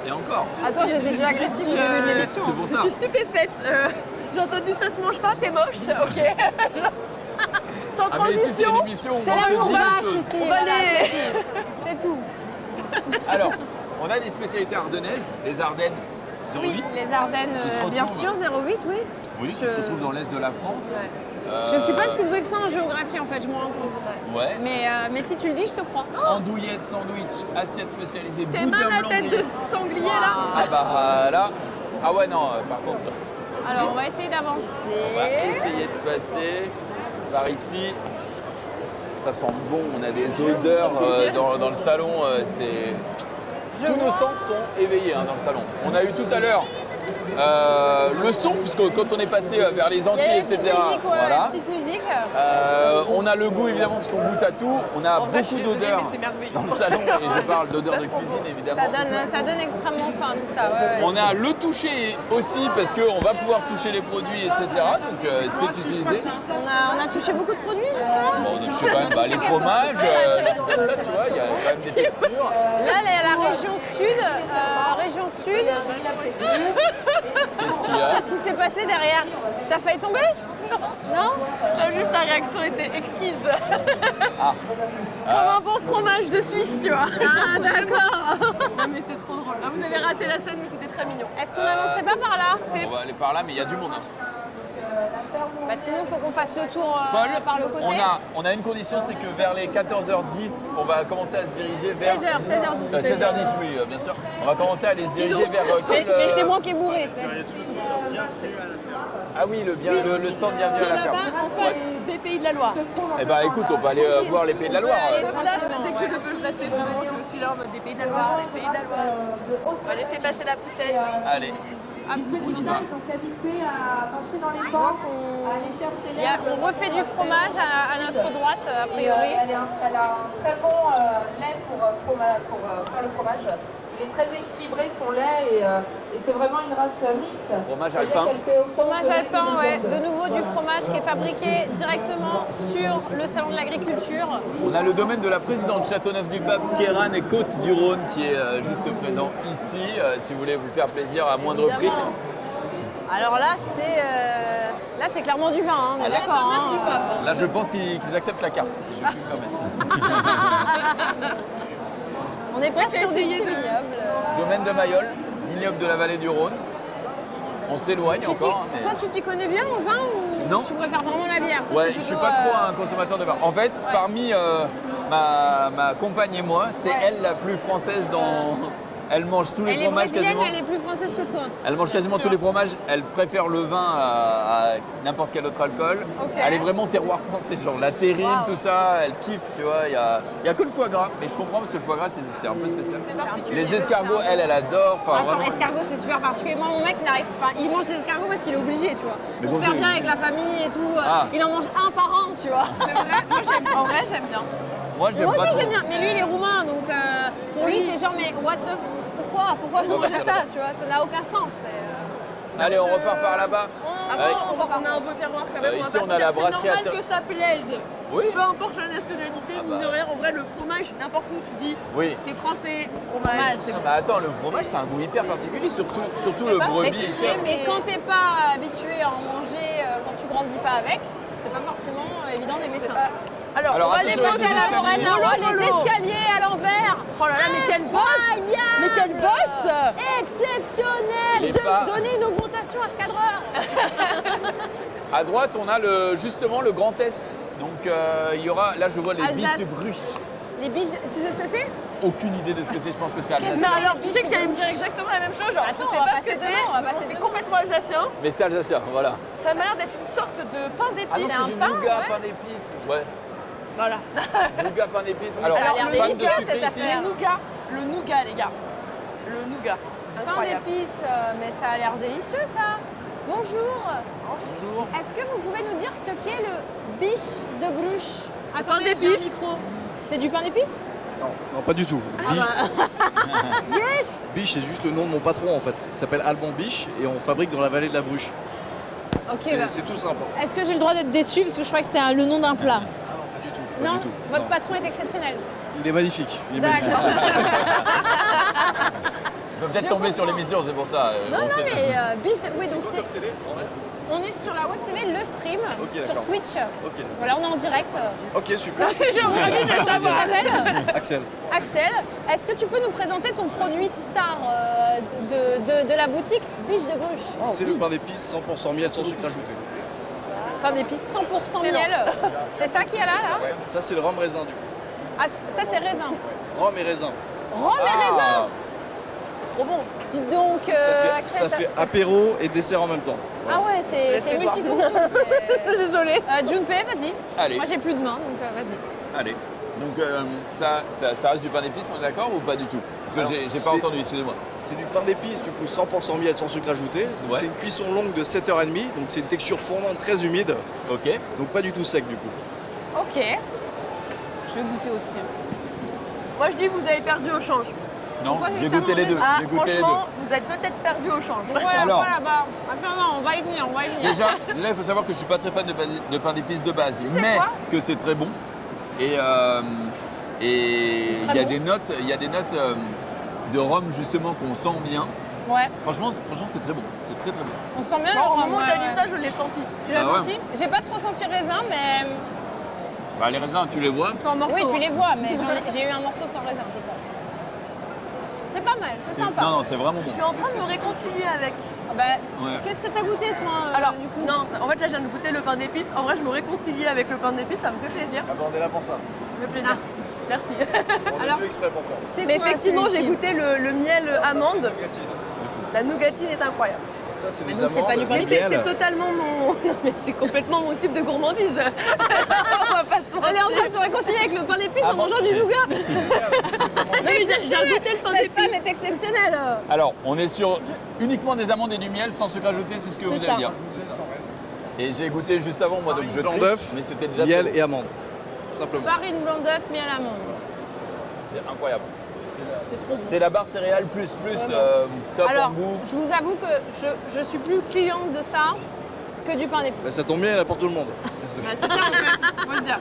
Et encore. Attends, j'étais déjà agressive au début de l'émission. C'est pour Je ça. suis stupéfaite. J'ai entendu ça se mange pas, t'es moche, ok. Sans Ah, mais ici, c'est transition. une émission où C'est on se l'amour dit des vache choses. ici. On va Voilà, aller- c'est tout. Alors, on a des spécialités ardennaises, les Ardennes 08. Oui, les Ardennes, Qui se bien retrouvent- sûr, 08, oui. Oui, qui se retrouvent dans l'est de la France. Je suis pas si douée que ça en géographie, en fait, je me rends compte. Ouais. Mais si tu le dis, je te crois. Andouillettes, sandwich, assiettes spécialisées, T'es boudin mal la blanc tête de grillé. sanglier là. Ah bah là. Ah ouais, non, par contre. Alors, on va essayer On va d'avancer. essayer de passer par ici. Ça sent bon, on a des odeurs dans le salon. Tous nos sens sont éveillés dans le salon. On a eu tout à l'heure le son, puisque quand on est passé vers les Il y a Antilles, une etc. petite musique, ouais, Voilà. petite musique. On a le goût évidemment parce qu'on goûte à tout. On a beaucoup d'odeurs dans le salon et je parle d'odeurs de cuisine évidemment. Ça donne extrêmement faim, tout ça. Ouais, ouais. On a le toucher aussi parce qu'on va pouvoir toucher les produits, etc. Donc c'est utilisé. On a touché beaucoup de produits jusque-là. Bon, on a touché quand même les fromages, des trucs comme ça, tu vois, il y a quand même des textures. Là, la région sud. Qu'est-ce qu'il y a? Qu'est-ce qui s'est passé derrière? T'as failli tomber? Non? Juste ta réaction était exquise. Ah. Comme un bon fromage de Suisse, tu vois. Ah, d'accord. Non mais c'est trop drôle. Ah, vous avez raté la scène, mais c'était très mignon. Est-ce qu'on n'avancerait pas par là? On va aller par là, mais il y a du monde. Hein. Bah, sinon, il faut qu'on fasse le tour Paul, par le côté. on a une condition, c'est que vers les 14h10, on va commencer à se diriger vers... 16h10. 16h10, oui, bien sûr. On va commencer à les diriger vers... Mais c'est moi qui est bourré, tu sais. Ah oui, le stand Bienvenue à la ferme. Là-bas, en face des Pays de la Loire. Eh ben écoute, on peut aller voir les Pays de la Loire. Là, dès que je le peux le placer, vraiment, je suis là en mode des Pays de la Loire, les Pays de la Loire. On va laisser passer la poussette. Allez. On refait du fromage à notre droite, a priori. Elle a un très bon lait pour faire le fromage. Il est très équilibré son lait et c'est vraiment une race mixte. Fromage alpin. Fromage alpin, ouais. De nouveau du fromage qui est fabriqué directement sur le salon de l'agriculture. On a le domaine de la présidente Châteauneuf-du-Pape, Kéran et Côte-du-Rhône qui est juste présent ici, si vous voulez vous faire plaisir à moindre prix. Alors là, c'est clairement du vin, hein, on est d'accord. Hein. Là, je pense qu'ils acceptent la carte, si je puis me permettre. On est presque sur des petits vignobles. Domaine de Mayol, vignoble de la vallée du Rhône. On s'éloigne encore. Mais... Toi, tu t'y connais bien au vin ou non. Tu préfères vraiment la bière? Toi, ouais, je suis pas trop un consommateur de vin. En fait, parmi ma compagne et moi, c'est elle la plus française dans... Elle mange tous les fromages quasiment. Elle est plus française que toi. Elle mange quasiment tous les fromages. Elle préfère le vin à n'importe quel autre alcool. Okay. Elle est vraiment terroir français, genre la terrine, tout ça. Elle kiffe, tu vois. Il y a que le foie gras, mais je comprends parce que le foie gras c'est un peu spécial. Les escargots, elle adore. Attends, vraiment... escargot c'est super particulier. Moi, mon mec, il mange des escargots parce qu'il est obligé, tu vois. Mais pour bon, faire bien avec la famille et tout. Il en mange un par an, tu vois. C'est vrai. En vrai, j'aime bien. Moi aussi j'aime bien. Mais lui, il est roumain, donc pour lui, c'est genre, mais what the... Pourquoi vous mangez ça, tu vois? Ça n'a aucun sens. Allez, on repart par là-bas. On a un beau terroir quand même. Ici, on a la brasserie à C'est normal que ça plaise. Oui. Peu importe la nationalité, mine de rien, en vrai, le fromage, n'importe où tu dis, t'es français, fromage. Non, mais attends, le fromage, c'est un goût hyper particulier, surtout le brebis est cher. Mais quand t'es pas habitué à en manger, quand tu grandis pas avec, c'est pas forcément évident d'aimer ça. Alors, on va aller passer à la Lorraine, les escaliers à l'envers. Oh là là, mais quel boss! Mais quel boss! Exceptionnel! Donner une augmentation à ce cadreur. À droite, on a justement le Grand Est. Donc il y aura, là je vois les biches de Bruche. Les biches, tu sais ce que c'est? Aucune idée de ce que c'est, je pense que c'est alsacien. Non, alors tu sais que j'allais me dire exactement la même chose, genre attends, je sais pas ce que c'est, c'est complètement alsacien. Mais c'est alsacien, voilà. Ça m'a l'air d'être une sorte de pain d'épices. Ah non, c'est du nougat, pain d'épices, ouais. Voilà. Nougat, pain d'épices. Alors fan de sucré ici. Le nougat, les gars. Le nougat. Pain d'épices, mais ça a l'air délicieux ça. Bonjour. Bonjour. Est-ce que vous pouvez nous dire ce qu'est le biche de Bruche? Pain d'épices. C'est du pain d'épices? Non, pas du tout. Biche, Yes! Biche, c'est juste le nom de mon patron en fait. Il s'appelle Alban Biche et on fabrique dans la vallée de la Bruche. Ok. C'est tout simple. Est-ce que j'ai le droit d'être déçu parce que je crois que c'était le nom d'un plat? Pas du tout. Non, du tout. votre patron est exceptionnel. Il est magnifique. D'accord. Je peux peut-être tomber sur l'émission, c'est pour ça. Non, mais biche de... Oui, donc c'est... On est sur la web TV, le stream, sur Twitch. Voilà, on est en direct. Ok, super. Axel. Axel, est-ce que tu peux nous présenter ton produit star de la boutique Biche de Bruche? C'est le pain d'épices 100% miel sans sucre ajouté. Pain d'épices 100% miel. C'est ça qu'il y a là? Ça, c'est le rhum raisin du coup. Ah, ça c'est raisin. Rhum et raisin. Rhum et raisin. Trop bon. Dites donc, ça fait apéro et dessert en même temps. Ah ouais, c'est multifonction. Désolée. Junpei, vas-y. Allez. Moi j'ai plus de main, donc vas-y. Allez. Donc ça reste du pain d'épices, on est d'accord ou pas du tout? Parce que j'ai pas entendu, excusez-moi. C'est du pain d'épices, du coup 100% miel sans sucre ajouté. Donc c'est une cuisson longue de 7h30, donc c'est une texture fondante très humide. Ok. Donc pas du tout sec du coup. Ok. Je vais goûter aussi. Moi je dis vous avez perdu au change. Non, j'ai goûté les deux. Ah, franchement, vous êtes peut-être perdu au change. Ouais, alors, là-bas. Attends, non, on va y venir, Déjà, il faut savoir que je suis pas très fan de pain d'épices de base, mais que c'est très bon. Et il y a des notes, de rhum justement qu'on sent bien. Ouais. Franchement, c'est très bon. C'est très très bon. On sent bien. Au moment où t'as dit ça, je l'ai senti. Tu l'as senti? J'ai pas trop senti raisin, mais. Bah, les raisins, tu les vois? Sans morceau. Oui, tu les vois, mais j'ai eu un morceau sans raisin, je pense. C'est pas mal, c'est sympa. Non, c'est vraiment bon. Je suis en train de me réconcilier avec. Qu'est-ce que t'as goûté toi? Alors, du coup non, en fait là je viens de goûter le pain d'épices. En vrai, je me réconcilie avec le pain d'épices, ça me fait plaisir. Abordez-la pour ça. Ça me fait plaisir. Merci. Alors, exprès pour ça. Mais effectivement, j'ai goûté le miel amande. La nougatine est incroyable. Ça, c'est Mais des donc, c'est amandes, pas du pain du d'épices, miel. C'est totalement mon. Non, mais c'est complètement mon type de gourmandise. On va pas se mentir. Elle est en train de se réconcilier avec le pain d'épices en mangeant du nougat. Non, mais j'ai goûté le pain Cette femme d'épices. est exceptionnelle. Alors, on est sur uniquement des amandes et du miel sans sucre ajouté, c'est ce que vous allez dire. Et j'ai goûté juste avant, moi, donc je Blanc triche, d'œuf, mais c'était déjà miel très bon. et amandes. Simplement. Farine, blanc d'œuf, miel, amande. C'est incroyable. C'est la barre céréales plus top Alors, en goût. je vous avoue que je suis plus cliente de ça que du pain d'épices. Bah, ça tombe bien, il y en a pour tout le monde. C'est ça en fait, faut se dire.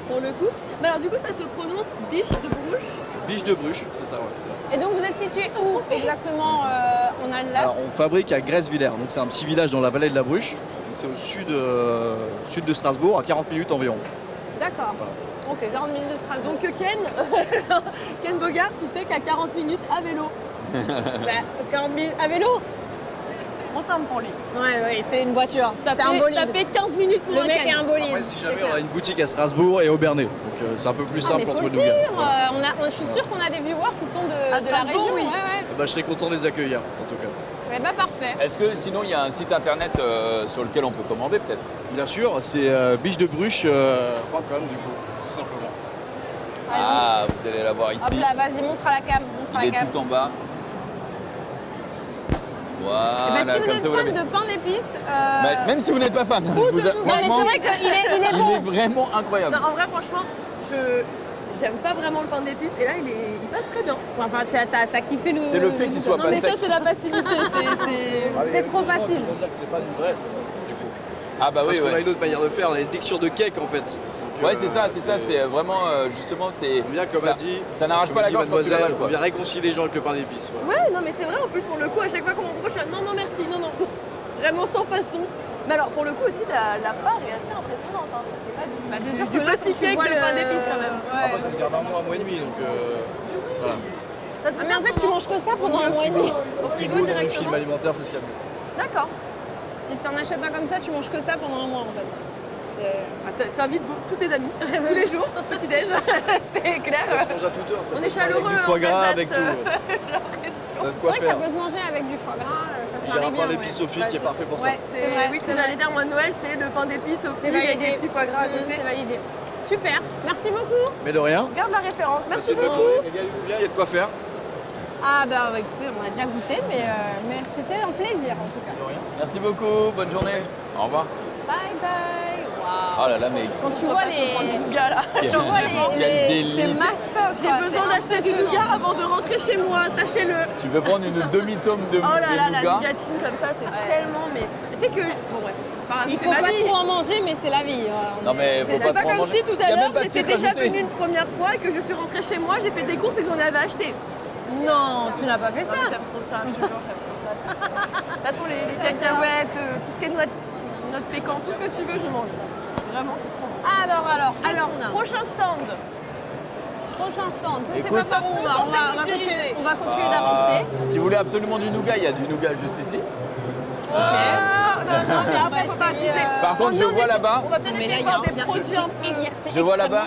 Pour le coup. Mais alors du coup ça se prononce biche de Bruche. Biche de Bruche, c'est ça, ouais. Et donc vous êtes situé où exactement en Alsace? Alors, on fabrique à Grèce-Villers, donc c'est un petit village dans la vallée de la Bruche. Donc, c'est au sud de Strasbourg, à 40 minutes environ. D'accord. Ok, 40 minutes de Strasbourg. Donc Ken Bogart, tu sais qu'à 40 minutes à vélo. Bah, 40 minutes à vélo? Trop simple pour lui. Ouais, c'est une voiture. C'est un Ça bolide. fait 15 minutes pour Le un mec Ken. est un bolide. Après, si jamais on a une boutique à Strasbourg et au Bernay, donc c'est un peu plus simple mais entre faut le nous. dire, je suis sûre qu'on a des viewers qui sont de la Strasbourg, région. oui. Ouais. Bah, je serais content de les accueillir, en tout cas. Eh bah parfait. Est-ce que sinon il y a un site internet sur lequel on peut commander peut-être? Bien sûr, c'est bichedebruche.com du coup, tout simplement. Ah, vous allez la voir ici. Hop là, vas-y, montre à la cam. Montre à Il la est cam. tout en bas. Eh Voilà, ben, si vous comme êtes ça vous fan l'avez. de pain d'épices, Bah, même si vous n'êtes pas fan, ou de nougat, mais franchement, c'est vrai qu'il est il bon. est vraiment incroyable. Non, en vrai, franchement, j'aime pas vraiment le pain d'épices et là, il passe très bien. Enfin, t'as kiffé le. C'est le fait qu'il soit Non, pas mais sec. ça, c'est la facilité. C'est trop facile. On va dire que c'est pas du vrai, du coup. Ah bah Parce oui, qu'on a ouais. une autre manière de faire, on a des textures de cake en fait. Donc, Ouais, c'est ça, c'est vraiment justement c'est. On vient, comme ça, a dit, ça n'arrache pas la gorge quand tu mademoiselle, l'avales on quoi. vient réconcilier les gens avec le pain d'épices. Voilà. Ouais, non, mais c'est vrai, en plus, pour le coup, à chaque fois qu'on m'approche, je suis là, non, merci, non. Vraiment sans façon. Mais alors, pour le coup aussi, la part est assez impressionnante. Hein. C'est pas du, Bah, c'est du sûr que là, petit quand tu cake vois de le- pain d'épices quand même. Après, ça se garde un mois et demi, donc voilà. Ça se Ah, mais en fait, tu manges que ça pendant un mois et demi. Au frigo Dans le directement. film alimentaire, c'est ce qu'il y a de mieux. D'accord. Si t'en achètes un comme ça, tu manges que ça pendant un mois en fait. Ah, t'invites tous tes amis, tous les jours, petit déj, c'est clair. Ça se mange à toute heure. Ça On peut est se manger chaleureux. Avec du foie en gras, Alsace, avec tout. j'ai l'impression. Ça a de C'est quoi vrai que ça faire. peut se manger avec du foie gras, ça se J'ai marie un bien. pain d'épices au fil qui est parfait pour ça. Ouais, c'est vrai. Oui, ce c'est que vrai. j'allais dire, moi, Noël, c'est le pain d'épices au C'est fil avec validé. des petits foie gras à côté. C'est validé. Super, merci beaucoup. Mais de rien. Garde la référence, merci Passez de bonnes beaucoup. journées. Régalez-vous bien, il y a de quoi faire. Ah bah écoutez, on a déjà goûté, mais c'était un plaisir en tout cas. Merci beaucoup, bonne journée. Au revoir. Bye bye. Waouh. Oh là là, mais Quand tu vois les, nougat là. quel, tu vois quel c'est délice. mastoc. J'ai besoin d'acheter du nougat avant de rentrer chez moi, sachez-le. Tu peux prendre une demi-tome de, Oh là là, la nougat. nougatine comme ça, c'est tellement. Mais tu sais que. Bon, bref. Il faut pas trop en manger, mais c'est la vie. Non mais faut C'est pas pas trop en comme manger. si tout Il y à a même l'heure pas de j'étais sucre déjà ajouté. venue une première fois et que je suis rentrée chez moi, j'ai fait des courses et que j'en avais acheté. Non, tu n'as pas fait ça. J'aime trop ça, je te jure, j'aime trop ça. De toute façon, les cacahuètes, tout ce qui est noix de pécan, tout ce que tu veux, je mange. Vraiment, c'est trop bon. Alors, Prochain stand. prochain stand. Je ne sais Écoute. pas par où on va. On va continuer Ah, d'avancer. si vous voulez absolument du nougat, il y a du nougat juste ici. Ah, non, mais après, faut pas essayer, abuser. Par contre, je Non, vois mais là-bas, On va peut-être Mais essayer là, de il y a voir des bien produits un peu. je vois là-bas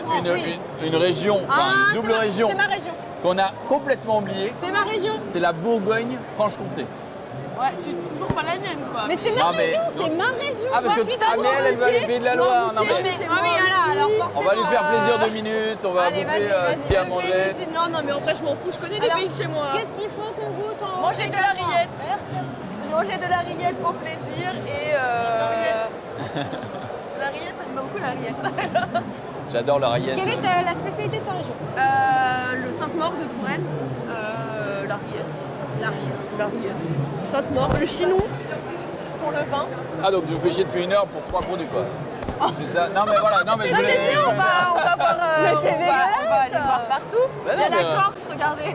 une région, enfin une double région C'est ma région. qu'on a complètement oubliée. C'est ma région. C'est la Bourgogne-Franche-Comté. Ouais, tu es toujours pas la mienne, quoi. Mais c'est ma Non, mais- région, c'est ma région. Ah parce que Je suis ah, mais elle va les pays de la Loire. Non mais Ah oui, alors on va lui faire plaisir 2 minutes, on va Allez, bouffer vas-y, ce qu'il y a à manger. Non, non, mais en vrai, je m'en fous, je connais les Alors, pays de chez moi. Qu'est-ce qu'il faut qu'on goûte en Manger de la rillette. Manger de la rillette au plaisir et la rillette, j'aime beaucoup la rillette. J'adore la rillette. Quelle est la spécialité de ta région? Le Sainte-Maure de Touraine, la rillette. La rillette. La rillette. Sainte-Maure, le chinou pour le vin. Ah donc je me fais chier depuis 1 heure pour 3 produits quoi. C'est ça. Non mais voilà, non mais je Non, mais voulais. viens, on va voir. Mais on c'est va aller dégueulasse. voir partout. Bah Il y a non, la mais- Corse, regardez.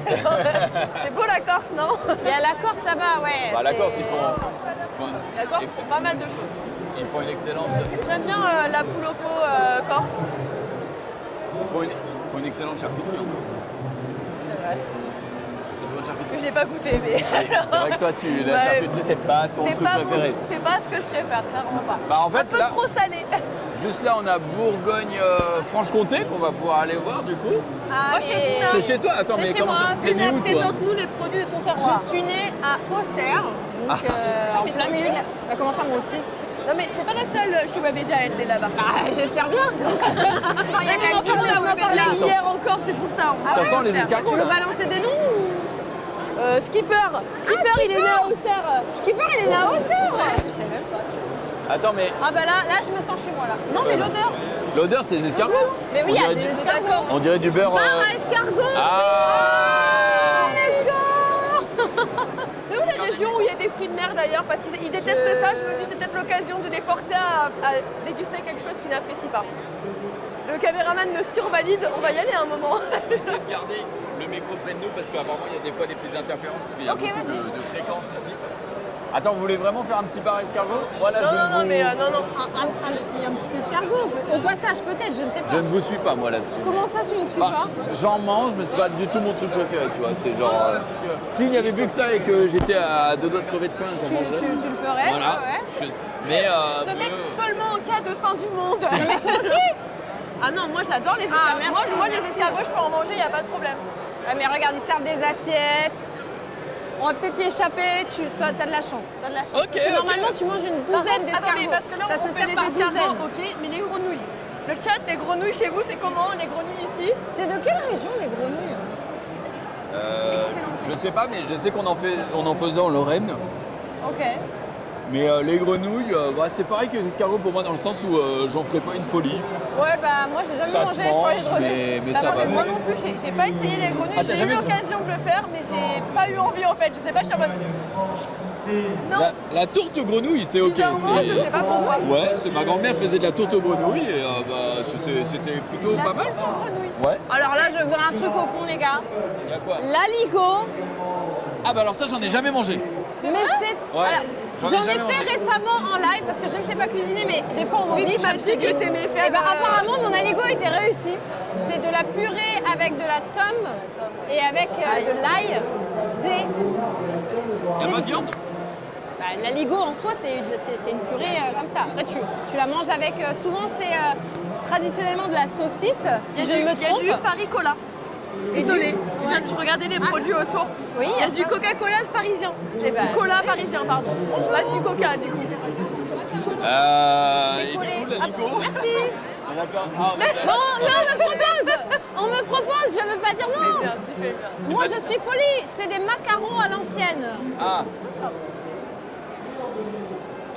C'est beau la Corse, non? Il y a la Corse là-bas, ouais. Bah, la c'est- Corse, ils font La Corse, ils font pas mal de choses. ils font une excellente. J'aime bien la poule au pot corse. Ils font une excellente charcuterie en Corse. C'est vrai. Très bonne charcuterie. Que j'ai pas goûté, mais. Oui, c'est vrai que toi la Ouais. charcuterie c'est pas ton C'est truc pas préféré. bon. C'est pas ce que je préfère, clairement pas. Bah en Un fait peu là, trop salé. juste là on a Bourgogne Franche-Comté qu'on va pouvoir aller voir du coup. Ah, Moi, chez mais- Dina. C'est chez toi. Attends C'est mais chez comment moi, ça c'est t'es né où toi? Présente-nous les produits de ton terroir. Je suis née à Auxerre, donc en plein milieu de la... Bah, comment ça, moi aussi? Non, mais t'es pas la seule chez Webedia à être là-bas. Bah, j'espère bien. Il y a On en quelqu'un parlait, qui on en m'a parlait parlé. hier encore, c'est pour ça. Ça ouais, sent les Auxerre. escargots On là. veut balancer des noms ou... Skipper, il est né à Auxerre. Skipper, il est né à Auxerre. Je sais même pas. Attends mais Ah bah là, je me sens chez moi là. Non, mais l'odeur. l'odeur c'est les escargots. Mais oui, il y On a dirait des du- escargots. On dirait du beurre. Bar à escargots. Ah fruits de mer d'ailleurs, parce qu'ils détestent ça. Je me dis c'est peut-être l'occasion de les forcer à déguster quelque chose qu'ils n'apprécient pas. Le caméraman me survalide, on va y aller à un moment. Essayez de garder le micro près de nous parce qu'apparemment il y a des fois des petites interférences parce qu'il y a beaucoup de fréquences ici. Attends, vous voulez vraiment faire un petit bar escargot? Voilà, non, je non, vous... mais non. Un petit escargot, au passage peut-être, je ne sais pas. Je ne vous suis pas moi là-dessus. Comment ça tu ne suis pas? J'en mange, mais c'est pas du tout mon truc préféré, tu vois. C'est genre, s'il n'y avait plus que ça et que j'étais à 2 doigts de crever de faim, j'en mangerais. Tu le ferais? Voilà. Ouais. Parce que mais seulement en cas de fin du monde. Non, mais toi aussi? Ah non, moi j'adore les escargots. Moi les escargots, je peux en manger, il n'y a pas de problème. Ouais, mais regarde, ils servent des assiettes. On va peut-être y échapper, t'as de la chance. Ok, parce que normalement, tu manges une douzaine d'escargots. Parce que là, ça on se fait sert les par escargots, douzaine. ok, mais les grenouilles. Le chat, les grenouilles chez vous, c'est comment les grenouilles ici? C'est de quelle région les grenouilles? je sais pas, mais je sais qu'on en faisait en Lorraine. Ok. Mais les grenouilles, c'est pareil que les escargots pour moi dans le sens où j'en ferai pas une folie. Ouais, bah moi j'ai jamais Ça mangé, se je crois les mange, grenouilles. mais ça va. Moi non plus, j'ai pas essayé les grenouilles. Ah, t'as J'ai eu jamais- l'occasion de le faire, mais j'ai pas eu envie en fait. Je sais pas, je suis en mode. Non. La tourte aux grenouilles, c'est ok. C'est pas pour moi. Ouais, ma grand-mère faisait de la tourte aux grenouilles et c'était plutôt pas mal. Ouais. Alors là, je vois un truc au fond, les gars. Il y a quoi? L'aligot. Ah bah alors ça, j'en ai jamais mangé. Mais c'est. Ouais. Alors, J'en ai J'en ai jamais fait mangé. récemment en live parce que je ne sais pas cuisiner, mais des fois on m'oblige. tu m'as dit que t'aimais faire, Et ben apparemment mon aligot était réussi. C'est de la purée avec de la tome et avec de l'ail. C'est. Il y a pas de viande? Bah, l'aligot en soi, c'est une purée comme ça. Après, tu la manges avec. Souvent, c'est traditionnellement de la saucisse, si je ne me trompe. Il y a du Paris-Cola. Désolée, je regardais les produits autour. Oui, il y a du Coca-Cola parisien. Eh ben, Cola parisien, pardon. Pas du Coca, du coup. Et du collé. coup, l'aligot. Merci. On a plein. Ah, Non, on me propose, je ne veux pas dire non. Moi, je suis polie. C'est des macarons à l'ancienne. Ah.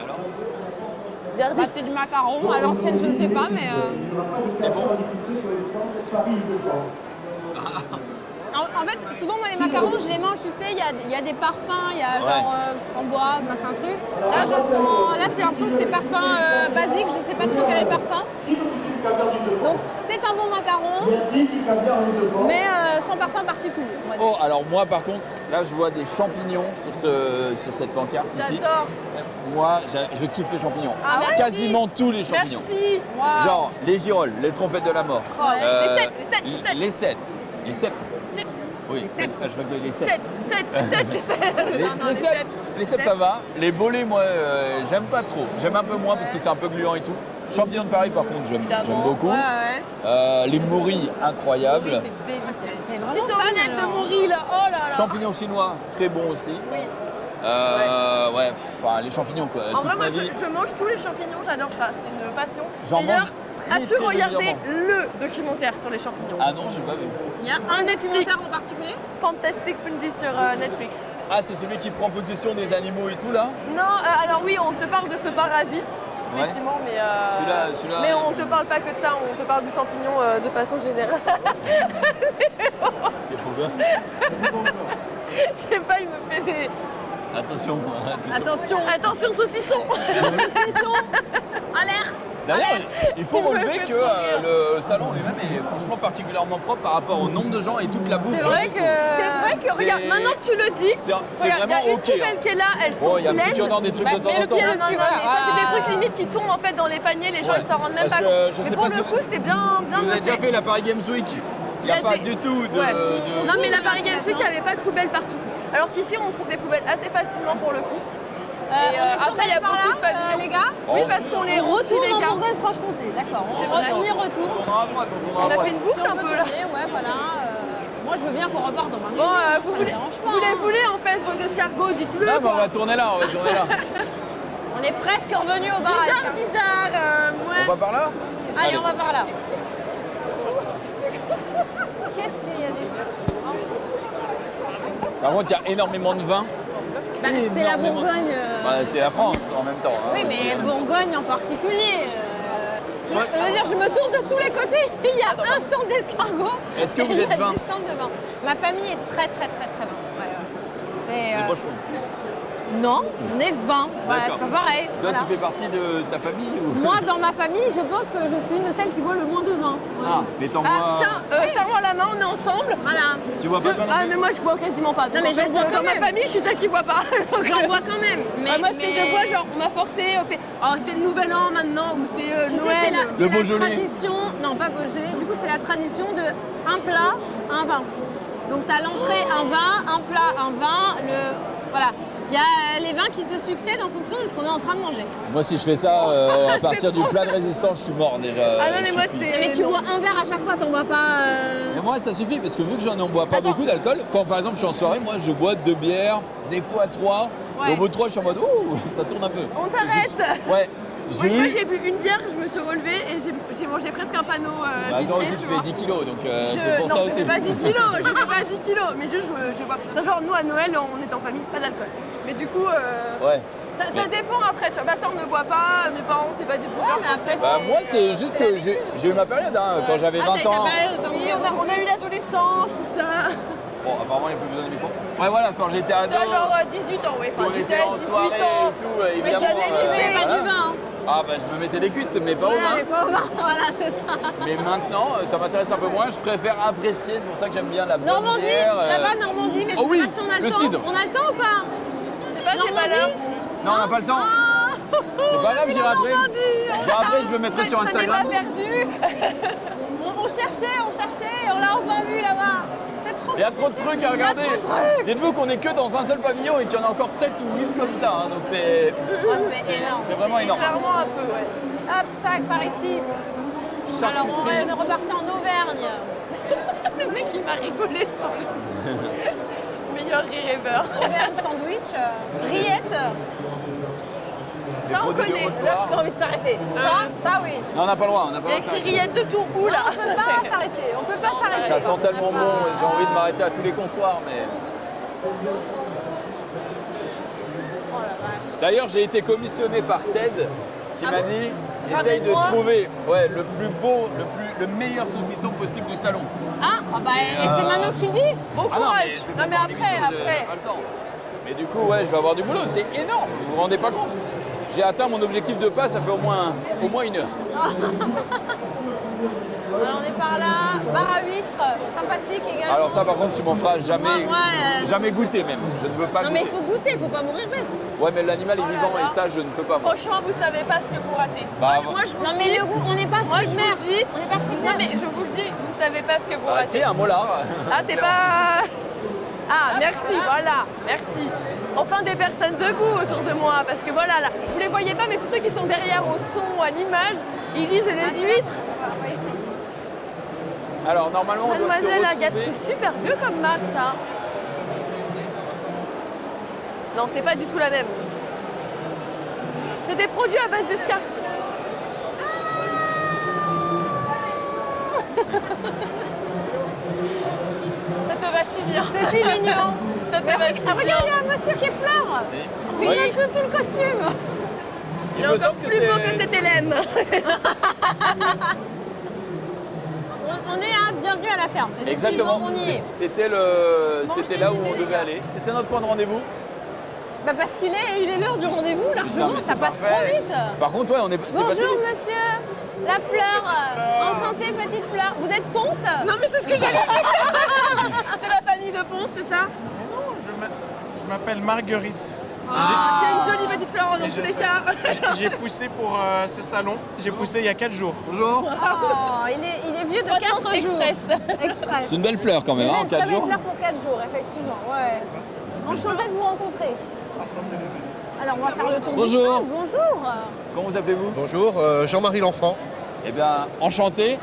Alors? Bah, c'est du macaron à l'ancienne, je ne sais pas, mais. C'est bon. En fait, souvent, moi, les macarons, je les mange, tu sais, il y a des parfums, il y a genre framboise, machin truc. Là, j'ai l'impression que c'est parfum basique, je sais pas trop quel est le parfum. Donc, c'est un bon macaron, mais sans parfum particulier. on va dire. Oh, alors moi par contre, là je vois des champignons sur cette pancarte ici. J'adore. Moi, je kiffe les champignons. Ah, merci. Quasiment tous les champignons. Merci. Genre les girolles, les trompettes de la mort. Oh, les sept. Les sept. Oui, Les sept. je crois que les sept. 7. Les sept, ça va. Les bolets, moi, j'aime pas trop. J'aime un peu moins parce que c'est un peu gluant et tout. Champignons de Paris, par contre, j'aime beaucoup. Ouais. Les morilles, incroyables. C'est délicieux. T'es vraiment Petite fan, omelette de alors. morille, là. Oh là là. Champignons chinois, très bon aussi. Oui. Les champignons quoi. En Toute vrai, moi, ma vie. je mange tous les champignons, j'adore ça. C'est une passion. J'en D'ailleurs, mange très, as-tu très regardé régulièrement. le documentaire sur les champignons? Ah non, j'ai pas vu. Il y a un documentaire en particulier? Fantastic Fungi sur Netflix. Ah, c'est celui qui prend possession des animaux et tout là? Non, alors oui, on te parle de ce parasite, Ouais. effectivement, mais, Celui-là, mais on te parle pas que de ça, on te parle du champignon de façon générale. T'es pour quoi? Je sais pas, il me fait des... Attention. Attention saucisson. Saucisson. Alerte. D'ailleurs, il faut Il me relever fait que trop rire. le salon lui-même est franchement particulièrement propre par rapport au nombre de gens et toute la bouffe. C'est vrai que. Regarde, maintenant que tu le dis, C'est regarde, vraiment il y a une ok. poubelle qui est là, elles sont Bon, il y a un petit pleines. cordon des trucs de temps mets en le temps. pied Non, dessus. non, mais ça, c'est des Ah. trucs limite qui tombent en fait dans les paniers, les gens Ouais. ils s'en rendent même Parce pas que compte. je Mais sais pour pas le si coup, c'est bien Si vous avez noté. déjà fait la Paris Games Week, il n'y a pas du tout de. Ouais. de- Non, mais la Paris Games Week, il n'y avait pas de poubelle partout. Alors qu'ici, on trouve des poubelles assez facilement pour le coup. On est sûr après, il y a d'aller par beaucoup de là, pavillons. les gars. Oui, parce qu'on les On reçoit, retourne les en gars. Bourgogne-Franche-Comté, d'accord. C'est On vrai. retourne. On tournera à droite, on tournera à On a droite. fait une boucle Si on un peut peu là. tourner, ouais, voilà. Moi, je veux bien qu'on reparte dans ma Bon, maison. vous ça me voulez, dérange pas. vous voulez en fait vos escargots, dites-le. Non, mais on quoi. va tourner là, on va tourner là. On est presque revenu au bar. Bizarre, ouais. On va par là? Allez, on va par là. Qu'est-ce qu'il y a des... Par contre, il y a énormément de vin. Bah, c'est la Énormément. Bourgogne. C'est la France en même temps. hein. Oui, mais C'est- Bourgogne en particulier. Je Ouais. veux dire, je me tourne de tous les côtés. Il y a un stand d'escargot. Est-ce que vous et êtes il y a vin 10 stands de vin. Ma famille est très, très, très, très vin. Ouais, ouais. C'est C'est pochon. Non, on est 20. Voilà, c'est D'accord. pas pareil. Toi, Voilà. tu fais partie de ta famille ou... Moi, dans ma famille, je pense que je suis une de celles qui boit le moins de vin. Ouais. Ah, mais t'en Ah, bois... tiens, serre-moi la main, on est ensemble. Voilà. Tu bois pas de vin non Ah, plus mais moi je bois quasiment pas. Non, mais en je fait, bois quand dans ma même. famille, je suis celle qui boit pas. J'en bois quand même. Mais, moi, c'est je bois, genre, on m'a forcé, on fait oh, c'est le nouvel an maintenant, ou c'est Tu sais, Noël. c'est Le la Beaujolais. tradition. Non, pas Beaujolais. Du coup, c'est la tradition de un plat, un vin. Donc, tu as l'entrée, un vin, un plat, un vin. Voilà. Il y a les vins qui se succèdent en fonction de ce qu'on est en train de manger. Moi, si je fais ça, à partir du plat de résistance, je suis mort déjà. Ah non, mais je moi, suis cuit. c'est. Mais tu non. bois un verre à chaque fois, t'en bois pas. Mais moi, ça suffit parce que vu que j'en bois pas beaucoup d'alcool, quand par exemple je suis en soirée, moi je bois 2 bières, des fois 3. Ouais. Et au bout de 3, je suis en mode ouh, ça tourne un peu. On s'arrête. Ouais. Moi, une fois, j'ai bu une bière, je me suis relevée et j'ai mangé presque un panneau. Bah, toi aussi, vitré, tu vois. fais 10 kilos, donc c'est pour non, ça je aussi. fais pas 10 kilos, je fais pas 10 kilos, mais juste je bois. Ça, genre, nous à Noël, on est en famille, pas d'alcool. Mais du coup, Ouais. ça dépend après, tu vois. Ma soeur ne boit pas, mes parents, c'est pas des buveurs. mais après, Bah, moi, c'est juste que j'ai eu ma période, hein, quand j'avais 20 ans. Oui, on a eu l'adolescence, tout ça. Bon, apparemment, il n'y a plus besoin de micro. Ouais, voilà, quand j'étais ado, Tu vois, genre 18 ans, oui. on était en soirée et tout, Mais évidemment. jamais tu fais pas voilà. du vin. Hein. Ah, bah, je me mettais des cuites, mais pas au Voilà, vin. mais pas au vin. Voilà, c'est ça. Mais maintenant, ça m'intéresse un peu moins. Je préfère apprécier. C'est pour ça que j'aime bien la bonne Normandie, bière. là-bas, Normandie, mais je Oh sais oui, pas si on a le le temps. cidre. On a le temps ou pas Je sais pas, j'ai pas l'heure. Non, on n'a pas le temps. C'est pas grave, j'irai après. J'irai après, je me mettrai sur Instagram. Ça n'est pas perdu. on cherchait, on l'a enfin vu là-bas. C'est trop. Il y a trop de trucs à regarder. Il y a trop de trucs. Dites-vous qu'on est que dans un seul pavillon et qu'il y en a encore 7 ou 8 comme ça. Hein, donc c'est énorme. c'est vraiment énorme. Clairement un peu, ouais. Hop, tac, par ici. Alors on Charcuterie. va repartir en Auvergne. Le mec, il m'a rigolé sans le meilleur rire ever. Auvergne sandwich, rillettes. Des Ça, on produits de connaît. haute Là, foire. parce qu'on a envie de s'arrêter. Ça oui. Non, on n'a pas le droit. On n'a Il pas y a le droit. écrit rillettes de Tourbout, là. On peut pas s'arrêter. On peut pas s'arrêter. Ça sent tellement bon. J'ai envie de m'arrêter à tous les comptoirs, mais. Oh la vache. D'ailleurs, j'ai été commissionné par Ted qui Ah m'a bon dit essaye de Rappelle-moi. trouver le plus beau, le meilleur saucisson possible du salon. Ah, bah, et c'est maintenant que tu le dis. Bon Ah non, courage. mais je vais Non, mais faire après, une émission, j'ai pas le temps. Mais du coup, ouais, je vais avoir du boulot. C'est énorme. Vous vous rendez pas compte? J'ai atteint mon objectif de pas, ça fait au moins 1 heure. Alors on est par là, bar à huîtres, sympathique également. Alors ça, par contre, tu m'en feras jamais, Moi, jamais goûter même. Je ne veux pas non mais goûter. il faut goûter, faut pas mourir bête. Ouais, mais l'animal est Oh là vivant là. et ça, je ne peux pas. Moi. Franchement, vous savez pas ce que vous ratez. Bah, moi, je vous Non le mais dis. le goût, on n'est pas Moi, fruits je de vous mer. le dis. On n'est pas fruits de Non, mer. mais je vous le dis, vous ne savez pas ce que vous Bah, ratez. c'est un molar. Ah, t'es pas. Ah, merci, voilà, merci. Enfin, des personnes de goût autour de moi, parce que voilà, là, vous les voyez pas, mais tous ceux qui sont derrière au son, à l'image, ils lisent les huîtres. Alors normalement, on doit se Mademoiselle Agathe, retrouver. c'est super vieux comme marque, ça. Non, c'est pas du tout la même. C'est des produits à base d'escargot. Ça te va si bien. C'est si mignon. Ça te va si bien. Regarde, il y a un monsieur qui effleure. Il Ouais. a que tout le costume. Il est me encore semble que plus beau c'est- que cet élème. On est à Bienvenue à la ferme. Effectivement, Exactement. on y est. C'était là où on devait aller. C'était notre point de rendez-vous. Bah parce qu'il est l'heure du rendez-vous, largement, mais ça c'est passe parfait. trop vite. Par contre, ouais, c'est passé Bonjour vite. monsieur, la fleur, enchantée petite fleur. Vous êtes Ponce? Non, mais c'est ce que j'allais dire. C'est la famille de Ponce, c'est ça? Je m'appelle Marguerite. Ah, c'est une jolie petite fleur dans Et tous je les sais. cas. J'ai poussé pour ce salon. J'ai poussé il y a 4 jours. Bonjour. Oh, il est vieux de 4 jours. Express. C'est une belle fleur quand même, Déjà hein, en une très 4 belle jours. fleur pour 4 jours, effectivement. Ouais. Enchantée de vous rencontrer. Alors on va faire le tour Bonjour. du stand. Bonjour. Comment vous appelez-vous? Bonjour, Jean-Marie L'Enfant. Eh bien, enchanté.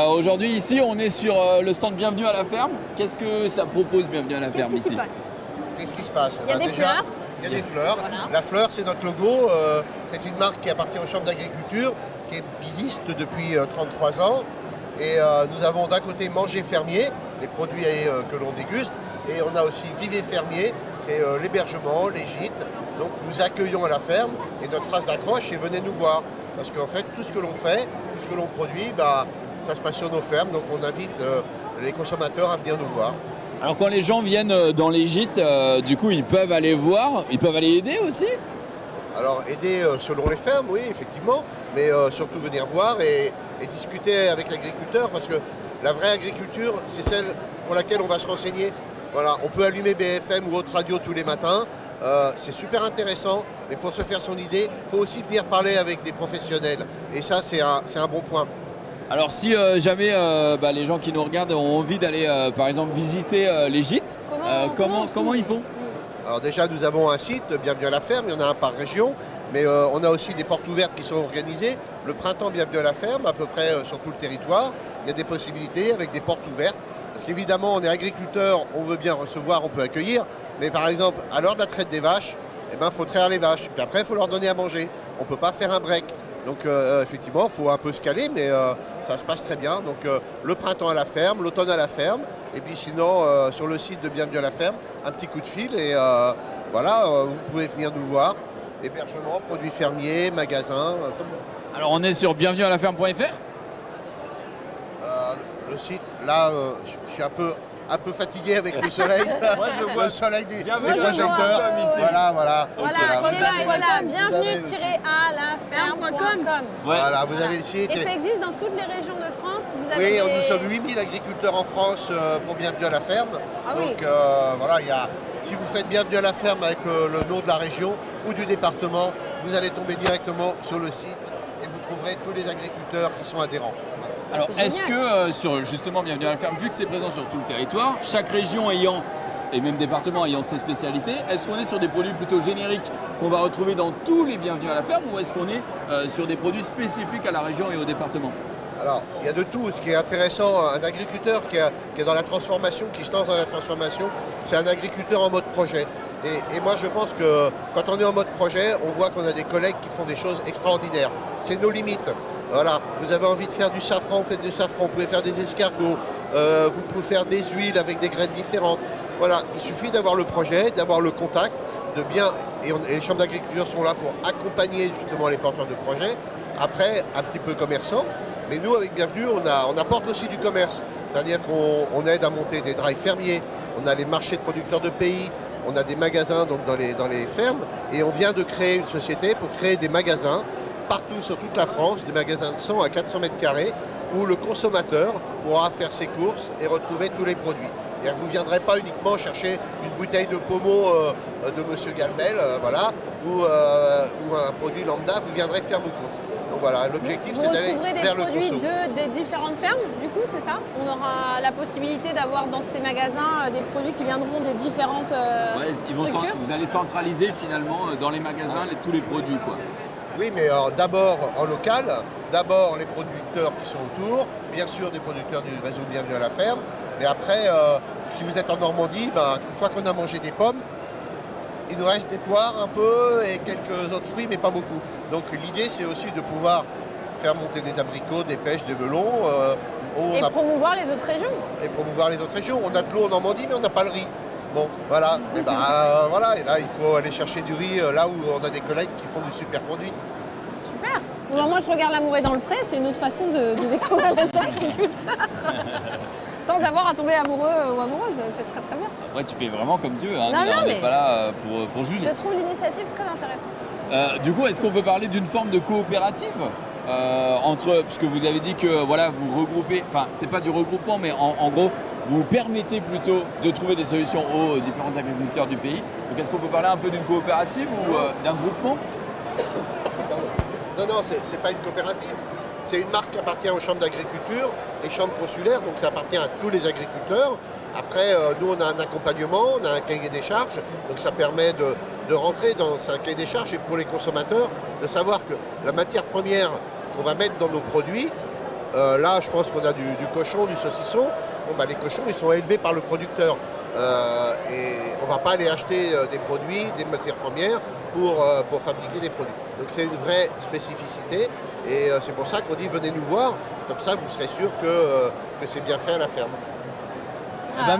Aujourd'hui, ici, on est sur le stand Bienvenue à la ferme. Qu'est-ce que ça propose Bienvenue à la ferme ici? Qu'est-ce qui se passe? Il y a des fleurs. Il y a des fleurs. Voilà. La fleur, c'est notre logo. C'est une marque qui appartient aux chambres d'agriculture, qui existe depuis 33 ans. Et nous avons d'un côté Manger Fermier, les produits que l'on déguste. Et on a aussi Vivez Fermier, c'est l'hébergement, les gîtes. Donc nous accueillons à la ferme. Et notre phrase d'accroche est venez nous voir. Parce qu'en fait, tout ce que l'on fait, tout ce que l'on produit, ça se passe sur nos fermes. Donc on invite les consommateurs à venir nous voir. Alors quand les gens viennent dans les gîtes, du coup ils peuvent aller voir, ils peuvent aller aider aussi? Alors aider selon les fermes, oui, effectivement, mais surtout venir voir et discuter avec l'agriculteur, parce que la vraie agriculture, c'est celle pour laquelle on va se renseigner. Voilà, on peut allumer BFM ou autre radio tous les matins, c'est super intéressant, mais pour se faire son idée, il faut aussi venir parler avec des professionnels. Et ça, c'est un bon point. Alors si jamais les gens qui nous regardent ont envie d'aller par exemple visiter les gîtes, comment ils font? Alors déjà, nous avons un site, Bienvenue à la ferme, il y en a un par région, mais on a aussi des portes ouvertes qui sont organisées. Le printemps Bienvenue à la ferme, à peu près sur tout le territoire, il y a des possibilités avec des portes ouvertes. Parce qu'évidemment, on est agriculteur, on veut bien recevoir, on peut accueillir, mais par exemple, à l'heure de la traite des vaches, il faut traire les vaches, puis après, il faut leur donner à manger. On ne peut pas faire un break. Donc effectivement, il faut un peu se caler, mais ça se passe très bien. Donc le printemps à la ferme, l'automne à la ferme, et puis sinon sur le site de Bienvenue à la ferme, un petit coup de fil et voilà, vous pouvez venir nous voir. Hébergement, produits fermiers, magasins. Alors on est sur bienvenuealaferme.fr. Le site, là, je suis un peu fatigué avec le soleil. Moi, je vois le soleil des projecteurs. Voilà. bienvenue-à-la-ferme.com. Voilà, vous avez le site. Et ça existe dans toutes les régions de France. Vous avez Oui, nous sommes 8000 agriculteurs en France pour Bienvenue à la ferme. Ah Donc oui. voilà, si vous faites Bienvenue à la ferme avec le nom de la région ou du département, vous allez tomber directement sur le site et vous trouverez tous les agriculteurs qui sont adhérents. Alors est-ce que sur justement Bienvenue à la ferme, vu que c'est présent sur tout le territoire, chaque région ayant, et même département ayant ses spécialités, est-ce qu'on est sur des produits plutôt génériques qu'on va retrouver dans tous les Bienvenue à la ferme ou est-ce qu'on est sur des produits spécifiques à la région et au département? Alors, il y a de tout. Ce qui est intéressant, un agriculteur qui est dans la transformation, qui se lance dans la transformation, c'est un agriculteur en mode projet. Et moi, je pense que quand on est en mode projet, on voit qu'on a des collègues qui font des choses extraordinaires. C'est nos limites. Voilà, vous avez envie de faire du safran, vous faites du safran, vous pouvez faire des escargots, vous pouvez faire des huiles avec des graines différentes. Voilà, il suffit d'avoir le projet, d'avoir le contact, de bien, et les chambres d'agriculture sont là pour accompagner justement les porteurs de projets. Après, un petit peu commerçant, mais nous, avec Bienvenue, on apporte aussi du commerce. C'est-à-dire qu'on aide à monter des drives fermiers, on a les marchés de producteurs de pays, on a des magasins donc, dans les fermes, et on vient de créer une société pour créer des magasins partout sur toute la France, des magasins de 100 à 400 mètres carrés, où le consommateur pourra faire ses courses et retrouver tous les produits. Et vous ne viendrez pas uniquement chercher une bouteille de pommeau de M. Galmel, voilà, ou un produit lambda, vous viendrez faire vos courses. Donc voilà, l'objectif c'est d'aller vers le conso. Vous retrouverez des produits des différentes fermes, du coup, c'est ça? On aura la possibilité d'avoir dans ces magasins des produits qui viendront des différentes structures. Vous allez centraliser finalement dans les magasins tous les produits, quoi. Oui, mais d'abord en local, d'abord les producteurs qui sont autour, bien sûr des producteurs du réseau Bienvenue à la ferme, mais après, si vous êtes en Normandie, une fois qu'on a mangé des pommes, il nous reste des poires un peu et quelques autres fruits, mais pas beaucoup. Donc l'idée, c'est aussi de pouvoir faire monter des abricots, des pêches, des melons. Promouvoir les autres régions. Et promouvoir les autres régions. On a de l'eau en Normandie, mais on n'a pas le riz. Bon, voilà. Et voilà. Et là, il faut aller chercher du riz là où on a des collègues qui font du super produit. Super. Alors moi, je regarde L'amour est dans le pré. C'est une autre façon de découvrir les agriculteurs. Sans avoir à tomber amoureux ou amoureuse. C'est très très bien. Ouais, tu fais vraiment comme tu veux. Hein. Non, on n'est pas là pour juger. Je trouve l'initiative très intéressante. Du coup, est-ce qu'on peut parler d'une forme de coopérative puisque vous avez dit que voilà, vous regroupez, enfin c'est pas du regroupement, mais en gros, vous permettez plutôt de trouver des solutions aux différents agriculteurs du pays. Donc est-ce qu'on peut parler un peu d'une coopérative ou d'un groupement? Non, c'est pas une coopérative. C'est une marque qui appartient aux chambres d'agriculture, les chambres consulaires, donc ça appartient à tous les agriculteurs. Après, nous, on a un accompagnement, on a un cahier des charges, donc ça permet de rentrer dans un cahier des charges et pour les consommateurs, de savoir que la matière première qu'on va mettre dans nos produits, là, je pense qu'on a du cochon, du saucisson. Bon, les cochons, ils sont élevés par le producteur. Et on ne va pas aller acheter des produits, des matières premières pour fabriquer des produits. Donc c'est une vraie spécificité et c'est pour ça qu'on dit venez nous voir, comme ça vous serez sûr que c'est bien fait à la ferme.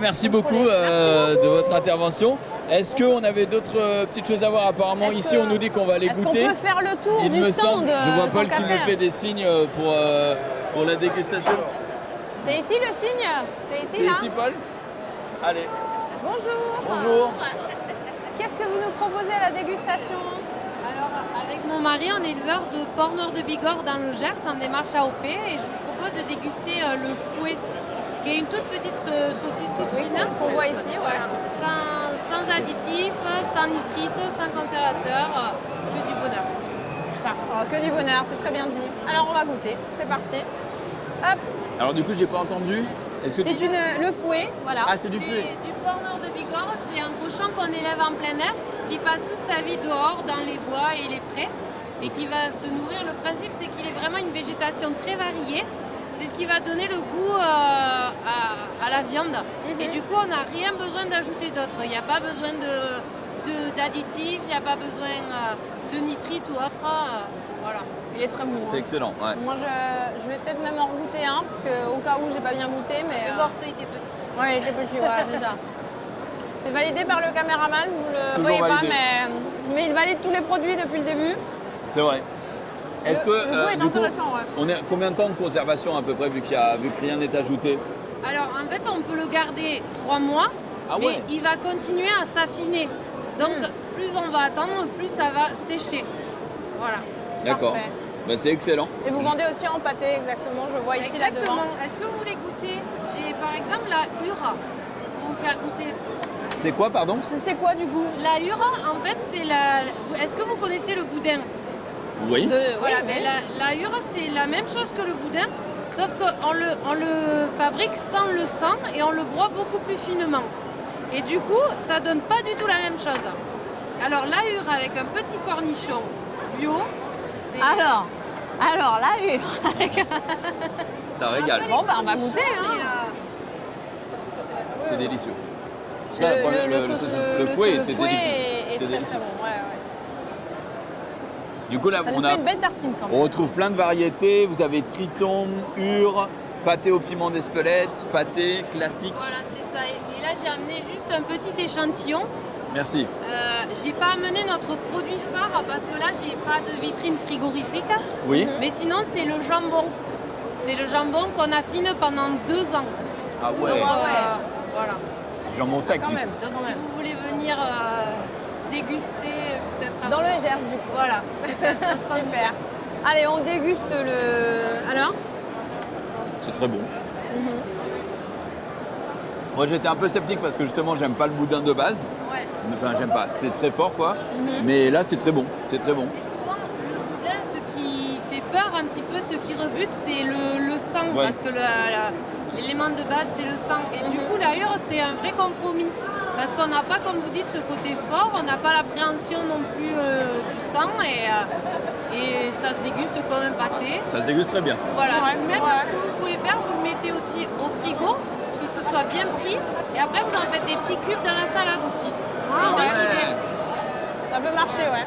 Merci beaucoup de votre intervention. Est-ce qu'on avait d'autres petites choses à voir? Apparemment ici on nous dit qu'on va aller goûter. Est-ce qu'on peut faire le tour Il du me stand? semble, je vois Paul qui me fait des signes pour la dégustation. C'est ici le signe? C'est ici là? C'est ici Paul? Allez. Bonjour. Bonjour. Qu'est-ce que vous nous proposez à la dégustation? Alors, avec mon mari, on est éleveur de porc noir de Bigorre dans le Gers, en démarche AOP, et je vous propose de déguster le fouet, qui est une toute petite saucisse toute fine. Qu'on voit ici, ouais. Sans additifs, sans nitrite, sans conservateur, que du bonheur. Que du bonheur, c'est très bien dit. Alors on va goûter, c'est parti. Hop. Alors du coup, j'ai pas entendu. Est-ce que C'est le fouet, voilà. Ah, c'est du fouet. Du porc noir de Bigorre, c'est un cochon qu'on élève en plein air, qui passe toute sa vie dehors, dans les bois et les prés, et qui va se nourrir. Le principe, c'est qu'il est vraiment une végétation très variée. C'est ce qui va donner le goût à la viande. Et du coup, on n'a rien besoin d'ajouter d'autre. Il n'y a pas besoin d'additifs, il n'y a pas besoin de nitrite ou autre. Voilà. Il est très bon. C'est excellent, ouais. Moi, je vais peut-être même en goûter un, parce qu'au cas où j'ai pas bien goûté, mais... Le morceau était petit. Ouais, il était petit, ouais, déjà. C'est validé par le caméraman, vous le Toujours voyez validé. pas, mais il valide tous les produits depuis le début. C'est vrai. Est-ce que le goût est du coup, intéressant, ouais. on est combien de temps de conservation à peu près vu que rien n'est ajouté? Alors en fait, on peut le garder 3 mois, Ah mais ouais. il va continuer à s'affiner. Donc plus on va attendre, plus ça va sécher. Voilà. D'accord. Parfait. Bah, c'est excellent. Et vous vendez aussi en pâté, exactement, je vois ici là devant. Exactement. Est-ce que vous voulez goûter? J'ai par exemple la Hura pour vous faire goûter. C'est quoi, pardon? C'est quoi du goût? La Hura, en fait, c'est la... Est-ce que vous connaissez le boudin? Oui. Voilà, oui, mais la Hura, c'est la même chose que le boudin, sauf qu'on le fabrique sans le sang et on le broie beaucoup plus finement. Et du coup, ça donne pas du tout la même chose. Alors la Hura avec un petit cornichon bio, c'est... Alors la Hura. Ça régale. Bon, bah, on va goûter, hein. C'est délicieux. Parce que le fouet était est délicieux. très très bon, ouais. Du coup, là, Ça nous fait une belle tartine quand même. on retrouve plein de variétés. Vous avez triton, hure, pâté au piment d'Espelette, pâté classique. Voilà, c'est ça. Et là, j'ai amené juste un petit échantillon. Merci. J'ai pas amené notre produit phare parce que là, j'ai pas de vitrine frigorifique. Oui. Mais sinon, c'est le jambon. C'est le jambon qu'on affine pendant 2 ans. Ah ouais. Donc, voilà. C'est du jambon sec. Quand du même. coup. Donc, si vous voulez venir déguster, peut-être Dans le Gers, du coup. Voilà. Super. Allez, on déguste le... Alors C'est très bon. Moi, j'étais un peu sceptique parce que justement, j'aime pas le boudin de base. Ouais. Enfin, j'aime pas. C'est très fort, quoi. Mais là, c'est très bon. C'est très bon. Souvent, le boudin, ce qui fait peur un petit peu, ce qui rebute, c'est le sang. Ouais. Parce que l'élément de base, c'est le sang. Et du coup, la Hura, c'est un vrai compromis. Parce qu'on n'a pas, comme vous dites, ce côté fort. On n'a pas l'appréhension non plus du sang. Et ça se déguste comme un pâté. Ça se déguste très bien. Voilà. Ouais, Même ouais. ce que vous pouvez faire, vous le mettez aussi au frigo, que ce soit bien pris. Et après, vous en faites des petits cubes dans la salade aussi. C'est une autre idée. Ça peut marcher, ouais.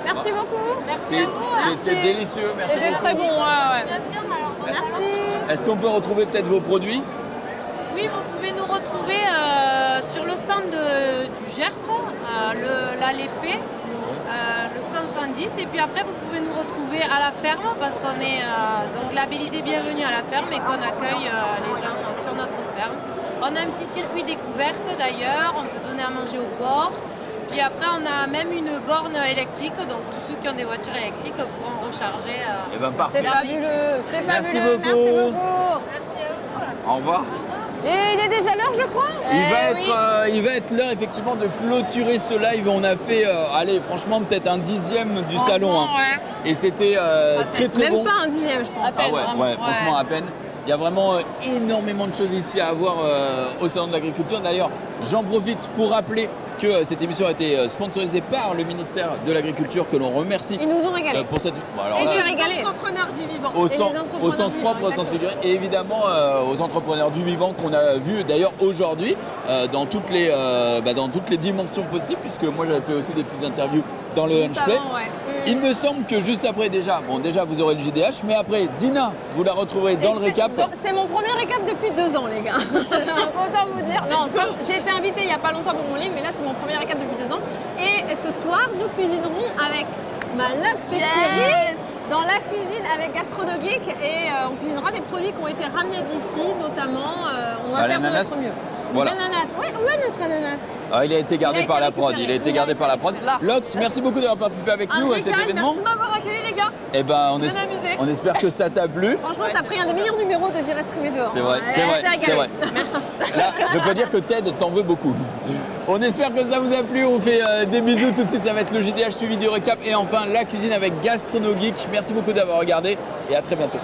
Merci beaucoup. Merci à vous. C'était délicieux. Merci C'était beaucoup. très bon, ouais. Bien sûr, alors, Merci. Est-ce qu'on peut retrouver peut-être vos produits? Oui, vous pouvez nous retrouver sur le stand du Gers, la Lépée, le stand 110. Et puis après, vous pouvez nous retrouver à la ferme parce qu'on est donc labellisé Bienvenue à la ferme et qu'on accueille les gens sur notre ferme. On a un petit circuit découverte d'ailleurs, on peut donner à manger au porc. Puis après, on a même une borne électrique, donc tous ceux qui ont des voitures électriques pourront recharger. Eh ben, parfait. C'est fabuleux. C'est Merci fabuleux. beaucoup. Merci beaucoup. Merci à vous. Au revoir. Et il est déjà l'heure, je crois. Il va être l'heure effectivement de clôturer ce live. On a fait, allez, franchement, peut-être un dixième du salon. Hein. Ouais. Et c'était très très Même bon. pas un dixième, je pense. Ah ouais, franchement, à peine. Il y a vraiment énormément de choses ici à voir au salon de l'agriculture. D'ailleurs, j'en profite pour rappeler que cette émission a été sponsorisée par le ministère de l'Agriculture, que l'on remercie. Ils nous ont régalé. Pour cette... Bon, alors Et là, c'est régalé. Les entrepreneurs du vivant. au sens propre, au sens figuré, et évidemment aux entrepreneurs du vivant qu'on a vu d'ailleurs aujourd'hui dans toutes les dimensions possibles, puisque moi j'avais fait aussi des petites interviews dans le Lunchplay. Il me semble que juste après déjà vous aurez le JDH, mais après Dina, vous la retrouverez dans le récap. C'est mon premier récap depuis 2 ans, les gars. Autant vous dire. Non, j'ai été invitée il n'y a pas longtemps pour mon livre, mais là c'est mon premier récap depuis 2 ans. Et ce soir, nous cuisinerons avec ma Lux et Chérie dans la cuisine avec Gastronogeek et on cuisinera des produits qui ont été ramenés d'ici, notamment. On va faire de notre mieux. Voilà. L'ananas. Ouais, où est notre ananas? Ah, il a été gardé par la prod. Il a été gardé par la prod. Là. Lox, merci beaucoup d'avoir participé avec nous à cet événement. Merci de m'avoir accueilli les gars. Eh ben, Je suis bien amusée. on espère que ça t'a plu. Franchement, t'as pris un des meilleurs numéros de J'irai streamer dehors. C'est vrai, hein. c'est vrai, régalé. c'est vrai. Merci. Là, je peux dire que Ted t'en veut beaucoup. On espère que ça vous a plu. On fait des bisous. Tout de suite, ça va être le JDH suivi du récap. Et enfin, la cuisine avec Gastrono Geek. Merci beaucoup d'avoir regardé et à très bientôt.